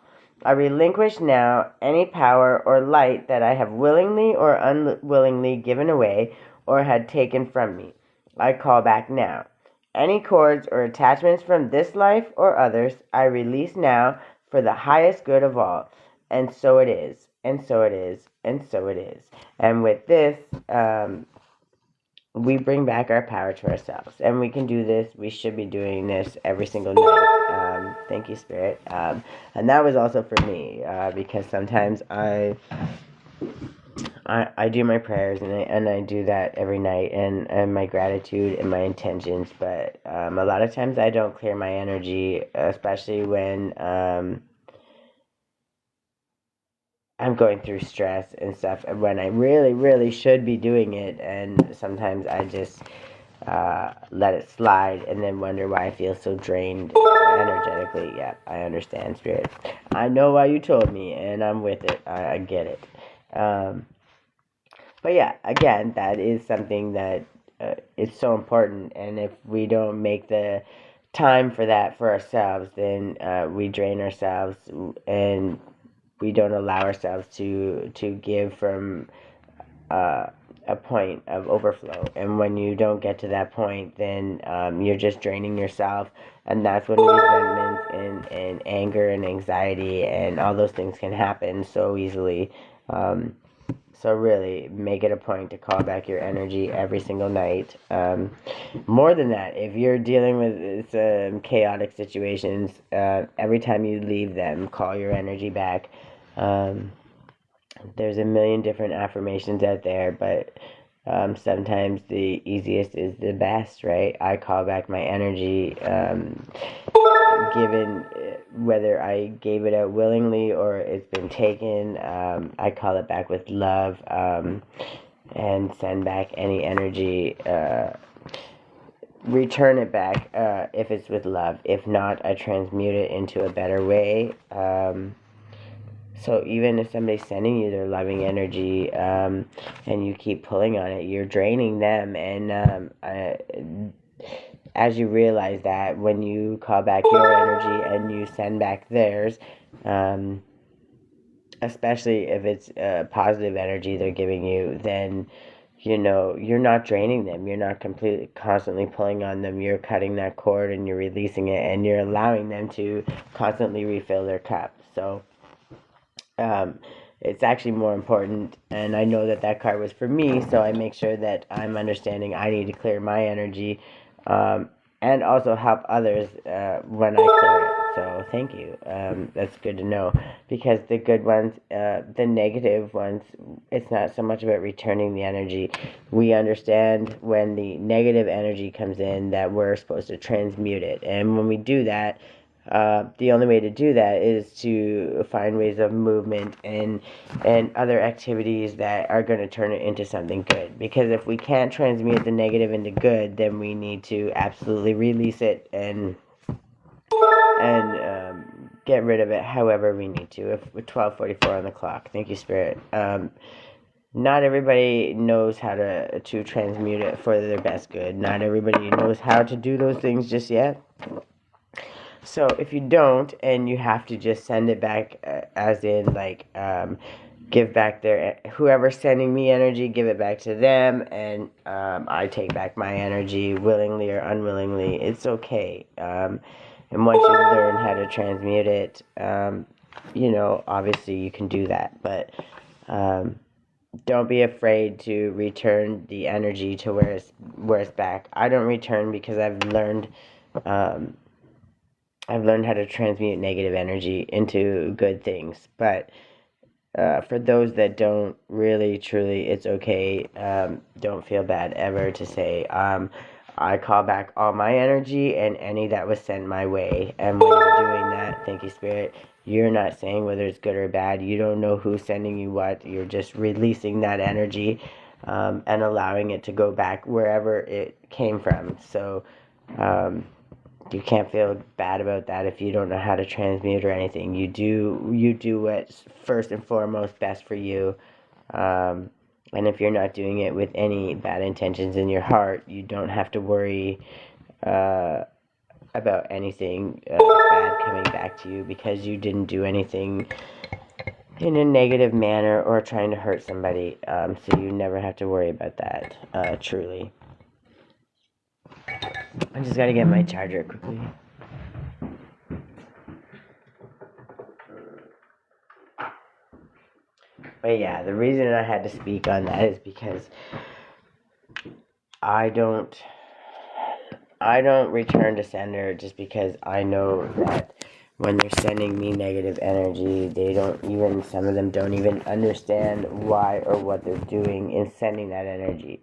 I relinquish now any power or light that I have willingly or unwillingly given away or had taken from me. I call back now. Any cords or attachments from this life or others, I release now for the highest good of all. And so it is, and so it is, and so it is. And with this, we bring back our power to ourselves. And we can do this. We should be doing this every single night. Thank you, Spirit. And that was also for me, because sometimes I do my prayers and I do that every night and my gratitude and my intentions, but a lot of times I don't clear my energy, especially when I'm going through stress and stuff, when I really, really should be doing it, and sometimes I just let it slide and then wonder why I feel so drained energetically. Yeah, I understand, Spirit. I know why you told me, and I'm with it. I get it. But yeah, again, that is something that is so important, and if we don't make the time for that for ourselves, then we drain ourselves and we don't allow ourselves to give from a point of overflow. And when you don't get to that point, then you're just draining yourself, and that's when resentment and anger and anxiety and all those things can happen so easily. So really, make it a point to call back your energy every single night. More than that, if you're dealing with some chaotic situations, every time you leave them, call your energy back. There's a million different affirmations out there, but sometimes the easiest is the best, right? I call back my energy, given whether I gave it out willingly or it's been taken. I call it back with love, and send back any energy. Return it back if it's with love. If not, I transmute it into a better way. So even if somebody's sending you their loving energy, and you keep pulling on it, you're draining them. And as you realize that, when you call back your energy and you send back theirs, especially if it's positive energy they're giving you, then you're not draining them. You're not completely constantly pulling on them. You're cutting that cord and you're releasing it, and you're allowing them to constantly refill their cup. So it's actually more important, and I know that card was for me, so I make sure that I'm understanding I need to clear my energy, and also help others when I clear it. So thank you. That's good to know, because the good ones, the negative ones, it's not so much about returning the energy. We understand when the negative energy comes in that we're supposed to transmute it, and when we do that, the only way to do that is to find ways of movement and other activities that are going to turn it into something good. Because if we can't transmute the negative into good, then we need to absolutely release it and get rid of it however we need to. If we're 12:44 on the clock, thank you, Spirit. Not everybody knows how to transmute it for their best good. Not everybody knows how to do those things just yet. So if you don't, and you have to just send it back, as in like give back their, whoever's sending me energy, give it back to them, and I take back my energy willingly or unwillingly. It's okay. And once you learn how to transmute it, obviously you can do that, but don't be afraid to return the energy to where it's back. I don't return because I've learned how to transmute negative energy into good things, but for those that don't, really, truly, it's okay. Don't feel bad ever to say, I call back all my energy and any that was sent my way. And when you're doing that, thank you, Spirit, you're not saying whether it's good or bad. You don't know who's sending you what. You're just releasing that energy and allowing it to go back wherever it came from. So, you can't feel bad about that if you don't know how to transmute or anything. You do what's first and foremost best for you. And if you're not doing it with any bad intentions in your heart, you don't have to worry about anything bad coming back to you, because you didn't do anything in a negative manner or trying to hurt somebody. So you never have to worry about that, truly. I just gotta get my charger quickly. But yeah, the reason I had to speak on that is because I don't return to sender, just because I know that when they're sending me negative energy, some of them don't even understand why or what they're doing in sending that energy.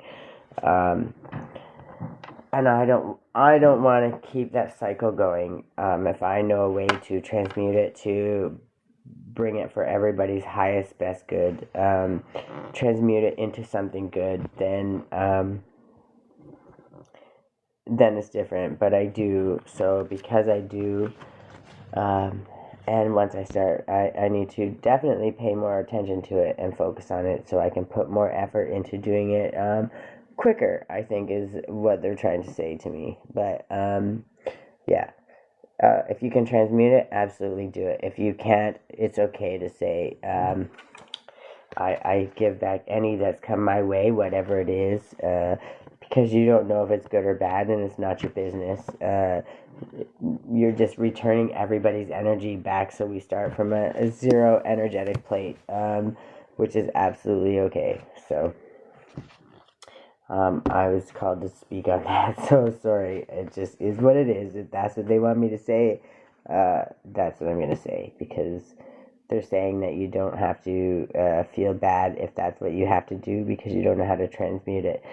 And I don't want to keep that cycle going. If I know a way to transmute it, to bring it for everybody's highest, best good, transmute it into something good, then it's different. But I do, so because I do, and once I start, I need to definitely pay more attention to it and focus on it, so I can put more effort into doing it quicker, I think, is what they're trying to say to me. But yeah. If you can transmute it, absolutely do it. If you can't, it's okay to say, I give back any that's come my way, whatever it is, because you don't know if it's good or bad, and it's not your business. You're just returning everybody's energy back, so we start from a zero energetic plate, which is absolutely okay. So I was called to speak on that, so sorry. It just is what it is. If that's what they want me to say, that's what I'm going to say, because they're saying that you don't have to feel bad if that's what you have to do, because you don't know how to transmute it.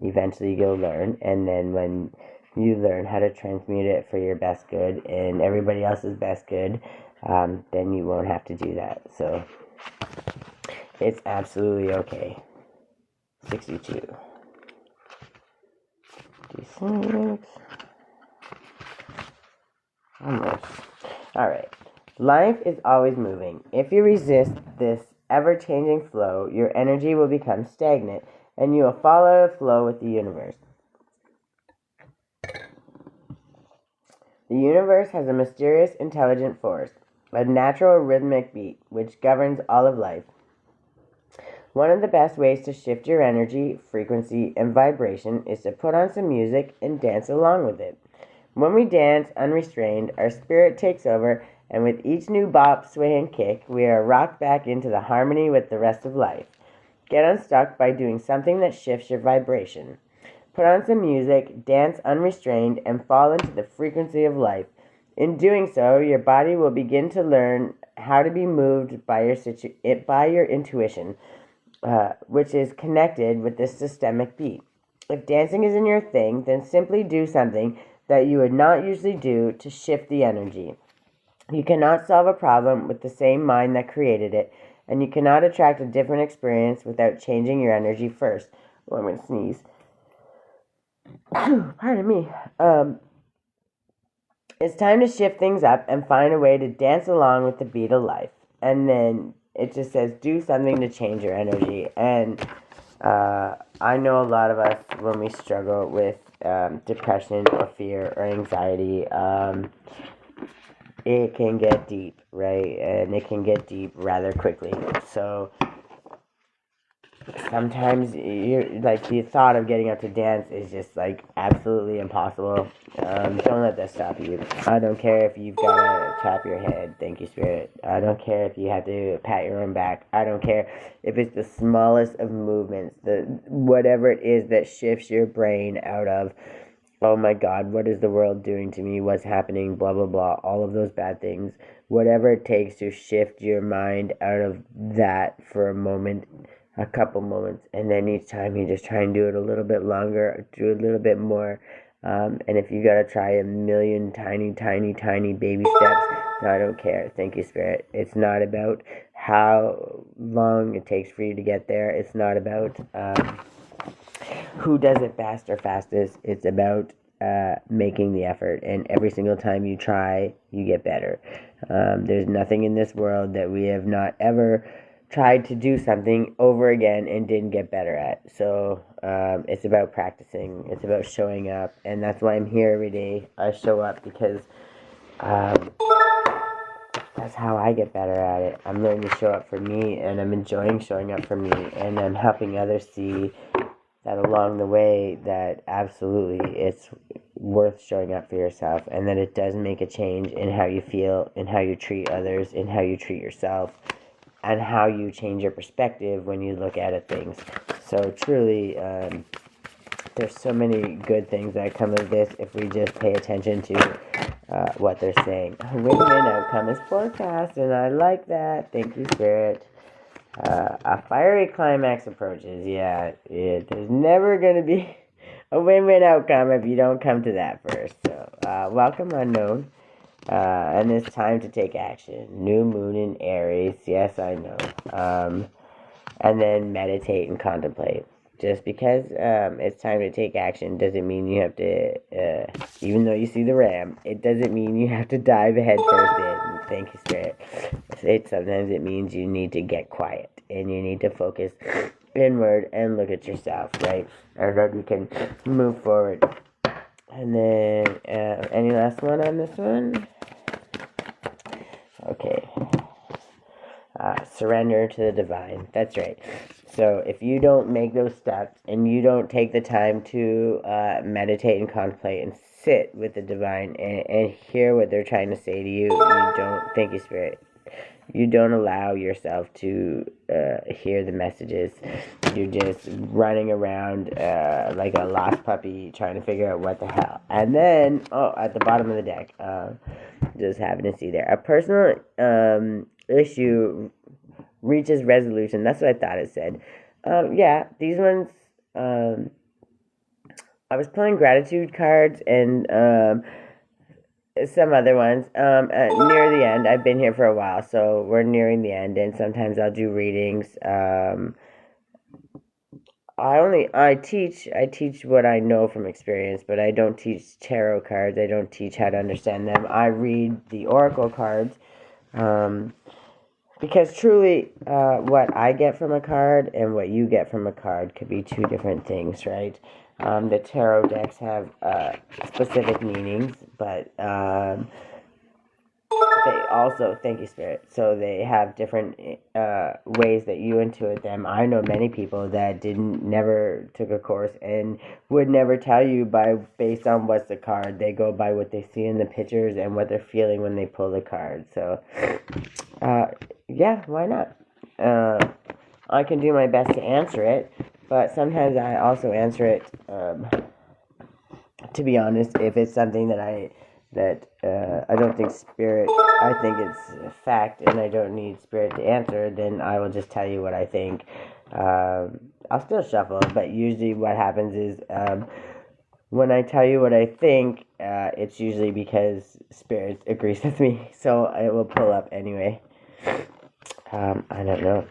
Eventually you'll learn, and then when you learn how to transmute it for your best good and everybody else's best good, then you won't have to do that. So it's absolutely okay. 62. 56. Almost. Alright. Life is always moving. If you resist this ever-changing flow, your energy will become stagnant, and you will fall out of flow with the universe. The universe has a mysterious, intelligent force, a natural rhythmic beat, which governs all of life. One of the best ways to shift your energy, frequency, and vibration is to put on some music and dance along with it. When we dance unrestrained, our spirit takes over, and with each new bop, sway, and kick, we are rocked back into the harmony with the rest of life. Get unstuck by doing something that shifts your vibration. Put on some music, dance unrestrained, and fall into the frequency of life. In doing so, your body will begin to learn how to be moved by your intuition, which is connected with this systemic beat. If dancing isn't your thing, then simply do something that you would not usually do to shift the energy. You cannot solve a problem with the same mind that created it, and you cannot attract a different experience without changing your energy first. Oh, I'm going to sneeze. Pardon me. It's time to shift things up and find a way to dance along with the beat of life. And then it just says, do something to change your energy. And I know a lot of us, when we struggle with depression or fear or anxiety, it can get deep, right? And it can get deep rather quickly. So sometimes you're like the thought of getting up to dance is just like absolutely impossible. Don't let that stop you. I don't care if you've got to tap your head, thank you, Spirit. I don't care if you have to pat your own back. I don't care if it's the smallest of movements, the whatever it is that shifts your brain out of, oh my God, what is the world doing to me? What's happening? Blah blah blah. All of those bad things. Whatever it takes to shift your mind out of that for a moment, a couple moments, and then each time you just try and do it a little bit longer, do a little bit more. And if you gotta try a million tiny, tiny, tiny baby steps, no, I don't care. Thank you, Spirit. It's not about how long it takes for you to get there. It's not about who does it best or fastest. It's about making the effort, and every single time you try, you get better. There's nothing in this world that we have not ever tried to do something over again and didn't get better at. So it's about practicing. It's about showing up, and that's why I'm here every day. I show up because that's how I get better at it. I'm learning to show up for me, and I'm enjoying showing up for me, and I'm helping others see that along the way that absolutely it's worth showing up for yourself, and that it does make a change in how you feel, in how you treat others, in how you treat yourself, and how you change your perspective when you look at things. So truly, there's so many good things that come of this if we just pay attention to what they're saying. Win-win outcome is forecast, and I like that. Thank you, Spirit. A fiery climax approaches. Yeah, there's never going to be a win-win outcome if you don't come to that first. So, welcome, unknown. And it's time to take action. New moon in Aries. Yes, I know. And then meditate and contemplate. Just because it's time to take action doesn't mean you have to, even though you see the ram, it doesn't mean you have to dive head first in. Thank you, Spirit. Sometimes it means you need to get quiet and you need to focus inward and look at yourself, right? And then you can move forward. And then, any last one on this one? Okay. Surrender to the divine. That's right. So if you don't make those steps and you don't take the time to meditate and contemplate and sit with the divine and hear what they're trying to say to you, you don't, thank you, Spirit, you don't allow yourself to hear the messages. You're just running around like a lost puppy trying to figure out what the hell. And then, at the bottom of the deck, just having to see there. A personal issue reaches resolution. That's what I thought it said. Yeah, these ones, I was pulling gratitude cards and some other ones. Near the end, I've been here for a while, so we're nearing the end, and sometimes I'll do readings. I teach what I know from experience, but I don't teach tarot cards. I don't teach how to understand them. I read the oracle cards, because truly, what I get from a card and what you get from a card could be two different things, right? The tarot decks have specific meanings, but they also, thank you, Spirit, so they have different ways that you intuit them. I know many people that never took a course and would never tell you based on what's the card. They go by what they see in the pictures and what they're feeling when they pull the card. So, yeah, why not? I can do my best to answer it, but sometimes I also answer it, to be honest, if it's something that I don't think Spirit, I think it's a fact and I don't need Spirit to answer, then I will just tell you what I think. I'll still shuffle, but usually what happens is, when I tell you what I think, it's usually because Spirit agrees with me, so it will pull up anyway. I don't know.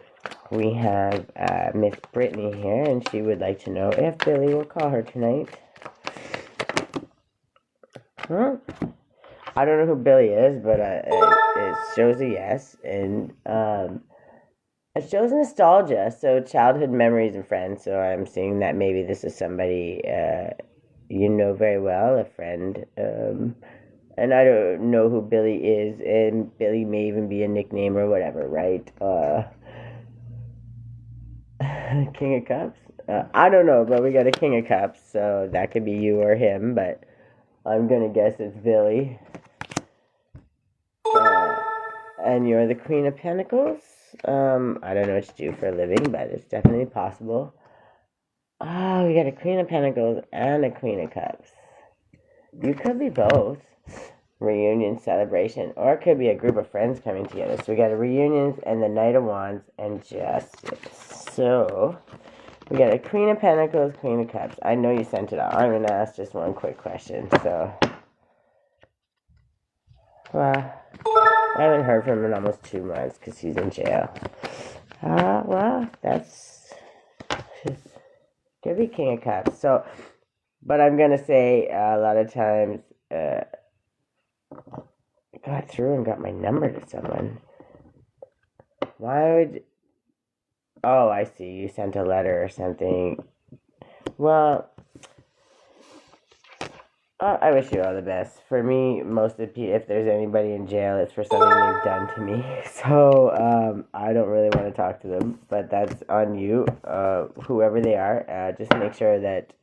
We have Miss Brittany here, and she would like to know if Billy will call her tonight. Huh? I don't know who Billy is, but it shows a yes, and it shows nostalgia, so childhood memories and friends, so I'm seeing that maybe this is somebody you know very well, a friend, And I don't know who Billy is, and Billy may even be a nickname or whatever, right? King of Cups? I don't know, but we got a King of Cups, so that could be you or him, but I'm gonna guess it's Billy. And you're the Queen of Pentacles? I don't know what you do for a living, but it's definitely possible. Oh, we got a Queen of Pentacles and a Queen of Cups. You could be both. Reunion celebration, or it could be a group of friends coming together. So we got a reunions and the Knight of Wands and Justice. So we got a Queen of Pentacles, Queen of Cups. I know you sent it out. I'm gonna ask just one quick question. So, well, I haven't heard from him in almost 2 months because he's in jail. Well, that's could be King of Cups. So, but I'm gonna say a lot of times. Got through and got my number to someone. Why would... Oh, I see. You sent a letter or something. Well, I wish you all the best. For me, most of the if there's anybody in jail, it's for something they've done to me. So, I don't really want to talk to them, but that's on you, whoever they are. Just make sure that,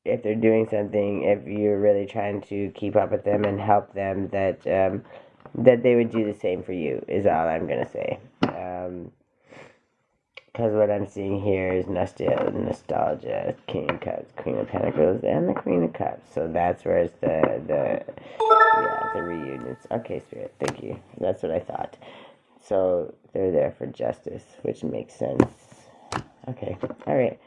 if they're doing something, if you're really trying to keep up with them and help them, that that they would do the same for you, is all I'm gonna say. Because what I'm seeing here is nostalgia, King of Cups, Queen of Pentacles, and the Queen of Cups. So that's where it's the reunions. Okay, Spirit, thank you. That's what I thought. So they're there for justice, which makes sense. Okay, all right.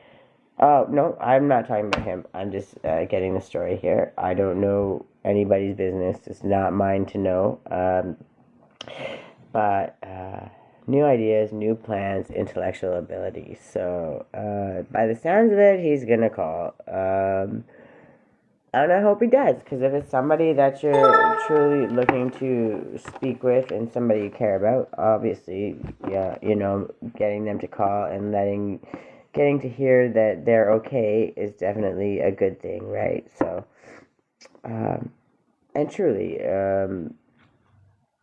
Oh, no, I'm not talking about him. I'm just getting the story here. I don't know anybody's business. It's not mine to know. But new ideas, new plans, intellectual ability. So, by the sounds of it, he's going to call. And I hope he does, because if it's somebody that you're truly looking to speak with and somebody you care about, obviously, yeah, getting them to call and getting to hear that they're okay is definitely a good thing, right? So, and truly,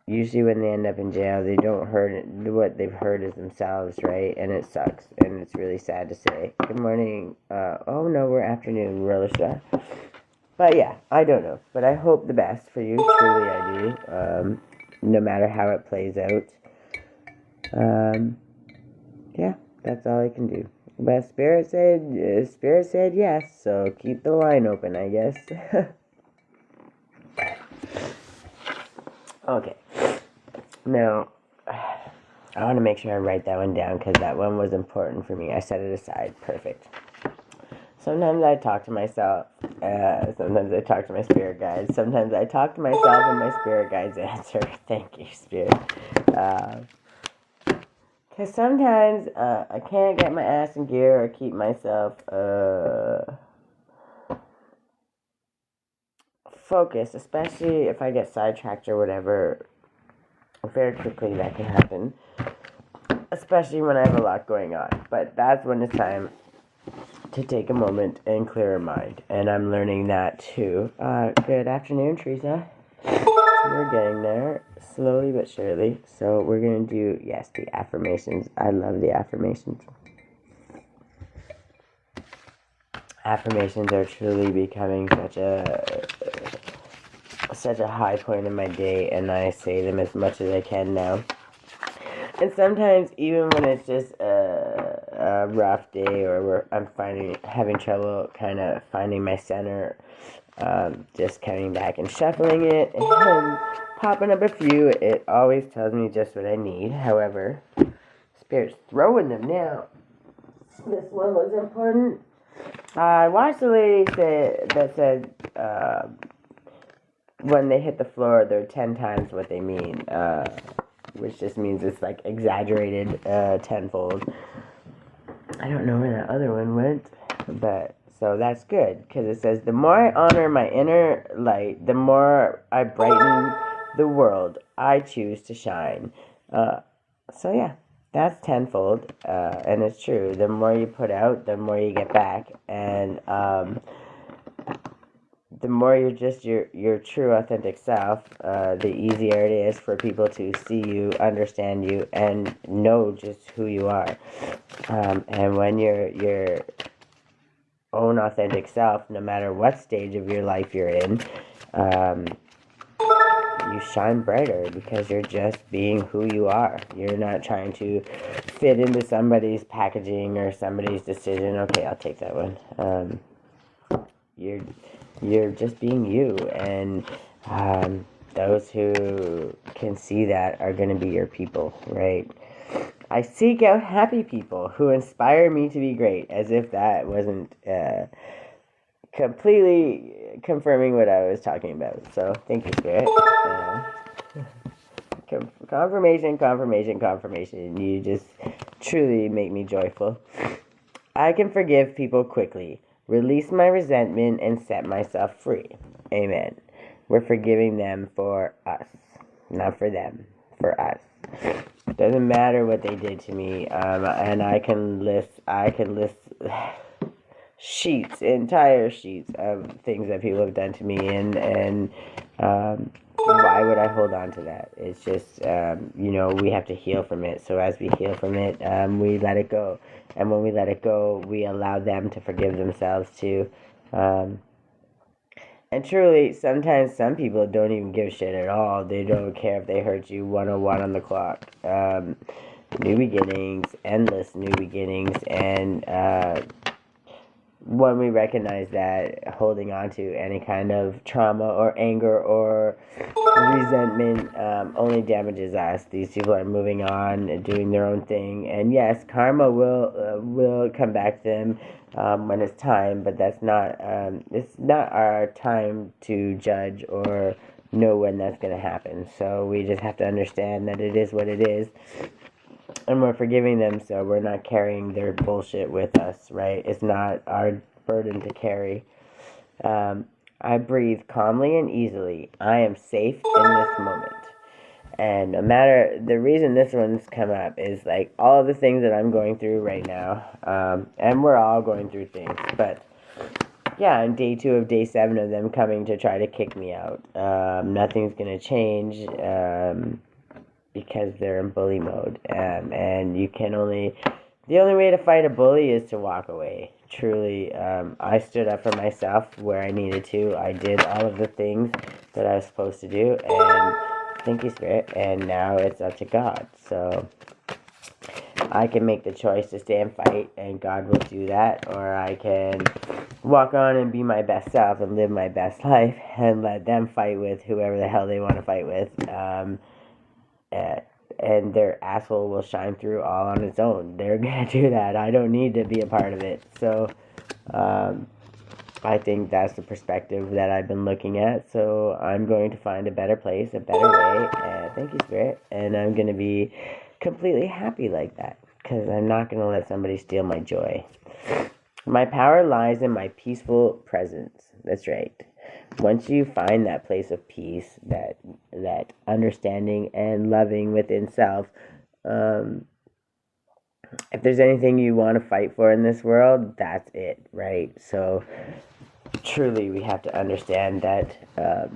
usually when they end up in jail, they don't hurt what they've hurt is themselves, right? And it sucks, and it's really sad to say. Good morning. Oh no, we're afternoon, roller star. But yeah, I don't know. But I hope the best for you. Truly, I do. No matter how it plays out. Yeah, that's all I can do. But Spirit said yes. So keep the line open, I guess. Okay. Now, I want to make sure I write that one down because that one was important for me. I set it aside. Perfect. Sometimes I talk to myself. Sometimes I talk to my spirit guides. Sometimes I talk to myself and my spirit guides answer. Thank you, Spirit. Because sometimes I can't get my ass in gear or keep myself focused, especially if I get sidetracked or whatever. Very quickly that can happen. Especially when I have a lot going on. But that's when it's time to take a moment and clear a mind. And I'm learning that too. Good afternoon, Teresa. We're getting there, slowly but surely. So we're going to do, yes, the affirmations. I love the affirmations. Affirmations are truly becoming such a high point in my day, and I say them as much as I can now. And sometimes, even when it's just a rough day, or where I'm having trouble kind of finding my center, just coming back and shuffling it and popping up a few, it always tells me just what I need. However, Spirit's throwing them now. This one was important. I watched a lady that said when they hit the floor, they're 10 times what they mean. Which just means it's like exaggerated tenfold. I don't know where that other one went, but so that's good, because it says, the more I honor my inner light, the more I brighten the world I choose to shine. So yeah, that's tenfold, and it's true. The more you put out, the more you get back, and the more you're just your true authentic self, the easier it is for people to see you, understand you, and know just who you are. And when you're your own authentic self, no matter what stage of your life you're in, you shine brighter because you're just being who you are. You're not trying to fit into somebody's packaging or somebody's decision. Okay, I'll take that one. You're just being you, and those who can see that are going to be your people, right? I seek out happy people who inspire me to be great, as if that wasn't completely confirming what I was talking about. So thank you, Spirit. Confirmation, confirmation, confirmation. You just truly make me joyful. I can forgive people quickly, release my resentment, and set myself free. Amen. We're forgiving them for us, not for them, for us. Doesn't matter what they did to me, and I can list sheets, entire sheets of things that people have done to me, and why would I hold on to that? It's just, we have to heal from it. So as we heal from it, we let it go. And when we let it go, we allow them to forgive themselves too. And truly, sometimes some people don't even give a shit at all. They don't care if they hurt you. 101 on the clock. New beginnings, endless new beginnings, and when we recognize that holding on to any kind of trauma or anger or resentment only damages us. These people are moving on and doing their own thing, and yes, karma will come back to them when it's time, but that's not it's not our time to judge or know when that's going to happen. So we just have to understand that it is what it is, and we're forgiving them, so we're not carrying their bullshit with us, right? It's not our burden to carry. I breathe calmly and easily. I am safe in this moment. And no matter, the reason this one's come up is like all of the things that I'm going through right now, and we're all going through things, but yeah, on day 2 of day 7 of them coming to try to kick me out. Nothing's going to change, because they're in bully mode, and the only way to fight a bully is to walk away. Truly, I stood up for myself where I needed to. I did all of the things that I was supposed to do, and thank you, Spirit, and now it's up to God. So I can make the choice to stay and fight, and God will do that, or I can walk on and be my best self and live my best life and let them fight with whoever the hell they want to fight with. And their asshole will shine through all on its own. They're going to do that. I don't need to be a part of it. So I think that's the perspective that I've been looking at. So I'm going to find a better place, a better way. Thank you, Spirit. And I'm going to be completely happy like that, because I'm not going to let somebody steal my joy. My power lies in my peaceful presence. That's right. Once you find that place of peace, that understanding and loving within self, if there's anything you want to fight for in this world, that's it, right? So truly, we have to understand that that's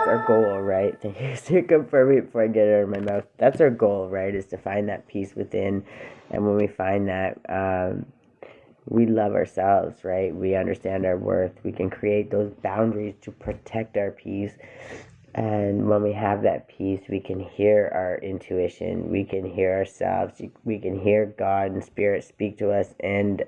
our goal, right? Thank you for confirming before I get it out of my mouth. That's our goal, right? Is to find that peace within, and when we find that, we love ourselves, right? We understand our worth. We can create those boundaries to protect our peace. And when we have that peace, we can hear our intuition. We can hear ourselves. We can hear God and Spirit speak to us and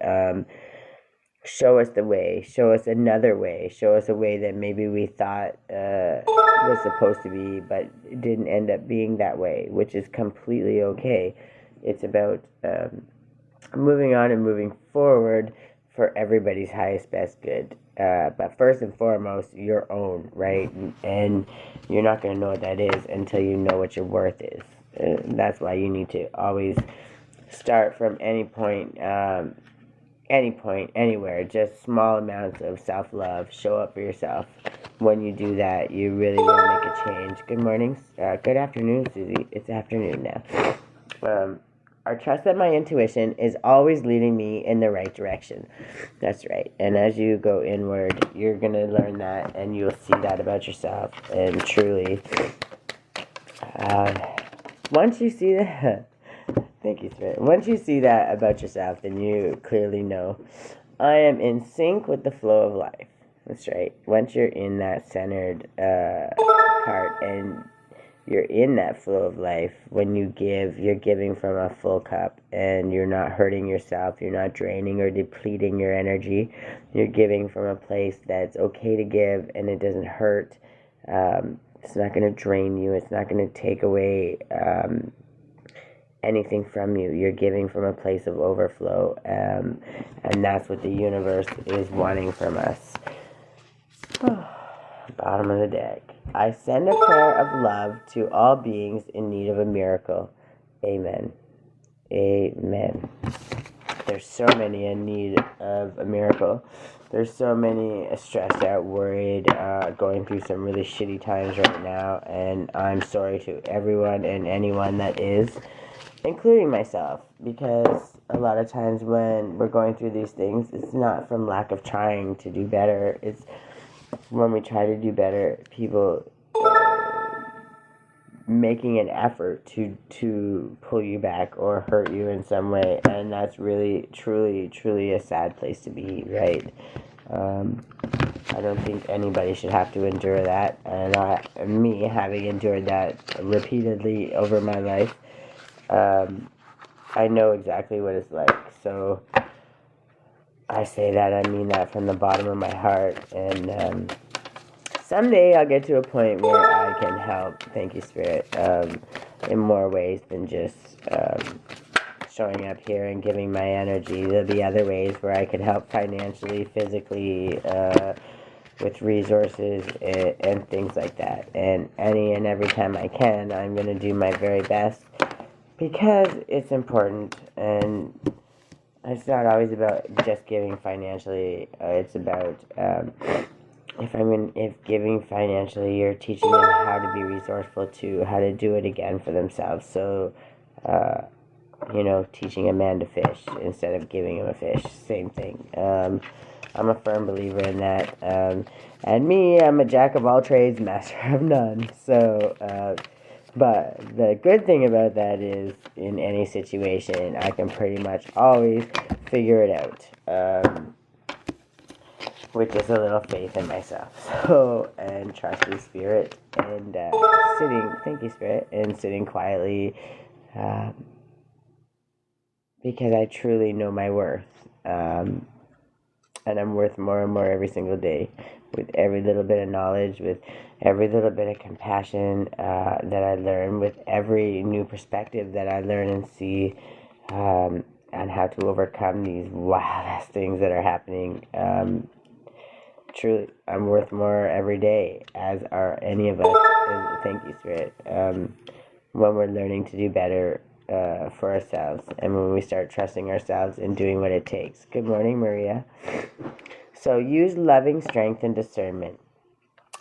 show us the way, show us another way, show us a way that maybe we thought was supposed to be, but it didn't end up being that way, which is completely okay. It's about moving on and moving forward for everybody's highest best good, but first and foremost your own, right? And you're not going to know what that is until you know what your worth is. That's why you need to always start from any point, anywhere, just small amounts of self-love. Show up for yourself. When you do that, you really will make a change. Good morning, good afternoon, Susie. It's afternoon now. or trust that my intuition is always leading me in the right direction. That's right. And as you go inward, you're going to learn that, and you'll see that about yourself. And truly, once you see that, thank you, Spirit. Once you see that about yourself, then you clearly know I am in sync with the flow of life. That's right. Once you're in that centered part and you're in that flow of life, when you give, you're giving from a full cup, and you're not hurting yourself, you're not draining or depleting your energy. You're giving from a place that's okay to give, and it doesn't hurt. It's not going to drain you. It's not going to take away anything from you. You're giving from a place of overflow, and that's what the universe is wanting from us. Bottom of the deck. I send a prayer of love to all beings in need of a miracle. Amen. Amen. There's so many in need of a miracle. There's so many stressed out, worried, going through some really shitty times right now, and I'm sorry to everyone and anyone that is, including myself, because a lot of times when we're going through these things, it's not from lack of trying to do better. It's when we try to do better, people making an effort to pull you back or hurt you in some way, and that's really, truly a sad place to be, right? I don't think anybody should have to endure that, and me having endured that repeatedly over my life, I know exactly what it's like. So I say that, I mean that from the bottom of my heart, and someday I'll get to a point where I can help, thank you, Spirit, in more ways than just showing up here and giving my energy. There'll be other ways where I can help financially, physically, with resources and things like that. And any and every time I can, I'm going to do my very best, because it's important, and it's not always about just giving financially. It's about if giving financially, you're teaching them how to be resourceful too, how to do it again for themselves. So, teaching a man to fish instead of giving him a fish, same thing. I'm a firm believer in that. And me, I'm a jack of all trades, master of none. So, but the good thing about that is, in any situation, I can pretty much always figure it out. With just a little faith in myself. So, and trusting Spirit, and thank you, Spirit, and sitting quietly, because I truly know my worth. And I'm worth more and more every single day, with every little bit of knowledge, with every little bit of compassion that I learn, with every new perspective that I learn and see, on how to overcome these wild-ass things that are happening. Truly, I'm worth more every day, as are any of us. Thank you, Spirit. When we're learning to do better for ourselves, and when we start trusting ourselves and doing what it takes. Good morning, Maria. So use loving strength and discernment.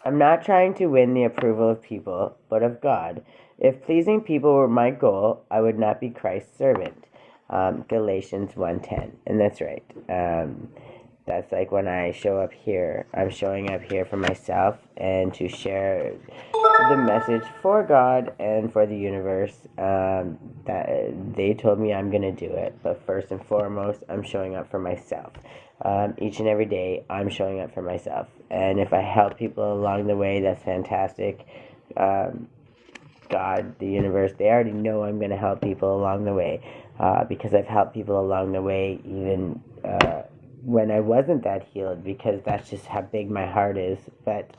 I'm not trying to win the approval of people, but of God. If pleasing people were my goal, I would not be Christ's servant. Galatians 1:10. And that's right. That's like when I show up here, I'm showing up here for myself and to share the message for God and for the universe. That they told me I'm going to do it. But first and foremost, I'm showing up for myself. Each and every day, I'm showing up for myself. And if I help people along the way, that's fantastic. God, the universe, they already know I'm going to help people along the way. Because I've helped people along the way, even when I wasn't that healed, because that's just how big my heart is. But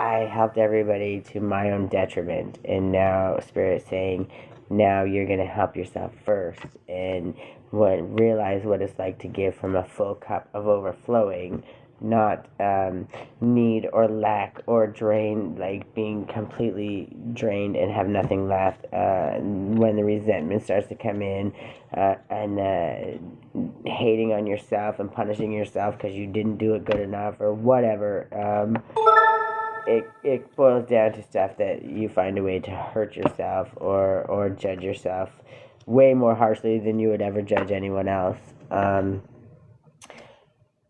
I helped everybody to my own detriment, and now Spirit's saying, now you're going to help yourself first, and realize what it's like to give from a full cup of overflowing, not need or lack or drain, like being completely drained and have nothing left when the resentment starts to come in, and hating on yourself and punishing yourself because you didn't do it good enough or whatever. it boils down to stuff that you find a way to hurt yourself or judge yourself way more harshly than you would ever judge anyone else.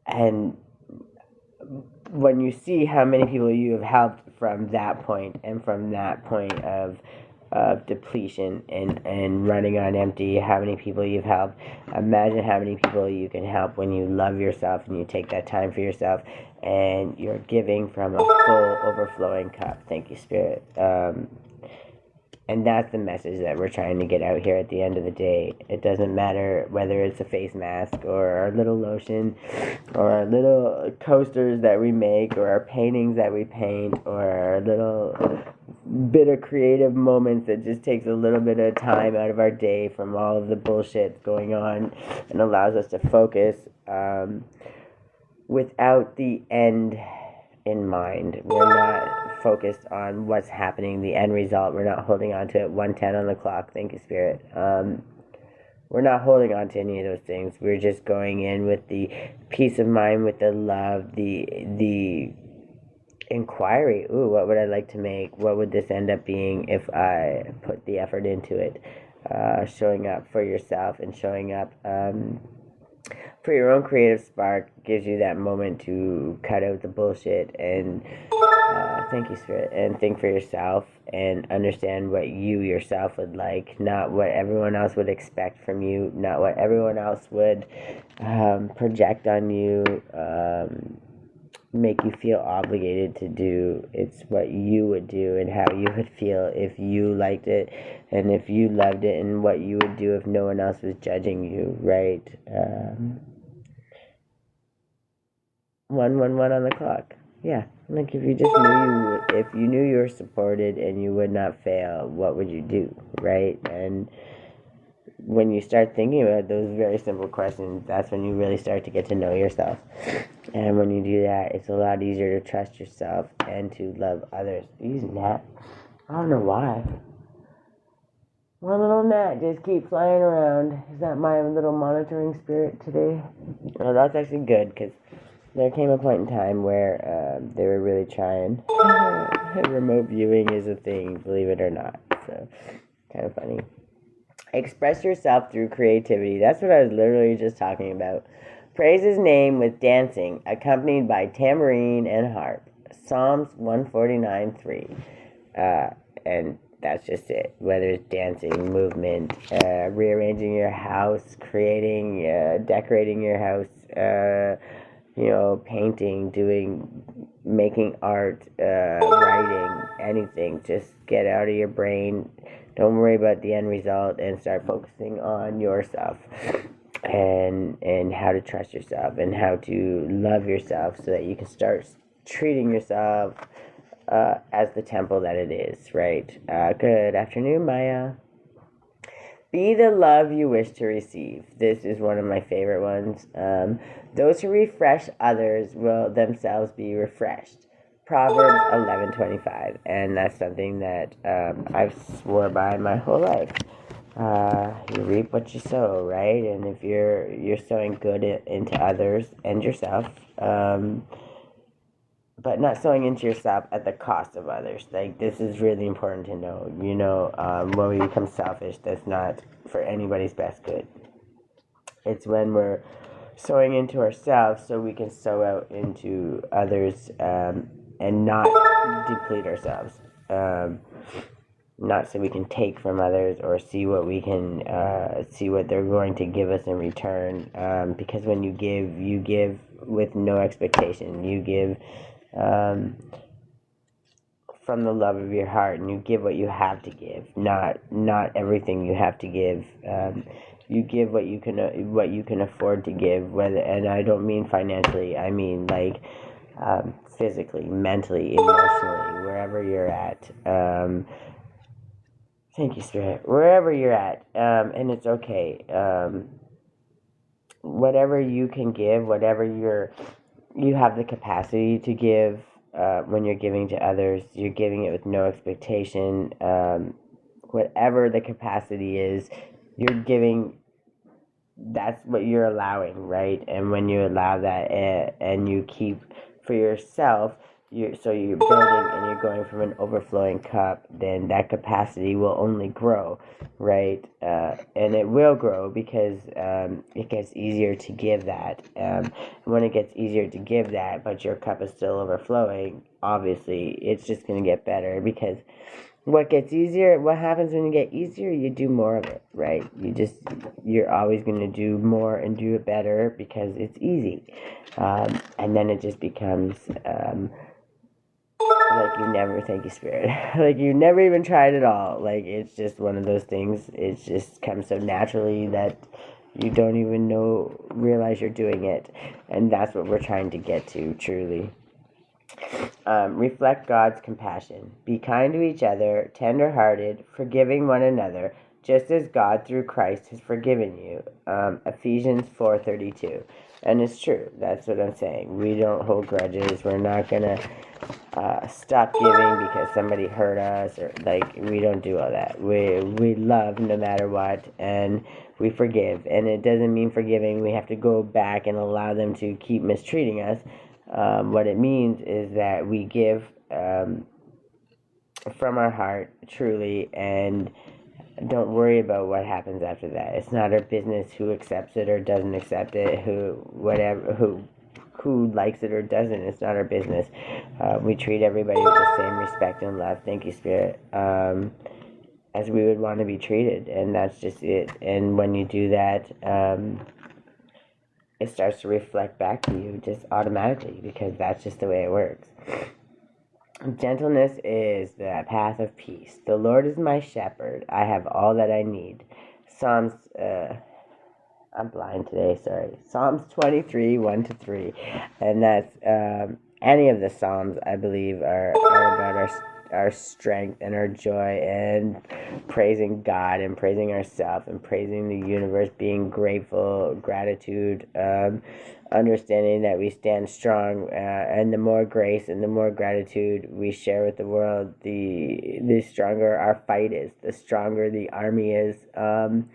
And when you see how many people you have helped from that point and from that point of depletion and running on empty, how many people you've helped, imagine how many people you can help when you love yourself and you take that time for yourself and you're giving from a full overflowing cup. Thank you, Spirit. And that's the message that we're trying to get out here at the end of the day. It doesn't matter whether it's a face mask or our little lotion or our little coasters that we make or our paintings that we paint or our little bit of creative moments that just takes a little bit of time out of our day from all of the bullshit going on and allows us to focus without the end in mind. We're not focused on what's happening, the end result. We're not holding on to it. 1:10 on the clock. Thank you, Spirit. We're not holding on to any of those things. We're just going in with the peace of mind, with the love, the inquiry. Ooh, what would I like to make? What would this end up being if I put the effort into it? Showing up for yourself and showing up for your own creative spark gives you that moment to cut out the bullshit and thank you, Spirit, and think for yourself and understand what you yourself would like, not what everyone else would expect from you, not what everyone else would project on you, make you feel obligated to do. It's what you would do and how you would feel if you liked it and if you loved it, and what you would do if no one else was judging you, right? 1:11 on the clock. Yeah, like if you just if you knew you were supported and you would not fail, what would you do, right? And when you start thinking about those very simple questions, that's when you really start to get to know yourself. And when you do that, it's a lot easier to trust yourself and to love others. Using that, I don't know why. One little gnat just keep flying around. Is that my little monitoring spirit today? Well, that's actually good, because there came a point in time where they were really trying. Remote viewing is a thing, believe it or not. So, kind of funny. Express yourself through creativity. That's what I was literally just talking about. Praise his name with dancing, accompanied by tambourine and harp. Psalms 149:3. And that's just it. Whether it's dancing, movement, rearranging your house, creating, decorating your house, painting, making art, writing, anything. Just get out of your brain. Don't worry about the end result and start focusing on yourself and how to trust yourself and how to love yourself so that you can start treating yourself as the temple that it is, right? Good afternoon, Maya. Be the love you wish to receive. This is one of my favorite ones. Those who refresh others will themselves be refreshed. Proverbs 11:25, and that's something that I've swore by my whole life. You reap what you sow, right? And if you're sowing good into others and yourself, but not sowing into yourself at the cost of others. Like, this is really important to know. When we become selfish, that's not for anybody's best good. It's when we're sowing into ourselves so we can sow out into others and not deplete ourselves. Not so we can take from others or see what we can see what they're going to give us in return. Because when you give with no expectation. You give from the love of your heart, and you give what you have to give, not everything you have to give. You give what you can afford to give, and I don't mean financially. I mean like physically, mentally, emotionally, wherever you're at. Thank you, Spirit. Wherever you're at, and it's okay. Whatever you can give, whatever you have the capacity to give, when you're giving to others, you're giving it with no expectation. Whatever the capacity is, you're giving. That's what you're allowing, right? And when you allow that, and you keep for yourself, you're building and you're going from an overflowing cup, then that capacity will only grow, right? And it will grow because it gets easier to give that. When it gets easier to give that, but your cup is still overflowing, obviously it's just going to get better because what happens when you get easier, you do more of it, right? You're always going to do more and do it better because it's easy. And then it just becomes like you never, thank you, Spirit. Like you never even tried it all. Like it's just one of those things. It just comes so naturally that you don't even realize you're doing it. And that's what we're trying to get to, truly. Reflect God's compassion. Be kind to each other, tender-hearted, forgiving one another, just as God through Christ has forgiven you. Ephesians 4:32. And it's true. That's what I'm saying. We don't hold grudges. We're not gonna stop giving because somebody hurt us, or like we don't do all that. We love no matter what, and we forgive. And it doesn't mean forgiving we have to go back and allow them to keep mistreating us. What it means is that we give from our heart, truly, and don't worry about what happens after that. It's not our business who accepts it or doesn't accept it, who likes it or doesn't. It's not our business. We treat everybody with the same respect and love. Thank you, Spirit. As we would want to be treated, and that's just it. And when you do that, it starts to reflect back to you just automatically because that's just the way it works. Gentleness is the path of peace. The Lord is my shepherd. I have all that I need. Psalms, I'm blind today, sorry. Psalms 23, 1-3. And that's, any of the Psalms, I believe, are about our strength and our joy and praising God and praising ourselves and praising the universe, being grateful, gratitude, understanding that we stand strong, and the more grace and the more gratitude we share with the world, the stronger our fight is, the stronger the army is. And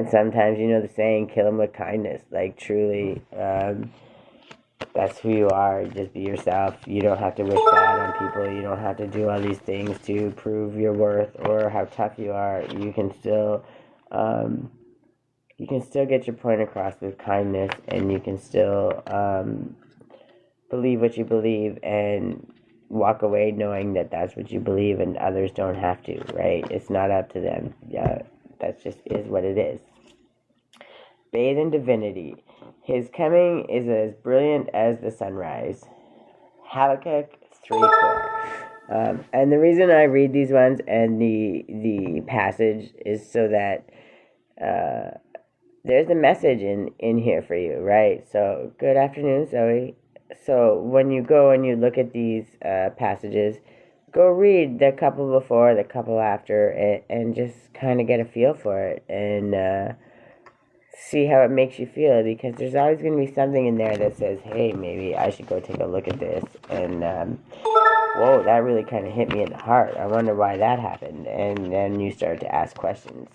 sometimes, the saying, kill them with kindness. Like, truly, that's who you are. Just be yourself. You don't have to wish bad on people. You don't have to do all these things to prove your worth or how tough you are. You can still get your point across with kindness, and you can still believe what you believe and walk away knowing that that's what you believe, and others don't have to, right? It's not up to them. Yeah, that just is what it is. Bathe in divinity. His coming is as brilliant as the sunrise. Habakkuk 3:4. And the reason I read these ones and the passage is so that there's a message in here for you, right? So, good afternoon, Zoe. So, when you go and you look at these passages, go read the couple before, the couple after, and just kind of get a feel for it and see how it makes you feel, because there's always going to be something in there that says, hey, maybe I should go take a look at this. And, whoa, that really kind of hit me in the heart. I wonder why that happened. And then you start to ask questions.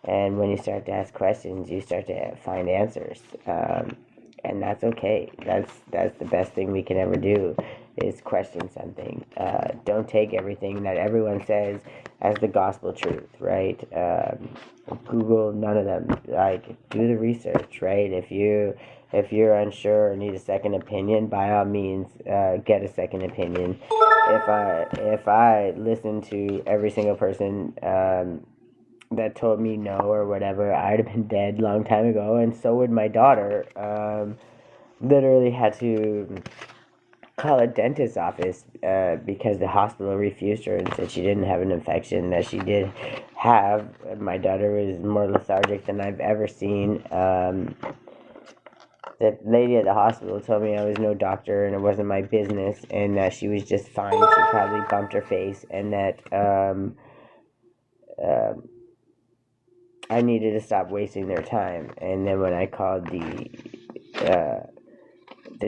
And when you start to ask questions, you start to find answers. And that's okay. That's the best thing we can ever do, is question something. Don't take everything that everyone says as the gospel truth, right? Google none of them. Like, do the research, right? If you're unsure or need a second opinion, by all means, get a second opinion. If I listened to every single person that told me no or whatever, I'd have been dead a long time ago, and so would my daughter. Literally had to call a dentist's office because the hospital refused her and said she didn't have an infection that she did have. My daughter was more lethargic than I've ever seen. The lady at the hospital told me I was no doctor and it wasn't my business, and that she was just fine. She probably bumped her face, and that I needed to stop wasting their time. And then when I called the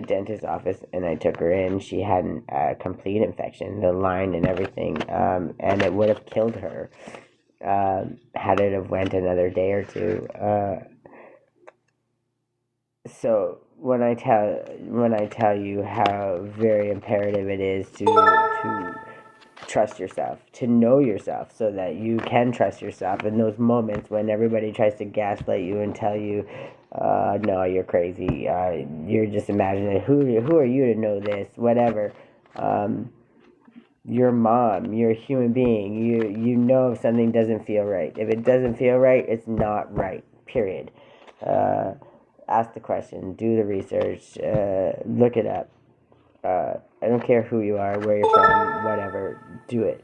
dentist's office and I took her in, she had a complete infection, the line and everything, and it would have killed her had it have went another day or two. So when I tell you how very imperative it is to trust yourself, to know yourself, so that you can trust yourself in those moments when everybody tries to gaslight you and tell you, no, you're crazy, you're just imagining, who are you to know this, whatever. You're a mom, you're a human being, you know if something doesn't feel right. If it doesn't feel right, it's not right, period. Ask the question, do the research, look it up. I don't care who you are, where you're from, whatever, do it.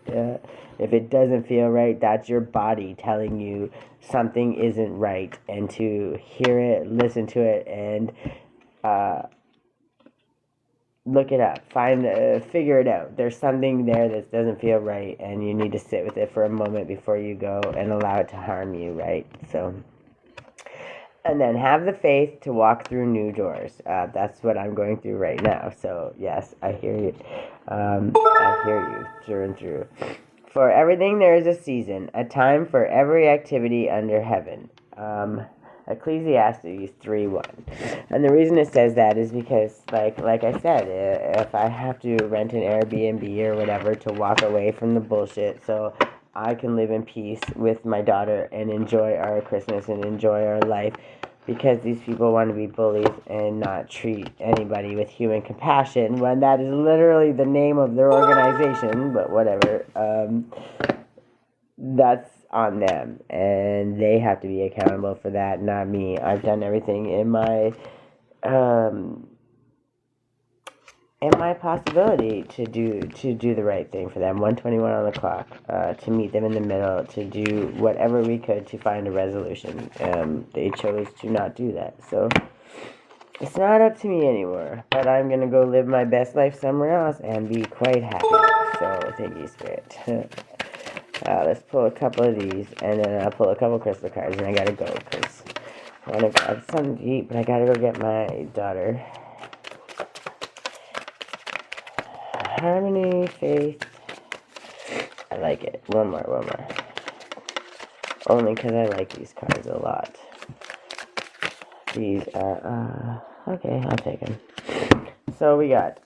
If it doesn't feel right, that's your body telling you something isn't right, and to hear it, listen to it, and look it up, figure it out. There's something there that doesn't feel right, and you need to sit with it for a moment before you go and allow it to harm you, right? So, and then have the faith to walk through new doors. That's what I'm going through right now. So yes, I hear you. I hear you through and through. For everything there is a season, a time for every activity under heaven. Ecclesiastes 3:1. And the reason it says that is because, like I said, if I have to rent an Airbnb or whatever to walk away from the bullshit so I can live in peace with my daughter and enjoy our Christmas and enjoy our life, because these people want to be bullies and not treat anybody with human compassion, when that is literally the name of their organization, but whatever, that's on them, and they have to be accountable for that, not me. I've done everything in my possibility to do the right thing for them. 1:21 on the clock, to meet them in the middle, to do whatever we could to find a resolution. They chose to not do that, so it's not up to me anymore. But I'm gonna go live my best life somewhere else and be quite happy. So thank you, Spirit. Let's pull a couple of these, and then I'll pull a couple crystal cards, and I gotta go because I want to grab something to eat, but I gotta go get my daughter. Harmony, faith. I like it. One more. Only because I like these cards a lot. These are, okay, I'll take them. So we got,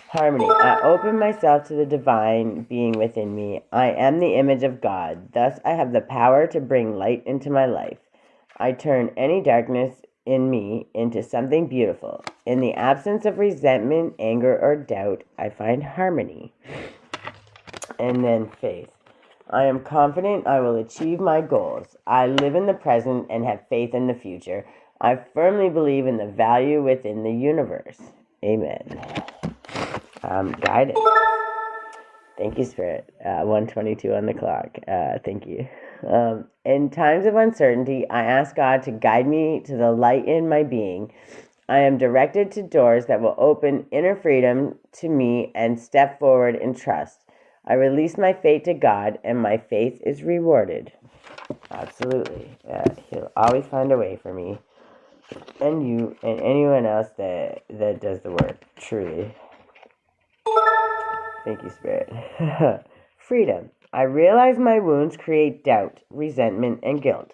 harmony. I open myself to the divine being within me. I am the image of God. Thus, I have the power to bring light into my life. I turn any darkness in me into something beautiful. In the absence of resentment, anger, or doubt, I find harmony. And then faith. I am confident I will achieve my goals. I live in the present and have faith in the future. I firmly believe in the value within the universe. Amen. Guidance. Thank you, Spirit. 1:22 on the clock. Thank you. In times of uncertainty, I ask God to guide me to the light in my being. I am directed to doors that will open inner freedom to me and step forward in trust. I release my fate to God, and my faith is rewarded. Absolutely. He'll always find a way for me. And you and anyone else that does the work. Truly. Thank you, Spirit. Freedom. I realize my wounds create doubt, resentment, and guilt.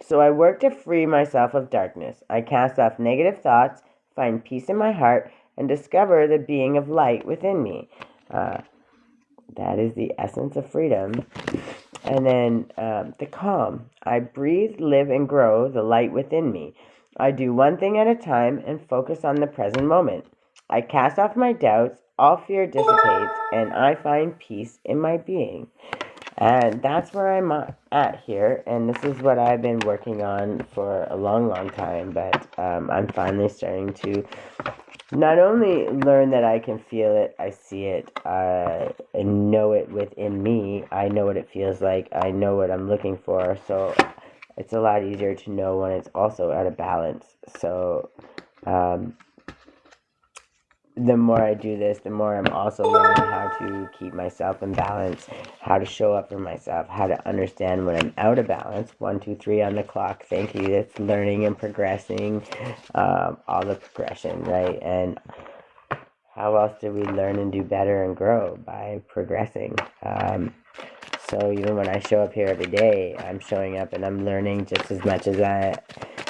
So I work to free myself of darkness. I cast off negative thoughts, find peace in my heart, and discover the being of light within me. That is the essence of freedom. And then the calm. I breathe, live, and grow the light within me. I do one thing at a time and focus on the present moment. I cast off my doubts, all fear dissipates, and I find peace in my being. And that's where I'm at here, and this is what I've been working on for a long, long time, but I'm finally starting to not only learn that I can feel it, I see it, and know it within me. I know what it feels like, I know what I'm looking for, so it's a lot easier to know when it's also out of balance. So the more I do this, the more I'm also learning how to keep myself in balance, how to show up for myself, how to understand when I'm out of balance. 1, 2, 3 on the clock. Thank you. That's learning and progressing, all the progression, right? And how else do we learn and do better and grow? By progressing. So even when I show up here every day, I'm showing up and I'm learning just as much as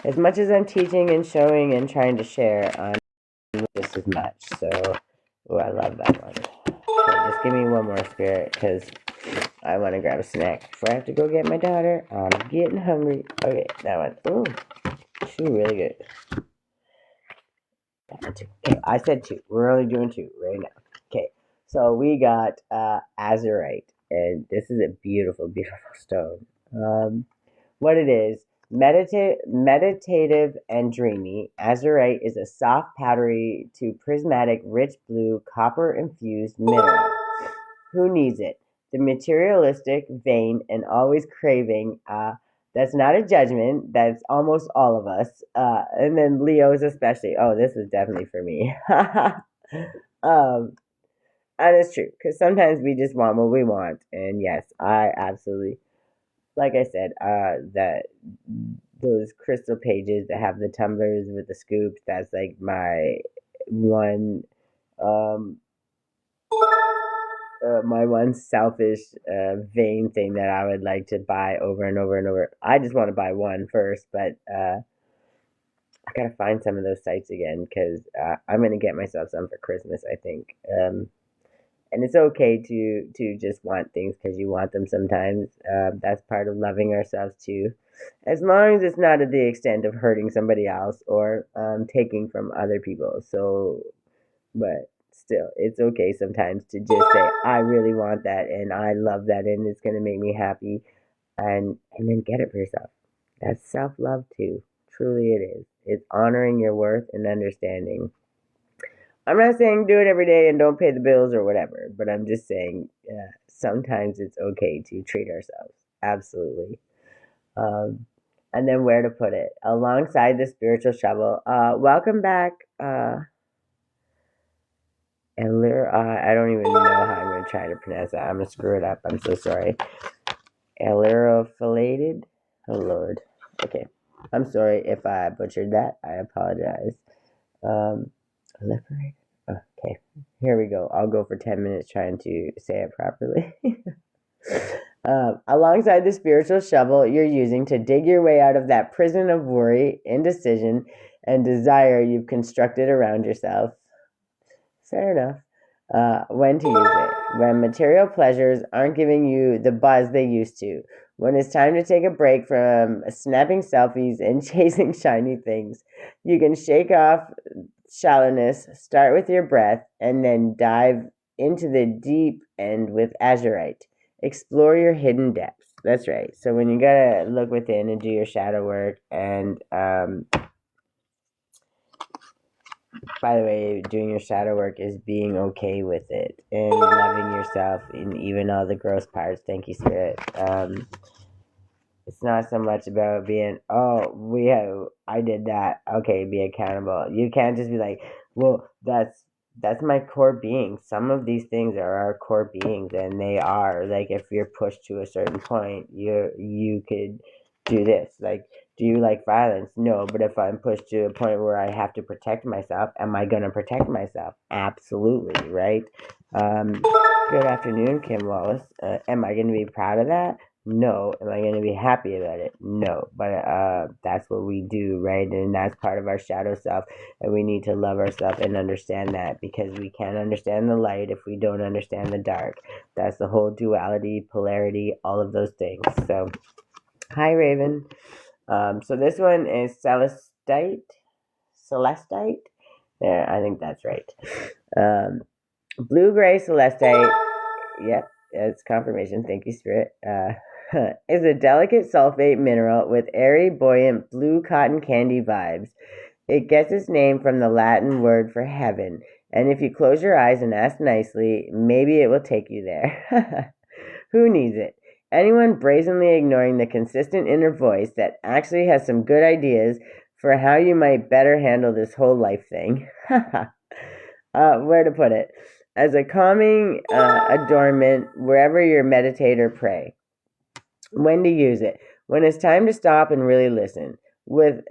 as much as I'm teaching and showing and trying to share, I'm just as much. So, oh, I love that one. Okay, just give me one more, Spirit, because I want to grab a snack before I have to go get my daughter. I'm getting hungry. Okay, that one. Oh, two really good. Two. Okay, I said two. We're only doing two right now. Okay, so we got azurite, and this is a beautiful, beautiful stone. What it is, meditative and dreamy. Azurite is a soft, powdery to prismatic, rich blue, copper-infused mineral. Who needs it? The materialistic, vain, and always craving. That's not a judgment. That's almost all of us. And then Leos especially. Oh, this was definitely for me. And it's true because sometimes we just want what we want. And yes, I absolutely, like I said, that those crystal pages that have the tumblers with the scoops. That's like my one. Um, my one selfish, vain thing that I would like to buy over and over and over. I just want to buy one first, but I gotta find some of those sites again because I'm gonna get myself some for Christmas. I think, and it's okay to just want things because you want them sometimes. That's part of loving ourselves too, as long as it's not at the extent of hurting somebody else or taking from other people. So but still, it's okay sometimes to just say, I really want that and I love that and it's gonna make me happy and then get it for yourself. That's self love too. Truly it is. It's honoring your worth and understanding. I'm not saying do it every day and don't pay the bills or whatever, but I'm just saying sometimes it's okay to treat ourselves. Absolutely. Um, and then where to put it alongside the spiritual shovel. Welcome back, I don't even know how I'm going to try to pronounce that. I'm going to screw it up. I'm so sorry. Allyrophyllated? Oh, Lord. Okay. I'm sorry if I butchered that. I apologize. Proliferated? Okay. Here we go. I'll go for 10 minutes trying to say it properly. Alongside the spiritual shovel you're using to dig your way out of that prison of worry, indecision, and desire you've constructed around yourself. Fair enough. When to use it. When material pleasures aren't giving you the buzz they used to. When it's time to take a break from snapping selfies and chasing shiny things. You can shake off shallowness, start with your breath, and then dive into the deep end with azurite. Explore your hidden depths. That's right. So when you gotta look within and do your shadow work and by the way, doing your shadow work is being okay with it and loving yourself in even all the gross parts. Thank you, Spirit. It's not so much about being, I did that. Okay, be accountable. You can't just be like, well, that's my core being. Some of these things are our core beings, and they are like if you're pushed to a certain point, you could do this. Like, do you like violence? No, but if I'm pushed to a point where I have to protect myself, am I gonna protect myself? Absolutely, right? Good afternoon, Kim Wallace. Am I gonna be proud of that? No. Am I going to be happy about it? No. But that's what we do, right? And that's part of our shadow self. And we need to love ourselves and understand that because we can't understand the light if we don't understand the dark. That's the whole duality, polarity, all of those things. So, hi, Raven. So this one is Celestite. Celestite? There, I think that's right. Blue-gray Celestite. Yep, it's confirmation. Thank you, Spirit. Is a delicate sulfate mineral with airy, buoyant, blue cotton candy vibes. It gets its name from the Latin word for heaven, and if you close your eyes and ask nicely, maybe it will take you there. Who needs it? Anyone brazenly ignoring the consistent inner voice that actually has some good ideas for how you might better handle this whole life thing. Where to put it? As a calming adornment wherever you meditate or pray. When to use it. When it's time to stop and really listen. With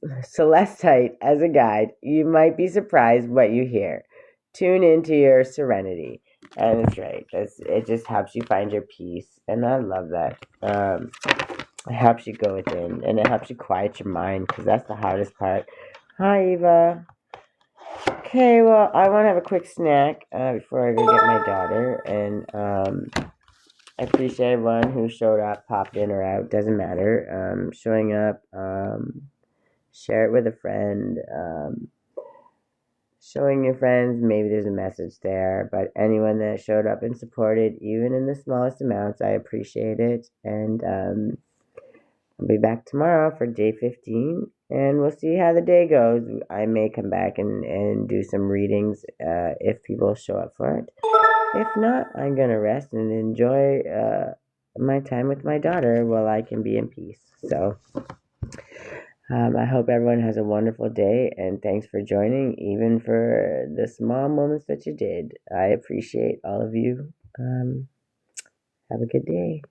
Celestite as a guide, you might be surprised what you hear. Tune into your serenity. And it's right. It just helps you find your peace. And I love that. It helps you go within, and it helps you quiet your mind, because that's the hardest part. Hi, Eva. Okay, well, I want to have a quick snack before I go get my daughter, and I appreciate everyone who showed up, popped in or out, doesn't matter. Showing up, share it with a friend, showing your friends, maybe there's a message there, but anyone that showed up and supported, even in the smallest amounts, I appreciate it, and I'll be back tomorrow for day 15, and we'll see how the day goes. I may come back and do some readings if people show up for it. If not, I'm going to rest and enjoy my time with my daughter while I can be in peace. So I hope everyone has a wonderful day, and thanks for joining, even for the small moments that you did. I appreciate all of you. Have a good day.